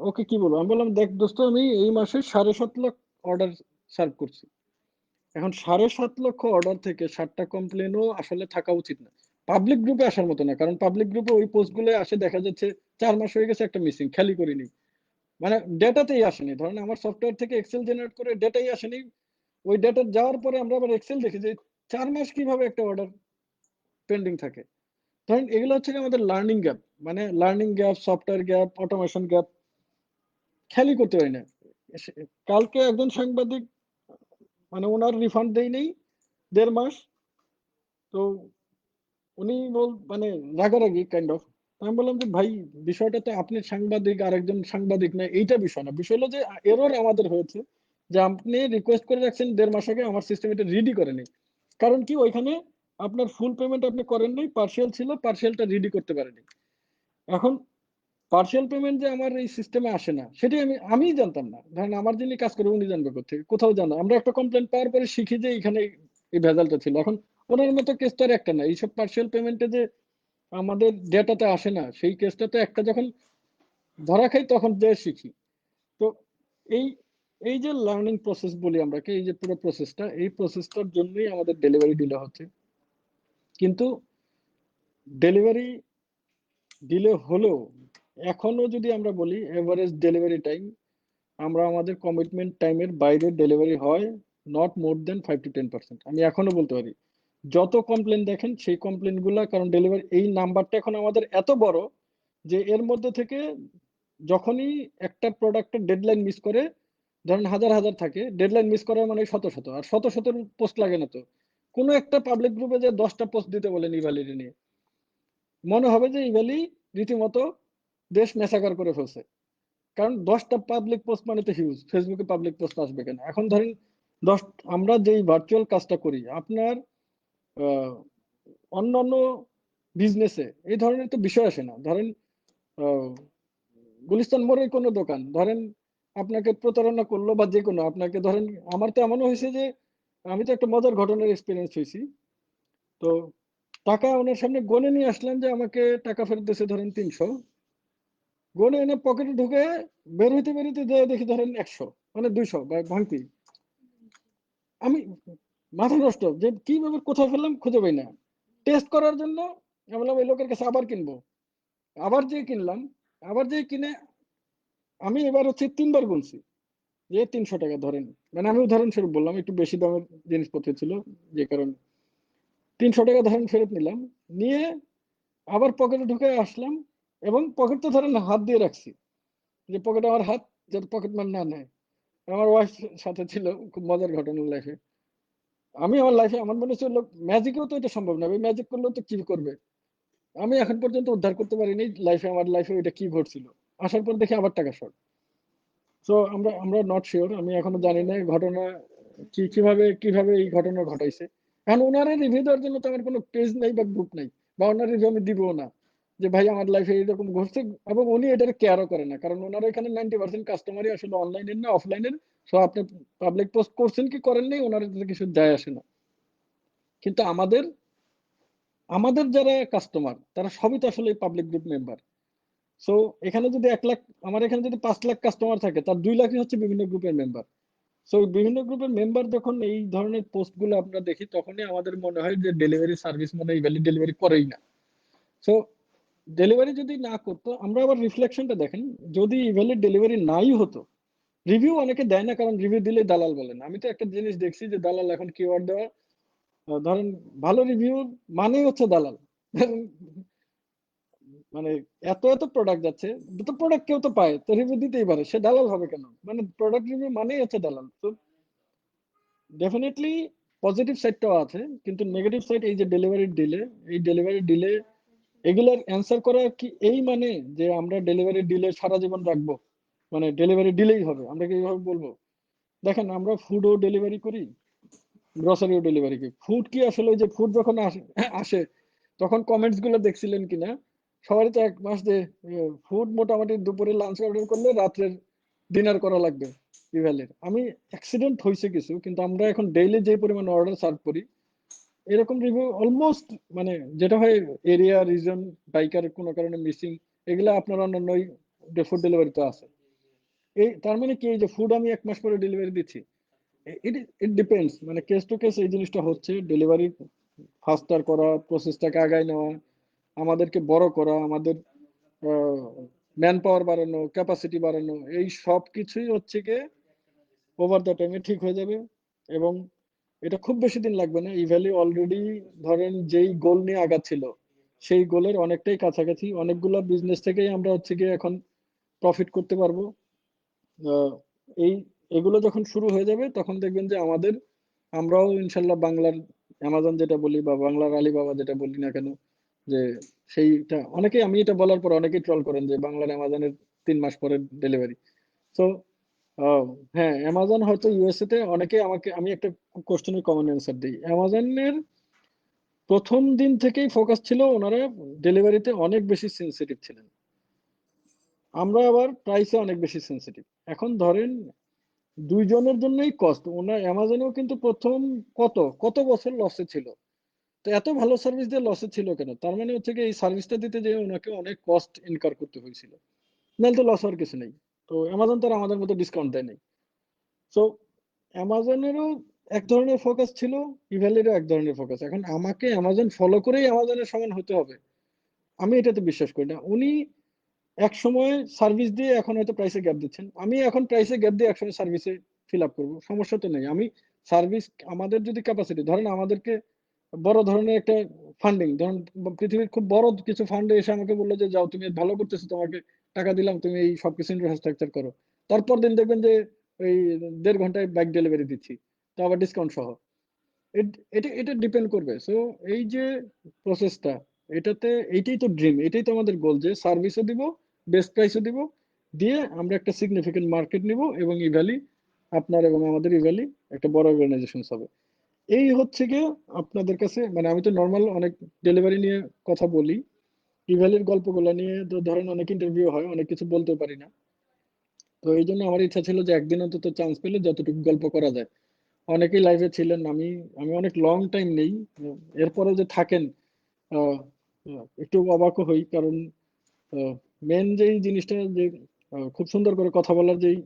ওকে কি বলবো, আমি বললাম দেখ দোস্ত আমি এই মাসে 7.5 লাখ অর্ডার সার্ভ করছি। এখন 7.5 লক্ষ অর্ডার থেকে 7টা কমপ্লেনও আসলে থাকা উচিত না, পাবলিক গ্রুপে আসার মতো না, কারণ পাবলিক গ্রুপে ওই পোস্ট গুলো আসে দেখা যাচ্ছে 4 মাস হয়ে গেছে একটা মিসিং খেয়ালই করিনি, মানে ডেটাতেই আসেনি। ধরেন আমার সফটওয়্যার থেকে এক্সেল জেনারেট করে ডেটাই আসেনি, ওই ডেটা যাওয়ার পরে আমরা আবার এক্সেল দেখি যে 4 মাস কিভাবে একটা অর্ডার পেন্ডিং থাকে। ধরেন এগুলো হচ্ছে কি আমাদের লার্নিং গ্যাপ, মানে learning gap, software gap, automation gap, খেয়ালই করতে পারি না। কালকে একজন সাংবাদিক মানে ওনার রিফান্ড দেই নেই 1.5 মাস, তো উনি মানে রাগারাগি কাইন্ড অফ। আমি বললাম যে ভাই বিষয়টা তো আপনি সাংবাদিক আর একজন সাংবাদিক না, এইটা বিষয় না, বিষয় হলো যে এরর আমাদের হয়েছে যে আপনি রিকোয়েস্ট করে রাখছেন 1.5 মাস আগে, আমার সিস্টেম এটা রেডি করেনি। কারণ কি ওইখানে আপনার ফুল পেমেন্ট আপনি করেন নাই, পার্সিয়াল ছিল, পার্সিয়ালটা রেডি করতে পারেনি। এখন পার্সিয়াল পেমেন্ট যে আমার এই সিস্টেমে আসে না সেটাই আমি জানতাম না, ধরেন আমার যিনি কাজ করে উনি জানবে কোথেকে, কোথাও জানা, আমরা একটা কমপ্লেন পাওয়ার পরে শিখি যে এখানে এই ভেজালটা ছিল। এখন ওনার মতো কেস তো আর একটা না, এইসব পার্সিয়াল পেমেন্টে যে আমাদের ডেটাতে আসে না সেই কেসটা তো একটা, যখন ধরা খাই তখন যে শিখি। তো এই এই যে লার্নিং প্রসেস বলি আমরা কি, এই যে পুরো প্রসেসটা, এই প্রসেসটার জন্যই আমাদের ডেলিভারি ডিলে হচ্ছে। কিন্তু ডেলিভারি ডিলে হলেও এখনো যদি আমরা বলি এভারেজ ডেলিভারি টাইম, আমরা আমাদের কমিটমেন্ট টাইমের বাইরে ডেলিভারি হয় নট মোর দেন 5 to 10%। আমি এখনো বলতে পারি যত কমপ্লেন দেখেন সেই কমপ্লেন গুলা, কারণ ডেলিভারি এই নাম্বারটা এখন আমাদের এত বড় যে এর মধ্যে থেকে যখনই একটা প্রোডাক্টের ডেডলাইন মিস করে, ধরেন হাজার হাজার থাকে, ডেডলাইন মিস করার মানে শত শত, আর শত শত পোস্ট লাগে না তো। কোনো একটা পাবলিক গ্রুপে যে 10টা পোস্ট দিতে বলেন ইভালিটি নিয়ে, মনে হবে যে ইভালি রীতিমতো দেশ মেসাকার করে ফেলছে। কারণ 10টা পাবলিক পোস্ট মানে তো হিউজ, ফেসবুকে পাবলিক পোস্ট আসবে কেন? এখন ধরেন 10, আমরা যেই ভার্চুয়াল কাজটা করি আপনার আহ, অন্যান্য বিজনেসে এই ধরনের তো বিষয় আসে না। ধরেন আহ, গুলিস্তান মোড়ের কোনো দোকান ধরেন আপনাকে প্রতারণা করলো বা যে কোনো আপনাকে ধরেন, আমার তো এমনও হয়েছে যে আমি তো একটা মজার ঘটনার এক্সপিরিয়েন্স হয়েছি। তো টাকা ওনার সামনে গনে নিয়ে আসলাম যে আমাকে টাকা ফেরত দিয়েছে ধরেন 300, গনে এনে পকেটে ঢুকে বের হইতে বেরোতে যেয়ে দেখি ধরেন 100, মানে 200 বা ভাঙতি। আমি মাথা নষ্ট যে কি ব্যাপার, কোথায় ফেললাম খুঁজে পাই না। টেস্ট করার জন্য আমি বললাম এই লোকের কাছে আবার কিনবো, আবার যে কিনলাম, আবার যে কিনে আমি এবার হচ্ছে 3বার গুনছি যে 300 টাকা ধরেন, মানে আমি উদাহরণস্বরূপ বললাম, একটু বেশি দামের জিনিসপত্র ছিল যে কারণে 300 টাকা ধরেন ফেরত নিলাম, নিয়ে আবার পকেটে ঢুকে আসলাম, এবং পকেট তো ধরেন হাত দিয়ে রাখছি যে পকেটে আমার হাত যাতে পকেট মার না নেয়। আমার ওয়াইফ সাথে ছিল, খুব মজার ঘটনা লাইফে। আমি আমার লাইফে আমার মনে হচ্ছে ম্যাজিকেও তো এটা সম্ভব না, ম্যাজিক করলেও তো কি করবে, আমি এখন পর্যন্ত উদ্ধার করতে পারিনি লাইফে, আমার লাইফে ওইটা কি ঘটছিল। আসার পর দেখি আবার টাকা শর্ট। সো আমরা আমরা নট শিওর, আমি এখনো জানি না ঘটনা কি, কিভাবে কিভাবে এই ঘটনা ঘটাইছে। এখন ওনারা রিভিউ দেওয়ার জন্য তো আমার কোনো পেজ নাই বা গ্রুপ নাই, বা ওনার রিভিউ আমি দিব না যে ভাই আমার লাইফে এরকম ঘটছে। এবং উনি এটার কেয়ারও করেন না, কারণ ওনারা এখানে 90% কাস্টমারই আসলে অনলাইনের না অফলাইনের। সো আপনি পাবলিক পোস্ট করছেন কি করেন নাই ওনার এটাতে কিছু যায় আসে না। কিন্তু আমাদের আমাদের যারা কাস্টমার তারা সবই তো আসলে পাবলিক গ্রুপ মেম্বার। সো এখানে যদি 1 লাখ, আমার এখানে যদি 5 লাখ কাস্টমার থাকে তার 2 লাখই হচ্ছে বিভিন্ন গ্রুপের মেম্বার। সো বিভিন্ন গ্রুপের মেম্বার যখন এই ধরনের পোস্ট গুলো আমরা দেখি তখনই আমাদের মনে হয় যে ডেলিভারি সার্ভিস মনে হয় ভ্যালি ডেলিভারি করেই না। সো ডেলিভারি যদি না করতো, আমরা আবার রিফ্লেকশনটা দেখেন, যদি ইভ্যালিড ডেলিভারি নাই হতো, রিভিউ অনেকে দেয় না কারণ রিভিউ দিলে দালাল বলেন। আমি তো একটা জিনিস দেখছি যে দালাল এখন কিওয়ার্ড দেওয়া, ধরেন ভালো রিভিউ মানেই হচ্ছে দালাল। মানে এত এত প্রোডাক্ট যাচ্ছে, দুটো প্রোডাক্ট কেউ তো পায় তো রিভিউ দিতেই পারে, সে দালাল হবে কেন? মানে প্রোডাক্ট রিভিউ মানেই হচ্ছে দালাল। তো ডেফিনেটলি পজিটিভ সাইডটাও আছে, কিন্তু নেগেটিভ সাইড এই যে ডেলিভারি ডিলে, এই ডেলিভারি ডিলে এগুলোর অ্যান্সার করা কি এই মানে যে আমরা ডেলিভারি ডিলে সারা জীবন রাখবো, মানে ডেলিভারি ডিলেই হবে, আমরা কি এইভাবে বলবো? দেখেন আমরা ফুডও ডেলিভারি করি, গ্রসারিও ডেলিভারি করি। ফুড কি আসলে ওই যে ফুড যখন আসে আসে তখন কমেন্টস গুলো দেখছিলেন কিনা? সবারই তো 1 মাস যে ফুড মোটামুটি দুপুরে লাঞ্চ অর্ডার করলে রাত্রের ডিনার করা লাগবে ইভ্যালের। আমি অ্যাক্সিডেন্ট হয়েছে কিছু, কিন্তু আমরা এখন ডেইলি যে পরিমাণ অর্ডার সার্ভ করি এরকম রিভিউ অলমোস্ট, মানে যেটা হয় এরিয়া রিজন বাইকার কোনো কারণে মিসিং, এগুলা আপনার অন্যান্য ফুড ডেলিভারিতে আছে। এই তার মানে কি, এই যে ফুড আমি 1 মাস পরে ডেলিভারি দিচ্ছি, ইট ইট ডিপেন্ডস, মানে কেস টু কেস এই জিনিসটা হচ্ছে। ডেলিভারি ফাস্টার করা, প্রসেসটাকে আগায় নেওয়া, আমাদেরকে বড় করা, আমাদের ম্যান পাওয়ার বাড়ানো, ক্যাপাসিটি বাড়ানো, এই সব কিছুই হচ্ছে গিয়ে ওভার দ্য টাইমে ঠিক হয়ে যাবে। এবং এটা খুব বেশি দিন লাগবে না, ইভ্যালি অলরেডি ধরেন যেই গোল নিয়ে আগাচ্ছিল সেই গোলের অনেকটাই কাছাকাছি। অনেকগুলো বিজনেস থেকেই আমরা হচ্ছে গিয়ে এখন প্রফিট করতে পারবো। আহ, এই এগুলো যখন শুরু হয়ে যাবে তখন দেখবেন যে আমাদের, আমরাও ইনশাল্লাহ বাংলার অ্যামাজন যেটা বলি বা বাংলার আলিবাবা যেটা বলি না কেন, যে সেইটা অনেকেই, আমি এটা বলার পর অনেকেই ট্রল করেন যে বাংলার অ্যামাজনের 3 মাস পরে ডেলিভারি। তো হ্যাঁ, অ্যামাজন হয়তো ইউএসএ তে অনেকে আমাকে, আমি একটা কোশ্চেনের কমন অ্যান্সার দিই, অ্যামাজনের প্রথম দিন থেকেই ফোকাস ছিল ওনারা ডেলিভারিতে অনেক বেশি সেন্সিটিভ ছিলেন। আমরা আবার প্রাইসে অনেক বেশি সেন্সিটিভ। এখন ধরেন দুইজনের জন্যই কস্ট, ওনার অ্যামাজনেও কিন্তু প্রথম কত কত বছর লসে ছিল। তো এত ভালো সার্ভিস দিয়ে লসে ছিল কেন? তার মানে হচ্ছে কি এই সার্ভিসটা দিতে যে ওনাকে অনেক কস্ট ইনকার করতে হয়েছিল। নাহলে তো লস হওয়ার কিছু নেই। তো অ্যামাজন তো আর আমাদের মতো ডিসকাউন্ট দেয় নাই। সো অ্যামাজনেরও এক ধরনের ফোকাস ছিল, ইভ্যালিরও এক ধরনের ফোকাস। এখন আমাকে অ্যামাজন ফলো করেই অ্যামাজনের সমান হতে হবে, আমি এটাতে বিশ্বাস করি না। উনি এক সময় সার্ভিস দিয়ে এখন হয়তো প্রাইসে গ্যাপ দিচ্ছেন, আমি এখন প্রাইসে গ্যাপ দিয়ে একসময় সার্ভিসে ফিল আপ করবো, সমস্যা তো নেই। আমি সার্ভিস, আমাদের যদি ক্যাপাসিটি ধরেন, আমাদেরকে বড় ধরনের একটা ফান্ডিং ধরেন, পৃথিবীর খুব বড় কিছু ফান্ডে এসে আমাকে বললো যে যাও তুমি ভালো করতেছো, তোমাকে টাকা দিলাম, তুমি এই সবকিছু ইনফ্রাস্ট্রাকচার করো। তারপর দিন দেখবেন যে ওই 1.5 ঘন্টায় বাইক ডেলিভারি দিচ্ছি, তো আবার ডিসকাউন্ট সহ। এটা এটা ডিপেন্ড করবে। সো এই যে প্রসেসটা, এটাতে এইটাই তো ড্রিম, এটাই তো আমাদের গোল, যে সার্ভিসও দিব, বেস্ট প্রাইসও দিব, দিয়ে আমরা একটা সিগনিফিকেন্ট মার্কেট নিব, এবং ইভ্যালি আপনার এবং আমাদের ইভ্যালি একটা বড় অর্গানাইজেশন হবে। এই হচ্ছে গিয়ে আপনাদের কাছে, মানে আমি তো নর্মাল অনেক ডেলিভারি নিয়ে কথা বলি, ইভ্যালির গল্পগুলো নিয়ে তো ধরেন অনেক ইন্টারভিউ হয়, অনেক কিছু বলতে পারি না। তো এই জন্য আমার ইচ্ছা ছিল যে একদিন অন্তত চান্স পেলে যতটুকু গল্প করা যায়। অনেকেই লাইভে ছিলেন, আমি আমি অনেক লং টাইম নেই, এরপরে যে থাকেন, আহ, একটু অবাকও হই, কারণ মেন যেই জিনিসটা, যে খুব সুন্দর করে কথা বলার যেই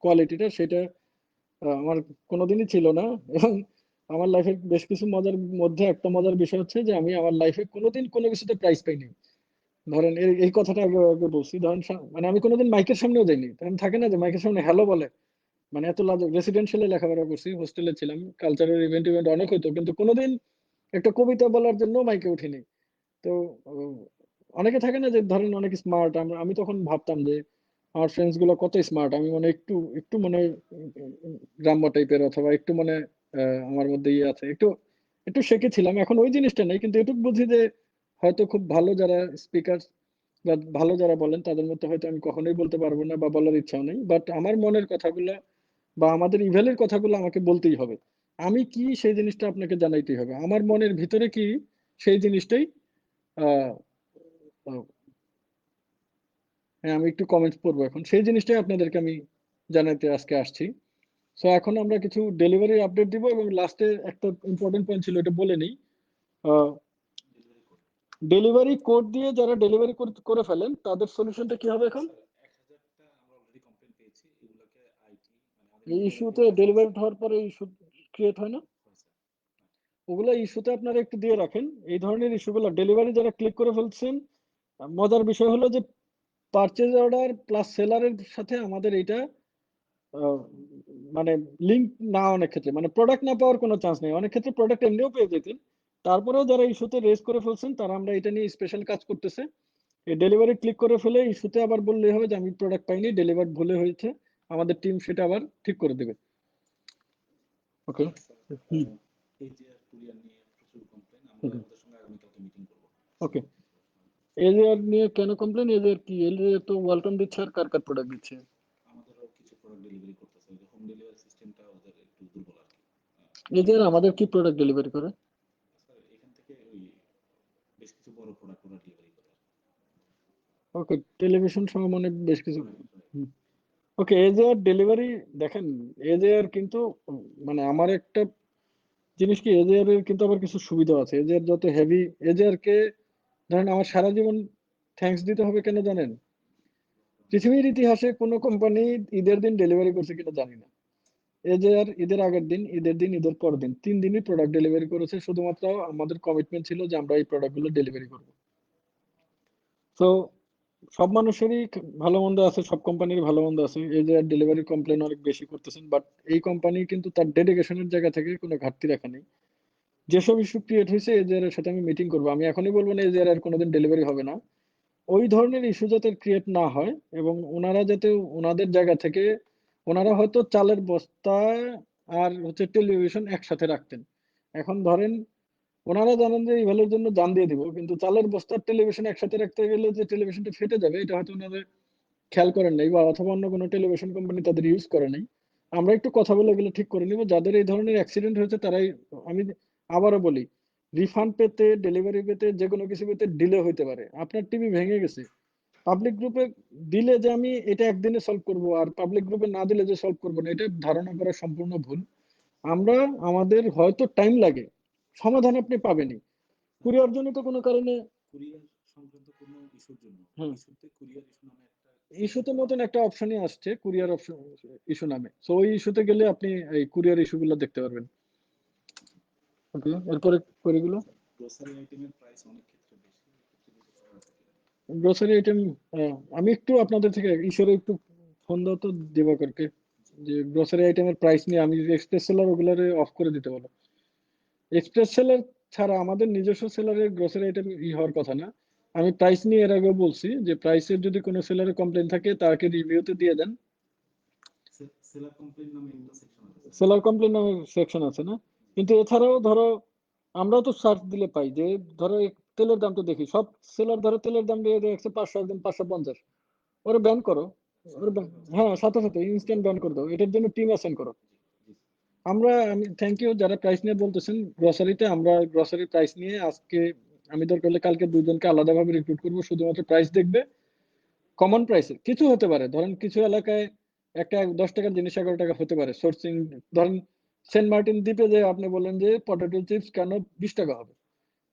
কোয়ালিটিটা, সেটা আমার কোনোদিনই ছিল না। এবং আমার লাইফের বেশ কিছু মজার মধ্যে একটা মজার বিষয় হচ্ছে যে আমি আমার লাইফে কোনোদিন কোনো কিছুতে প্রাইজ পাইনি। ধরেন এই এই কথাটা আগে আগে বলছি, ধরেন মানে আমি কোনোদিন মাইকের সামনেও যাইনি, তখন থাকে না যে মাইকের সামনে হ্যালো বলে, মানে এত লাজ। রেসিডেন্সিয়ালে লেখাপড়া করছি, হোস্টেলে ছিলাম, কালচারাল ইভেন্ট ইভেন্ট অনেক হতো, কিন্তু কোনোদিন একটা কবিতা বলার জন্য মাইকে উঠিনি। তো উম, অনেকে থাকে না যে ধরেন অনেক স্মার্ট, আমি তখন ভাবতাম যে আমার ফ্রেন্ডস গুলো কত স্মার্ট, আমি মানে একটু একটু মানে গ্রাম্য টাইপের, অথবা একটু মানে আমার মধ্যে ইয়ে আছে, একটু একটু শেখেছিলাম। এখন ওই জিনিসটা নেই, কিন্তু এটুকু বুঝি যে হয়তো খুব ভালো যারা স্পিকার বা ভালো যারা বলেন, তাদের মধ্যে হয়তো আমি কখনোই বলতে পারবো না, বা বলার ইচ্ছাও নেই। বাট আমার মনের কথাগুলো বা আমাদের ইভেলের কথাগুলো আমাকে বলতেই হবে। আমি কি সেই জিনিসটা আপনাকে জানাইতেই হবে, আমার মনের ভিতরে কি সেই জিনিসটাই। আহ আহ, হ্যাঁ, আমি একটু কমেন্টস পড়বো এখন, সেই জিনিসটাই আপনাদেরকে আমি জানাতে আজকে আসছি। সো এখন আমরা কিছু ডেলিভারি আপডেট দিব, এবং লাস্টে একটা ইম্পর্টেন্ট পয়েন্ট ছিল, এটা বলে নিই। ডেলিভারি কোড দিয়ে যারা ডেলিভারি করে ফেলেন, তাদের সলিউশনটা কি হবে এখন? এই ইস্যুতে ডেলিভারি হওয়ার পরে ইস্যু ক্রিয়েট হয় না, ওগুলো ইস্যুতে আপনারা একটু দিয়ে রাখেন। এই ধরনের ইস্যুগুলো ডেলিভারি যারা ক্লিক করে ফেলছেন, মজার বিষয় হলো যে পারচেজ অর্ডার প্লাস সেলারের সাথে আমাদের এটা আহ, মানে লিঙ্ক না, অনেক ক্ষেত্রে মানে প্রোডাক্ট না পাওয়ার কোনো চান্স নেই, অনেক ক্ষেত্রে প্রোডাক্ট এমনিও পেয়ে যেতেন। তারপরেও যারা ইস্যুতে রেজ করে ফেলছেন, তারা আমরা এটা নিয়ে স্পেশাল কাজ করতেছে। এই ডেলিভারি ক্লিক করে ফেলে ইস্যুতে আবার বললেই হবে যে আমি প্রোডাক্ট পাইনি, ডেলিভার ভুলে হয়েছে, আমাদের টিম সেটা আবার ঠিক করে দেবে। ওকে। হুম। ওকে। এজের নিয়ে কেন কমপ্লেন? এজের কি, এজের তো ওয়েলকাম দিচ্ছে, আর কার কার প্রোডাক্ট দিচ্ছে? এজের আমাদের কি প্রোডাক্ট ডেলিভারি করে? ওকে, টেলিভিশন সহ মানে বেশ কিছু। ওকে, এজের ডেলিভারি দেখেন, এজের কিন্তু মানে আমার একটা জিনিস কি, এজের কিন্তু আবার কিছু সুবিধা আছে। এজের যত হেভি, এজের কে ধরেন আমার সারা জীবন থ্যাঙ্কস দিতে হবে কেন জানেন? পৃথিবীর ইতিহাসে কোনো কোম্পানি ঈদের দিন ডেলিভারি করছে কিনা জানি না। এজের ঈদের আগের দিন, ঈদের দিন, ঈদের পরের দিন, 3 দিনই প্রোডাক্ট ডেলিভারি করেছে, শুধুমাত্র আমাদের কমিটমেন্ট ছিল যে আমরা এই প্রোডাক্টগুলো ডেলিভারি করবো। তো সব মানুষেরই ভালো মন্দ আছে, সব কোম্পানির ভালো মন্দ আছে। এই যে ডেলিভারি কমপ্লেন অনেক বেশি করতেছেন, বাট এই কোম্পানি কিন্তু তার ডেডিকেশনের জায়গা থেকে কোনো ঘাটতি রাখা নেই। যেসব ইস্যু ক্রিয়েট হয়েছে, এজের সাথে আমি মিটিং করবো, আমি এখনই বলবো না এজের আর কোনোদিন ডেলিভারি হবে না। ওই ধরনের ইস্যু যাতে ক্রিয়েট না হয়, এবং ওনারা যাতে ওনাদের জায়গা থেকে, ওনারা হয়তো চালের বস্তা আর হচ্ছে টেলিভিশন একসাথে রাখতেন। এখন ধরেন ওনারা জানেন যে এই ভ্যালুর জন্য জান দিয়ে দিব, কিন্তু চালের বস্তার টেলিভিশন একসাথে রাখতে গেলে যে টেলিভিশনটা ফেটে যাবে, এটা হয়তো ওনারা খেয়াল করেন নাই, বা অথবা অন্য কোনো টেলিভিশন কোম্পানি তাদের ইউজ করে নাই। আমরা একটু কথা বলে এগুলো ঠিক করে নিব। যাদের এই ধরনের অ্যাক্সিডেন্ট হয়েছে তারাই, আমি আবারও বলি, রিফান্ড পেতে, ডেলিভারি পেতে, যে কোনো কিছু পেতে ডিলে হইতে পারে। আপনার টিভি ভেঙে গেছে, পাবলিক গ্রুপে দিলে যে আমি এটা একদিনে সলভ করব, আর পাবলিক গ্রুপে না দিলে যে সলভ করবো না, এটা ধারণা করা সম্পূর্ণ ভুল। আমরা, আমাদের হয়তো টাইম লাগে, সমাধান আপনি পাবেনই। কুরিয়ার জনিত কোনো কারণে, হুম, ইস্যুতে মতন একটা অপশনই আসছে কুরিয়ার অপশন ইস্যু নামে। সো ওই ইস্যুতে গেলে আপনি এই কুরিয়ার ইস্যুগুলো দেখতে পারবেন। ওকে, এরপরে কোয়েরিগুলো গ্রোসারি আইটেমের প্রাইস অনেক ক্ষেত্রে বেশি, এক্ষেত্রে কিছু করার আছে কিনা? Grocery item. আমি একটু আপনাদের থেকে ঈশ্বরে একটু ফোন দাও তো দিবাকরকে, যে গ্রোসারি আইটেমের প্রাইস নিয়ে আমি এক্সপ্রেস সেলার ওগুলারে অফ করে দিতে বলো। এক্সপ্রেস সেলার ছাড়া আমাদের নিজস্ব সেলারের গ্রোসারি আইটেম হওয়ার কথা না। আমি প্রাইস নিয়ে এর আগেও বলছি যে প্রাইসের যদি কোনো সেলারের কমপ্লেন থাকে তাকে রিভিউতে দিয়ে দেন। সেলার কমপ্লেইন নামে একটা সেকশন আছে স্যার। সেলার কমপ্লেন নামে সেকশন আছে না? কিন্তু এছাড়াও ধরো আমরাও তো সার্চ দিলে পাই যে ধরো তেলের দাম তো দেখি সব সেলার ধরো তেলের দাম দিয়ে দেয় 105, একদম 550, ওরা ব্যান করো। ওরা হ্যাঁ, সাথে সাথে ইনস্ট্যান্ট ব্যান করে দাও, এটার জন্য টিম অ্যাসাইন করো। আমি থ্যাংক ইউ যারা প্রাইস নিয়ে বলতেছেন। গ্রসারিতে আমরা গ্রসারি প্রাইস নিয়ে আজকে আমি দরকার হলে কালকে দুজনকে আলাদাভাবে রিক্রুট করবো, শুধুমাত্র প্রাইস দেখবে। কমন প্রাইসে কিছু হতে পারে, ধরেন কিছু এলাকায় একটা 10 টাকার জিনিস 11 টাকা হতে পারে সোর্সিং। ধরেন সেন্ট মার্টিন দ্বীপে যে আপনি বললেন যে পটেটো চিপস কেন 20 টাকা হবে,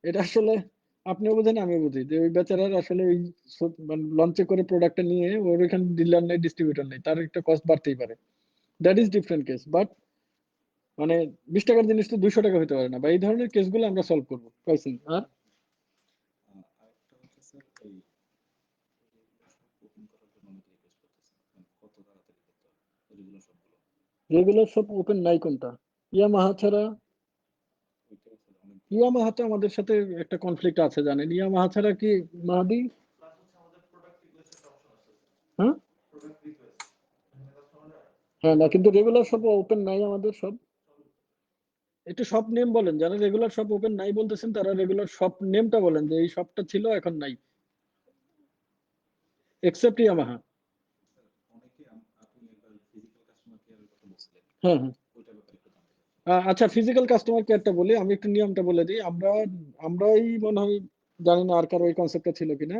এটা আসলে আপনিও বোঝেন আমিও বুঝি যে ওই বেচারার আসলে ওই মানে লঞ্চে করে প্রোডাক্টটা নিয়ে ওর ওইখানে ডিলার নেই, ডিস্ট্রিবিউটর নেই, তার একটা কস্ট বাড়তেই পারে। That is different case. But মানে 20 টাকার জিনিস তো 200 টাকা হতে পারে না, বা এই ধরনের কেসগুলো আমরা সলভ করবো প্রাইসিং। আর আরেকটা হচ্ছে স্যার, এই ওপেন করার জন্য অনেকে রিকোয়েস্ট করতেছে, কত তাড়াতাড়ি করতে হবে ওইগুলো সবগুলো? রেগুলার সব ওপেন নাই কোনটা? ইয়ামাহা ছাড়া। ওইটাই স্যার অনেক। ইয়ামাহা তো আমাদের সাথে একটা কনফ্লিক্ট আছে জানেন, ইয়ামাহা ছাড়া কি মাহাদি? হ্যাঁ, হ্যাঁ না, কিন্তু রেগুলার সব ওপেন নাই আমাদের সব। একটু শপ নেম বলেন, যারা রেগুলার শপ ওপেন নাই বলতেছেন তারা রেগুলার শপ নেমটা বলেন, যে এই শপটা ছিল এখন নাই, এক্সেপ্ট ইয়ামাহা। অনেকে আপনি একবার ফিজিক্যাল কাস্টমার কেয়ারের কথা বলছিলেন, হ্যাঁ, হ্যাঁ। ওইটার ব্যাপারে একটু জানতে চাচ্ছি। আচ্ছা, ফিজিক্যাল কাস্টমার কেয়ারটা বলি, আমি একটু নিয়মটা বলে দিই। আমরাই মনে হয়, জানি না আর কারো এই কনসেপ্টটা ছিল কিনা।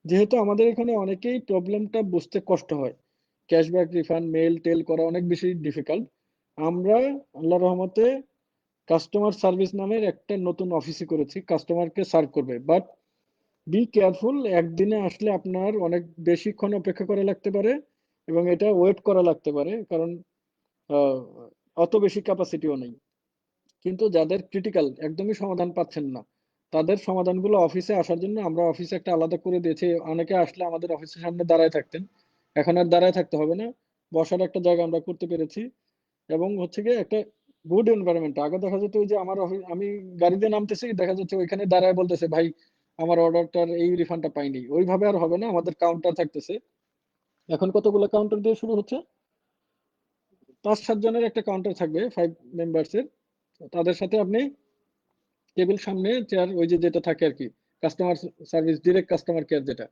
যেহেতু আমাদের এখানে অনেকেই প্রবলেমটা বুঝতে কষ্ট হয়, ক্যাশব্যাক রিফান্ড মেল টেল করা অনেক বেশি ডিফিকাল্ট। আমরা আল্লাহ রহমতে কাস্টমার সার্ভিস নামের একটা নতুন অফিসই করেছি, কাস্টমারকে সার্ভ করবে। বাট বি কেয়ারফুল, একদিনে আসলে আপনার অনেক বেশিক্ষণ অপেক্ষা করা লাগতে পারে, এবং এটা ওয়েট করা লাগতে পারে, কারণ আহ, অত বেশি ক্যাপাসিটিও নেই। কিন্তু যাদের ক্রিটিক্যাল একদমই সমাধান পাচ্ছেন না, তাদের সমাধানগুলো অফিসে আসার জন্য আমরা অফিসে একটা আলাদা করে দিয়েছি। অনেকে আসলে আমাদের অফিসের সামনে দাঁড়ায় থাকতেন, এখন আর দাঁড়ায় থাকতে হবে না, বসার একটা জায়গা আমরা করতে পেরেছি। এবং হচ্ছে গিয়ে একটা গুড এনভায়রনমেন্ট। আগে দেখা যেত ওই যে আমার আমি গাড়িতে নামতেছি, দেখা যাচ্ছে ওইখানে দাঁড়ায় বলতেছে ভাই আমার অর্ডারটার এই রিফান্ডটা পাইনি, ওইভাবে আর হবে না, আমাদের কাউন্টার থাকতেছে। এখন কতগুলো কাউন্টার দিয়ে শুরু হচ্ছে, 5-7 জনের একটা কাউন্টার থাকবে, 5 মেম্বার্সের। তাদের সাথে আপনি টেবিল সামনে চেয়ার, ওই যে যেটা থাকে আর কি, customer service direct customer care যেটা,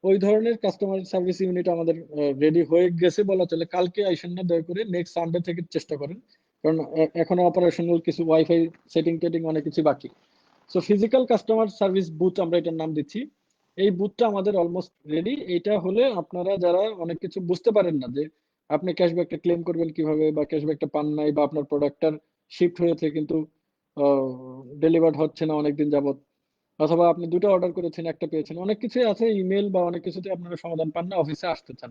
ওই ধরনের কাস্টমার সার্ভিস ইউনিট আমাদের রেডি হয়ে গেছে বলা চলে। কালকে আইসেন না দয়া করে, নেক্সট সানডে থেকে চেষ্টা করেন, কারণ এখনো অপারেশনাল কিছু ওয়াইফাই সেটিং টেটিং অনেক কিছু বাকি। So physical customer service booth আমরা এটার নাম দিচ্ছি। এই বুথটা আমাদের অলমোস্ট রেডি। এটা হলে আপনারা যারা অনেক কিছু বুঝতে পারেন না, যে আপনি ক্যাশব্যাকটা ক্লেম করবেন কিভাবে, বা ক্যাশব্যাকটা পান নাই, বা আপনার প্রোডাক্টটার শিফট হয়েছে কিন্তু ডেলিভার্ড হচ্ছে না অনেকদিন যাবত, অথবা আপনি দুটো অর্ডার করেছেন একটা পেয়েছেন, অনেক কিছুই আছে ইমেল বা অনেক কিছুতে আপনারা সমাধান পান না, অফিসে আসতে চান।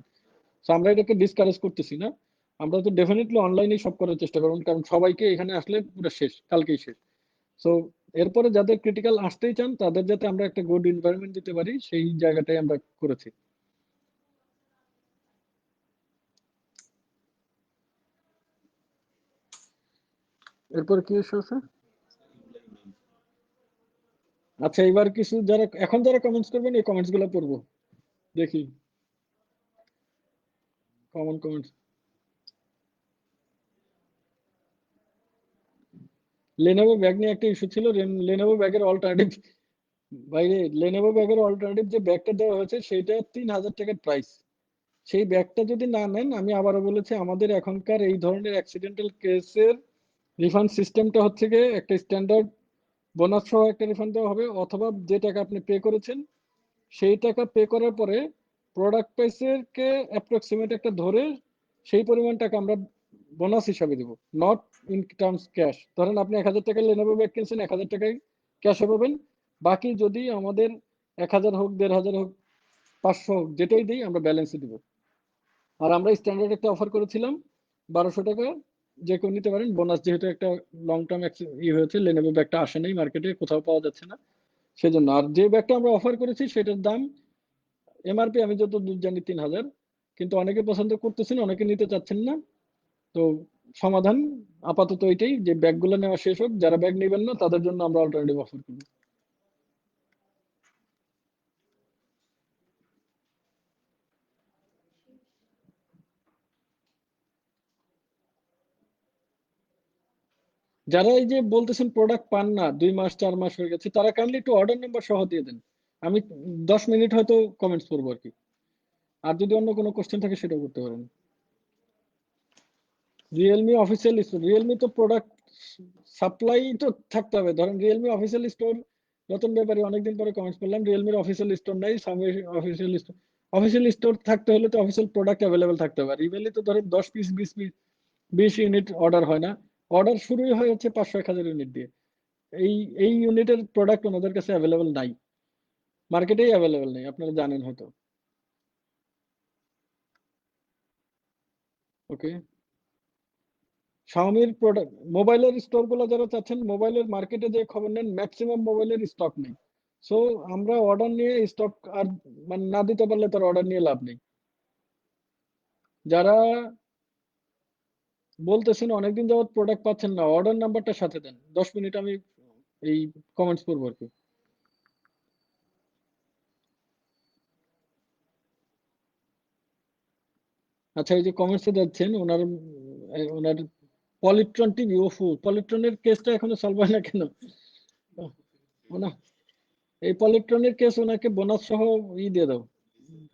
তো আমরা এটাকে ডিসকারেজ করতেছি না, আমরা তো ডেফিনেটলি অনলাইনেই সব করার চেষ্টা করুন, কারণ সবাইকে এখানে আসলে পুরো শেষ, কালকেই শেষ। সো এরপরে যাদের ক্রিটিক্যাল আসতেই চান তাদের যাতে আমরা একটা গুড এনভায়রনমেন্ট দিতে পারি, সেই জায়গাটাই আমরা করেছি। এরপর কি ইস্যু আছে? আচ্ছা, এবার কিছু যারা এখন যারা কমেন্টস করবেন এই কমেন্টস গুলো পড়বো, দেখি কমন কমেন্টস। লেনোভো ব্যাগ নিয়ে একটা ইস্যু ছিল, লেনোভো ব্যাগের অল্টারনেটিভ, বাইরে লেনোভো ব্যাগের অল্টারনেটিভ যে ব্যাগটা দেওয়া হয়েছে সেটা 3000 টাকার প্রাইস। সেই ব্যাগটা যদি না নেন, আমি আবারও বলেছি, আমাদের এখনকার এই ধরনের অ্যাক্সিডেন্টাল কেসের রিফান্ড সিস্টেমটা হচ্ছে গিয়ে একটা স্ট্যান্ডার্ড বোনাস সহ একটা রিফান্ড দেওয়া হবে, অথবা যে টাকা আপনি পে করেছেন সেই টাকা পে করার পরে প্রোডাক্ট প্রাইসের কে অ্যাপ্রক্সিমেট একটা ধরে সেই পরিমাণ টাকা আমরা বোনাস হিসাবে দিব, নট ইন টার্মস ক্যাশ। ধরেন আপনি 1000 টাকা লেনোভো ব্যাগ কিনছেন, 1000 টাকায় ক্যাশে পাবেন। বাকি যদি আমাদের 1000 হোক 1500 হোক 500 যেটাই দিই আমরা ব্যালেন্সে দিব। আর আমরা স্ট্যান্ডার্ড একটা অফার করেছিলাম 1200 টাকা, যে কেউ নিতে পারেন। বোনাস যেহেতু একটা লং টার্ম হয়েছে, লেনোভো ব্যাগটা আসে নাই মার্কেটে, কোথাও পাওয়া যাচ্ছে না সেজন্য। আর যে ব্যাগটা আমরা অফার করেছি সেটার দাম এমআরপি আমি যত দূর জানি 3000, কিন্তু অনেকে পছন্দ করতেছেন, অনেকে নিতে চাচ্ছেন না। তো সমাধান আপাতত এটাই যে ব্যাগগুলো নেওয়া শেষ হোক, যারা ব্যাগ নেবেন না তাদের জন্য আমরা অল্টারনেটিভ অফার করব। যারা এই যে বলতেছেন প্রোডাক্ট পান না, 2 মাস 4 মাস হয়ে গেছে, তারা কাইন্ডলি একটু অর্ডার নাম্বার সহ দিয়ে দেন। আমি 10 মিনিট হয়তো কমেন্টস করবো আর কি। আর যদি অন্য কোনো কোশ্চেন থাকে সেটাও করতে পারেন। রিয়েলমি অফিসিয়াল স্টোর, রিয়েলমি তো প্রোডাক্ট সাপ্লাই তো থাকতে হবে। ধরেন রিয়েলমি অফিসিয়াল স্টোর, রতন ব্যাপারী অনেকদিন পরে কমেন্টস করলাম, রিয়েলমির অফিসিয়াল স্টোর নাই। অফিসিয়াল স্টোর, অফিসিয়াল স্টোর থাকতে হলে তো অফিসিয়াল প্রোডাক্ট অ্যাভেলেবেল থাকতে হবে। আর ইমেলে তো ধরেন 10 পিস 20 পিস 20 ইউনিট অর্ডার হয় না। অর্ডার শুরুই হয় হচ্ছে 500 1000 ইউনিট দিয়ে। এই এই ইউনিটের প্রোডাক্ট ওনাদের কাছে অ্যাভেলেবেল নাই, মার্কেটেই অ্যাভেলেবেল নেই, আপনারা জানেন হয়তো। ওকে, শাওমির প্রোডাক্ট মোবাইলের স্টোর গুলো যারা চাচ্ছেন, মোবাইলের মার্কেটে যে খবর নেন, ম্যাক্সিমাম মোবাইলের স্টক নেই। সো আমরা অর্ডার নিয়ে স্টক আর মানে না দিতে পারলে তার অর্ডার নিয়ে লাভ নেই। যারা বলতেছেন অনেকদিন যাবত প্রোডাক্ট পাচ্ছেন না, অর্ডার নাম্বারটা সাথে দেন, 10 মিনিট আমি এই কমেন্টস করবো আর কি। আচ্ছা, এই যে কমেন্টসে যাচ্ছেন ওনার ওনার পলিট্রন টিভি, ওফো, পলিট্রনের কেসটা এখনো সলভ হয় না কেন? ওনা এই পলিট্রনের কেস ওনাকে বোনাস সহ দিয়ে দাও।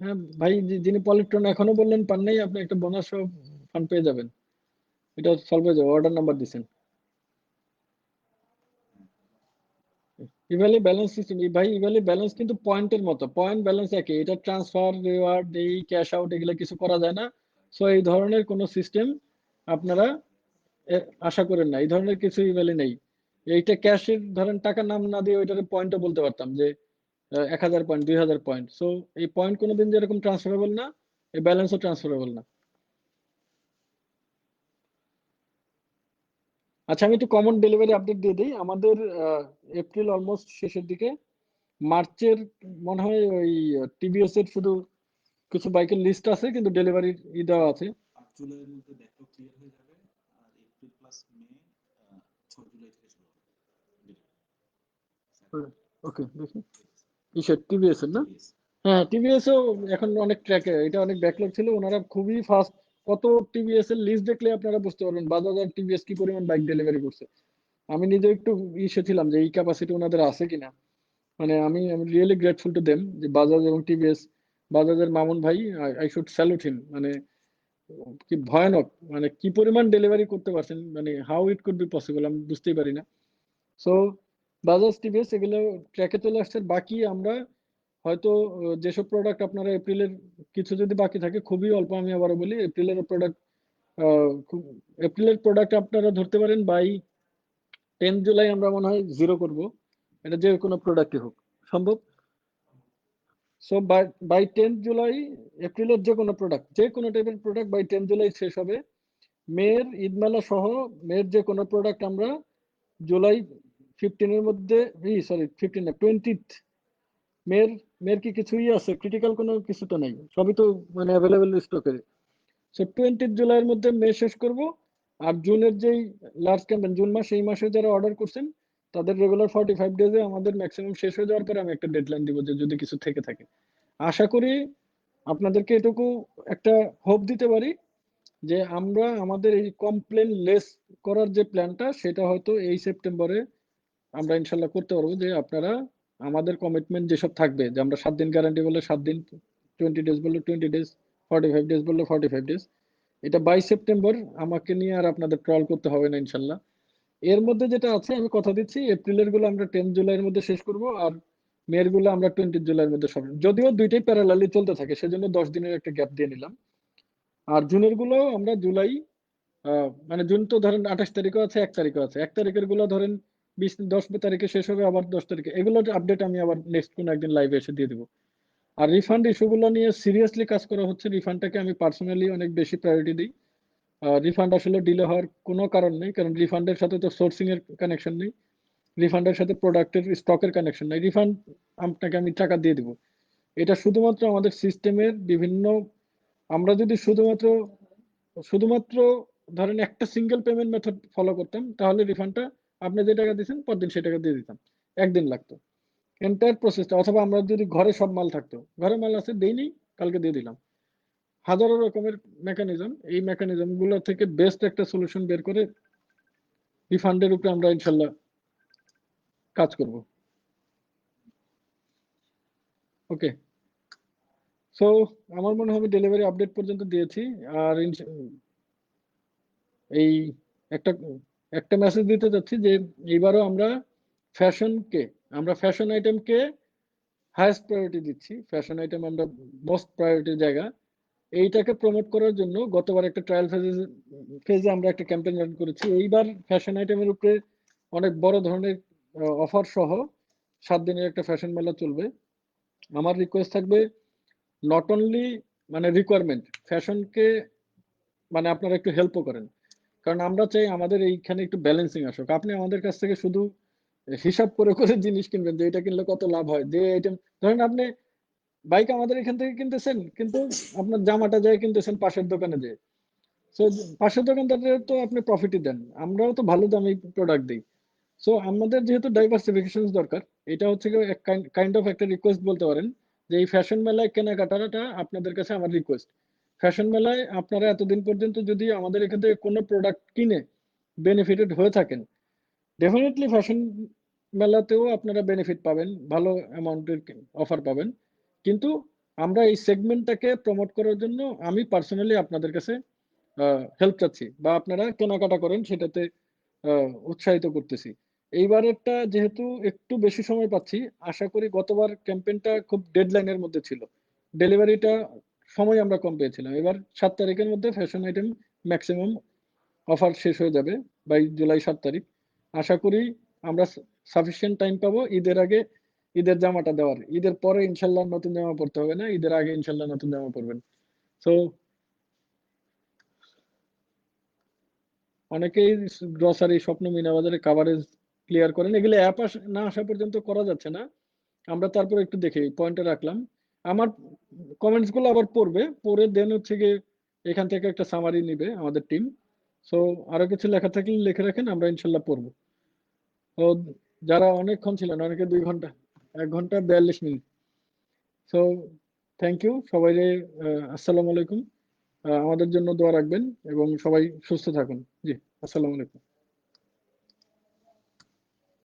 হ্যাঁ ভাই, যিনি পলিট্রন এখনো বললেন পান নাই, আপনি একটা বোনাস সহ ফান্ড পেয়ে যাবেন। এটা সলভ হয়ে যাবে, অর্ডার নাম্বার দিচ্ছেন। ইভ্যালি ব্যালেন্স সিস্টেম, ভাই ইভ্যালি ব্যালেন্স কিন্তু পয়েন্টের মতো, পয়েন্ট ব্যালেন্স একই। এটা ট্রান্সফার, রিওয়ার্ড, এই ক্যাশ আউট এগুলো কিছু করা যায় না। সো এই ধরনের কোনো সিস্টেম আপনারা আশা করেন না, এই ধরনের কিছু ইভ্যালি নেই। এইটা ক্যাশের ধরেন টাকা নাম না দিয়ে ওইটাকে পয়েন্টও বলতে পারতাম যে 1000 পয়েন্ট 2000 পয়েন্ট। সো এই পয়েন্ট কোনোদিন যেরকম ট্রান্সফারেবল না, এই ব্যালেন্সও ট্রান্সফারেবল না। আচ্ছা, আমি একটু কমন ডেলিভারি আপডেট দিয়ে দিই। আমাদের এপ্রিল অলমোস্ট শেষের দিকে, মার্চের মনে হয় ওই টিভিএস এর শুধু কিছু বাইকের লিস্ট আছে, কিন্তু ডেলিভারির দেওয়া আছে। 8 জুলাইয়ের মধ্যে ব্যাকলগ ক্লিয়ার হয়ে যাবে, আর এপ্রিল প্লাস মে 6 জুলাই থেকে শুরু হবে ওকে, দেখি কিসের, টিভিএস এর না? টিভিএস। হ্যাঁ, টিভিএস ও এখন অনেক ট্র্যাকে, এটা অনেক ব্যাকলগ ছিল, ওনারা খুবই ফাস্ট। কত টিভিএস এর লিস্ট দেখলে আপনারা বুঝতে পারবেন বাজাজ আর টিভিএস কি পরিমাণ বাইক ডেলিভারি করছে। আমি নিজে একটু ছিলাম যে এই ক্যাপাসিটি ওনাদের আছে কিনা। মানে আমি আমি রিয়েলি গ্রেটফুল টু দেম, যে বাজাজ এবং টিভিএস, বাজাজের মামুন ভাই, আই শুড স্যালুট হিম। মানে কি ভয়ানক, মানে কি পরিমাণ ডেলিভারি করতে পারছেন, মানে how it could be possible আমি বুঝতেই পারি না। সো বাজাজ টিভিএস এগুলো ট্র্যাকে চলে আসছে। বাকি আমরা হয়তো যেসব প্রোডাক্ট আপনারা এপ্রিলের, কিছু যদি বাকি থাকে খুবই অল্প, আমি আবারও বলি এপ্রিলের প্রোডাক্ট, এপ্রিলের প্রোডাক্ট আপনারা ধরতে পারেন বাই 10 জুলাই আমরা মনে হয় জিরো করব। এটা যে কোনো প্রোডাক্টই হোক সম্ভব। সো বাই 10 জুলাই এপ্রিলের যে কোনো প্রোডাক্ট, যে কোনো টাইপের প্রোডাক্ট বাই 10 জুলাই শেষ হবে। মেয়ের ঈদমেলা সহ মেয়ের যে কোনো প্রোডাক্ট আমরা জুলাই 15-এর মধ্যে, সরি 15 না, 20th মেয়ের, মেয়ের কি কিছুই আছে ক্রিটিক্যাল, কোনো কিছু তো নাই, সবই তো মানে অ্যাভেলেবেল স্টকে। সো 20 জুলাইয়ের মধ্যে মে শেষ করব। আর জুনের যেই লাস্ট ক্যাম্পেইন, জুন মাস, এই মাসে যারা অর্ডার করছেন তাদের রেগুলার 45 ডেজে আমাদের ম্যাক্সিমাম শেষ হয়ে যাওয়ার পরে আমি একটা ডেডলাইন দিব যে যদি কিছু থেকে থাকে। আশা করি আপনাদেরকে এটুকু একটা হোপ দিতে পারি যে আমরা আমাদের এই কমপ্লেন লেস করার যে প্ল্যানটা, সেটা হয়তো এই সেপ্টেম্বরে আমরা ইনশাল্লাহ করতে পারবো। যে আপনারা আমাদের কমিটমেন্ট যেসব থাকবে, যে আমরা 7 দিন গ্যারান্টি বললে 7 দিন, 20 ডেজ বললে 20 ডেজ, 45 ডেজ বললে 45 ডেজ, এটা 22 সেপ্টেম্বর আমাকে নিয়ে আর আপনাদের ট্রল করতে হবে না ইনশাল্লাহ। এর মধ্যে যেটা আছে আমি কথা দিচ্ছি, এপ্রিলের গুলো আমরা 10 জুলাইয়ের মধ্যে শেষ করব, আর মেয়ের গুলো আমরা 20 জুলাইয়ের মধ্যে সব, যদিও দুইটাই প্যারালালি চলতে থাকে সেজন্য 10 দিনের একটা গ্যাপ দিয়ে নিলাম। আর জুনের গুলো আমরা জুলাই, মানে জুন তো ধরেন 28 তারিখও আছে, 1 তারিখও আছে, 1 তারিখের গুলো ধরেন 10 তারিখে শেষ হবে, আবার 10 তারিখে, এগুলোর আপডেট আমি আবার নেক্সট কোন একদিন লাইভে এসে দিয়ে দেবো। আর রিফান্ড ইস্যুগুলো নিয়ে সিরিয়াসলি কাজ করা হচ্ছে। রিফান্ডটাকে আমি পার্সোনালি অনেক বেশি প্রায়োরিটি দিই। রিফান্ড আসলে ডিলে হওয়ার কোনো কারণ নেই, কারণ রিফান্ডের সাথে তো সোর্সিং এর কানেকশন নেই, রিফান্ডের সাথে প্রোডাক্টের স্টকের কানেকশন নেই। রিফান্ড আপনাকে আমি টাকা দিয়ে দিব, এটা শুধুমাত্র আমাদের সিস্টেমের বিভিন্ন, আমরা যদি শুধুমাত্র শুধুমাত্র ধরেন একটা সিঙ্গেল পেমেন্ট মেথড ফলো করতাম, তাহলে রিফান্ডটা আপনি যে টাকা দিয়েছেন পরদিন সে টাকা দিয়ে দিতাম, একদিন লাগতো এন্টায়ার প্রসেসটা। অথবা আমরা যদি ঘরে সব মাল থাকতো, ঘরে মাল আছে দেইনি, কালকে দিয়ে দিলাম। হাজারো রকমের মেকানিজম, এই মেকানিজম গুলো থেকে বেস্ট একটা সলিউশন বের করে রিফান্ডের উপরে আমরা ইনশাল্লাহ কাজ করব। ওকে, সো আমার মনে হবে ডেলিভারি আপডেট পর্যন্ত দিয়েছি। আর এই একটা একটা মেসেজ দিতে চাচ্ছি যে এইবারও আমরা ফ্যাশনকে, আমরা ফ্যাশন আইটেমকে হাইয়েস্ট প্রায়োরিটি দিচ্ছি। ফ্যাশন আইটেম আমরা মোস্ট প্রায়োরিটির জায়গা। এইটাকে প্রমোট করার জন্য গতবার একটা ট্রায়াল ফেজে আমরা একটা ক্যাম্পেইন রান করেছি। এইবার ফ্যাশন আইটেমের উপরে অনেক বড় ধরনের অফার সহ 7 দিনের একটা ফ্যাশন মেলা চলবে। আমার রিকোয়েস্ট থাকবে, নট অনলি মানে রিকোয়ারমেন্ট, ফ্যাশনকে মানে আপনারা একটু হেল্পও করেন। কারণ আমরা চাই আমাদের এইখানে একটু ব্যালেন্সিং আসুক। আপনি আমাদের কাছ থেকে শুধু হিসাব করে করে জিনিস কিনবেন যে এটা কিনলে কত লাভ হয়, যে আইটেম, ধরেন আপনি বাইক আমাদের এখান থেকে কিনতেছেন, কিন্তু আপনার জামাটা যায় কিনতেছেন পাশের দোকানে যেয়ে। সো পাশের দোকানদারের তো আপনি প্রফিটই দেন, আমরাও তো ভালো দামি প্রোডাক্ট দিই। সো আমাদের যেহেতু ডাইভার্সিফিকেশন দরকার, এটা হচ্ছে কাইন্ড অফ একটা রিকোয়েস্ট বলতে পারেন, যে এই ফ্যাশন মেলায় কেনাকাটাটা আপনাদের কাছে আমার রিকোয়েস্ট। ফ্যাশন মেলায় আপনারা এতদিন পর্যন্ত যদি আমাদের এখান থেকে কোনো প্রোডাক্ট কিনে বেনিফিটেড হয়ে থাকেন, ডেফিনেটলি ফ্যাশন মেলাতেও আপনারা বেনিফিট পাবেন, ভালো অ্যামাউন্টের অফার পাবেন। কিন্তু আমরা এই সেগমেন্টটাকে প্রমোট করার জন্য আমি পার্সোনালি আপনাদের কাছে হেল্প চাচ্ছি, বা আপনারা কেনাকাটা করেন সেটাতে উৎসাহিত করতেছি। এইবারেরটা যেহেতু একটু বেশি সময় পাচ্ছি, আশা করি গতবার ক্যাম্পেইনটা খুব ডেডলাইনের মধ্যে ছিল, ডেলিভারিটা সময় আমরা কম পেয়েছিলাম। এবার 7 তারিখের মধ্যে ফ্যাশন আইটেম ম্যাক্সিমাম অফার শেষ হয়ে যাবে, বাই জুলাই 7 তারিখ। আশা করি আমরা সাফিসিয়েন্ট টাইম পাবো ঈদের আগে ঈদের জামাটা দেওয়ার। ঈদের পরে ইনশাল্লাহ নতুন জামা পড়তে হবে না, ঈদের আগে ইনশাল্লাহ নতুন জামা পরবেন। তো অনেকেই গ্রসারি, স্বপ্ন, মিনা বাজারে কাভারেজ ক্লিয়ার করেন, এগুলো অ্যাপ না আসা পর্যন্ত করা যাচ্ছে না। আমরা তারপর একটু দেখি, পয়েন্টে রাখলাম। আমার কমেন্টস গুলো আবার পড়বে, পড়ে দেন হচ্ছে গিয়ে এখান থেকে একটা সামারি নিবে আমাদের টিম। সো আরো কিছু লেখা থাকলে লিখে রাখেন, আমরা ইনশাল্লাহ পড়বো। তো যারা অনেকক্ষণ ছিলেন, অনেকে 2 ঘন্টা, 1 ঘন্টা 42 মিনিট। সো থ্যাংক ইউ সবাই। আসসালামু আলাইকুম। আমাদের জন্য দোয়া রাখবেন এবং সবাই সুস্থ থাকুন। জি, আসসালামু আলাইকুম।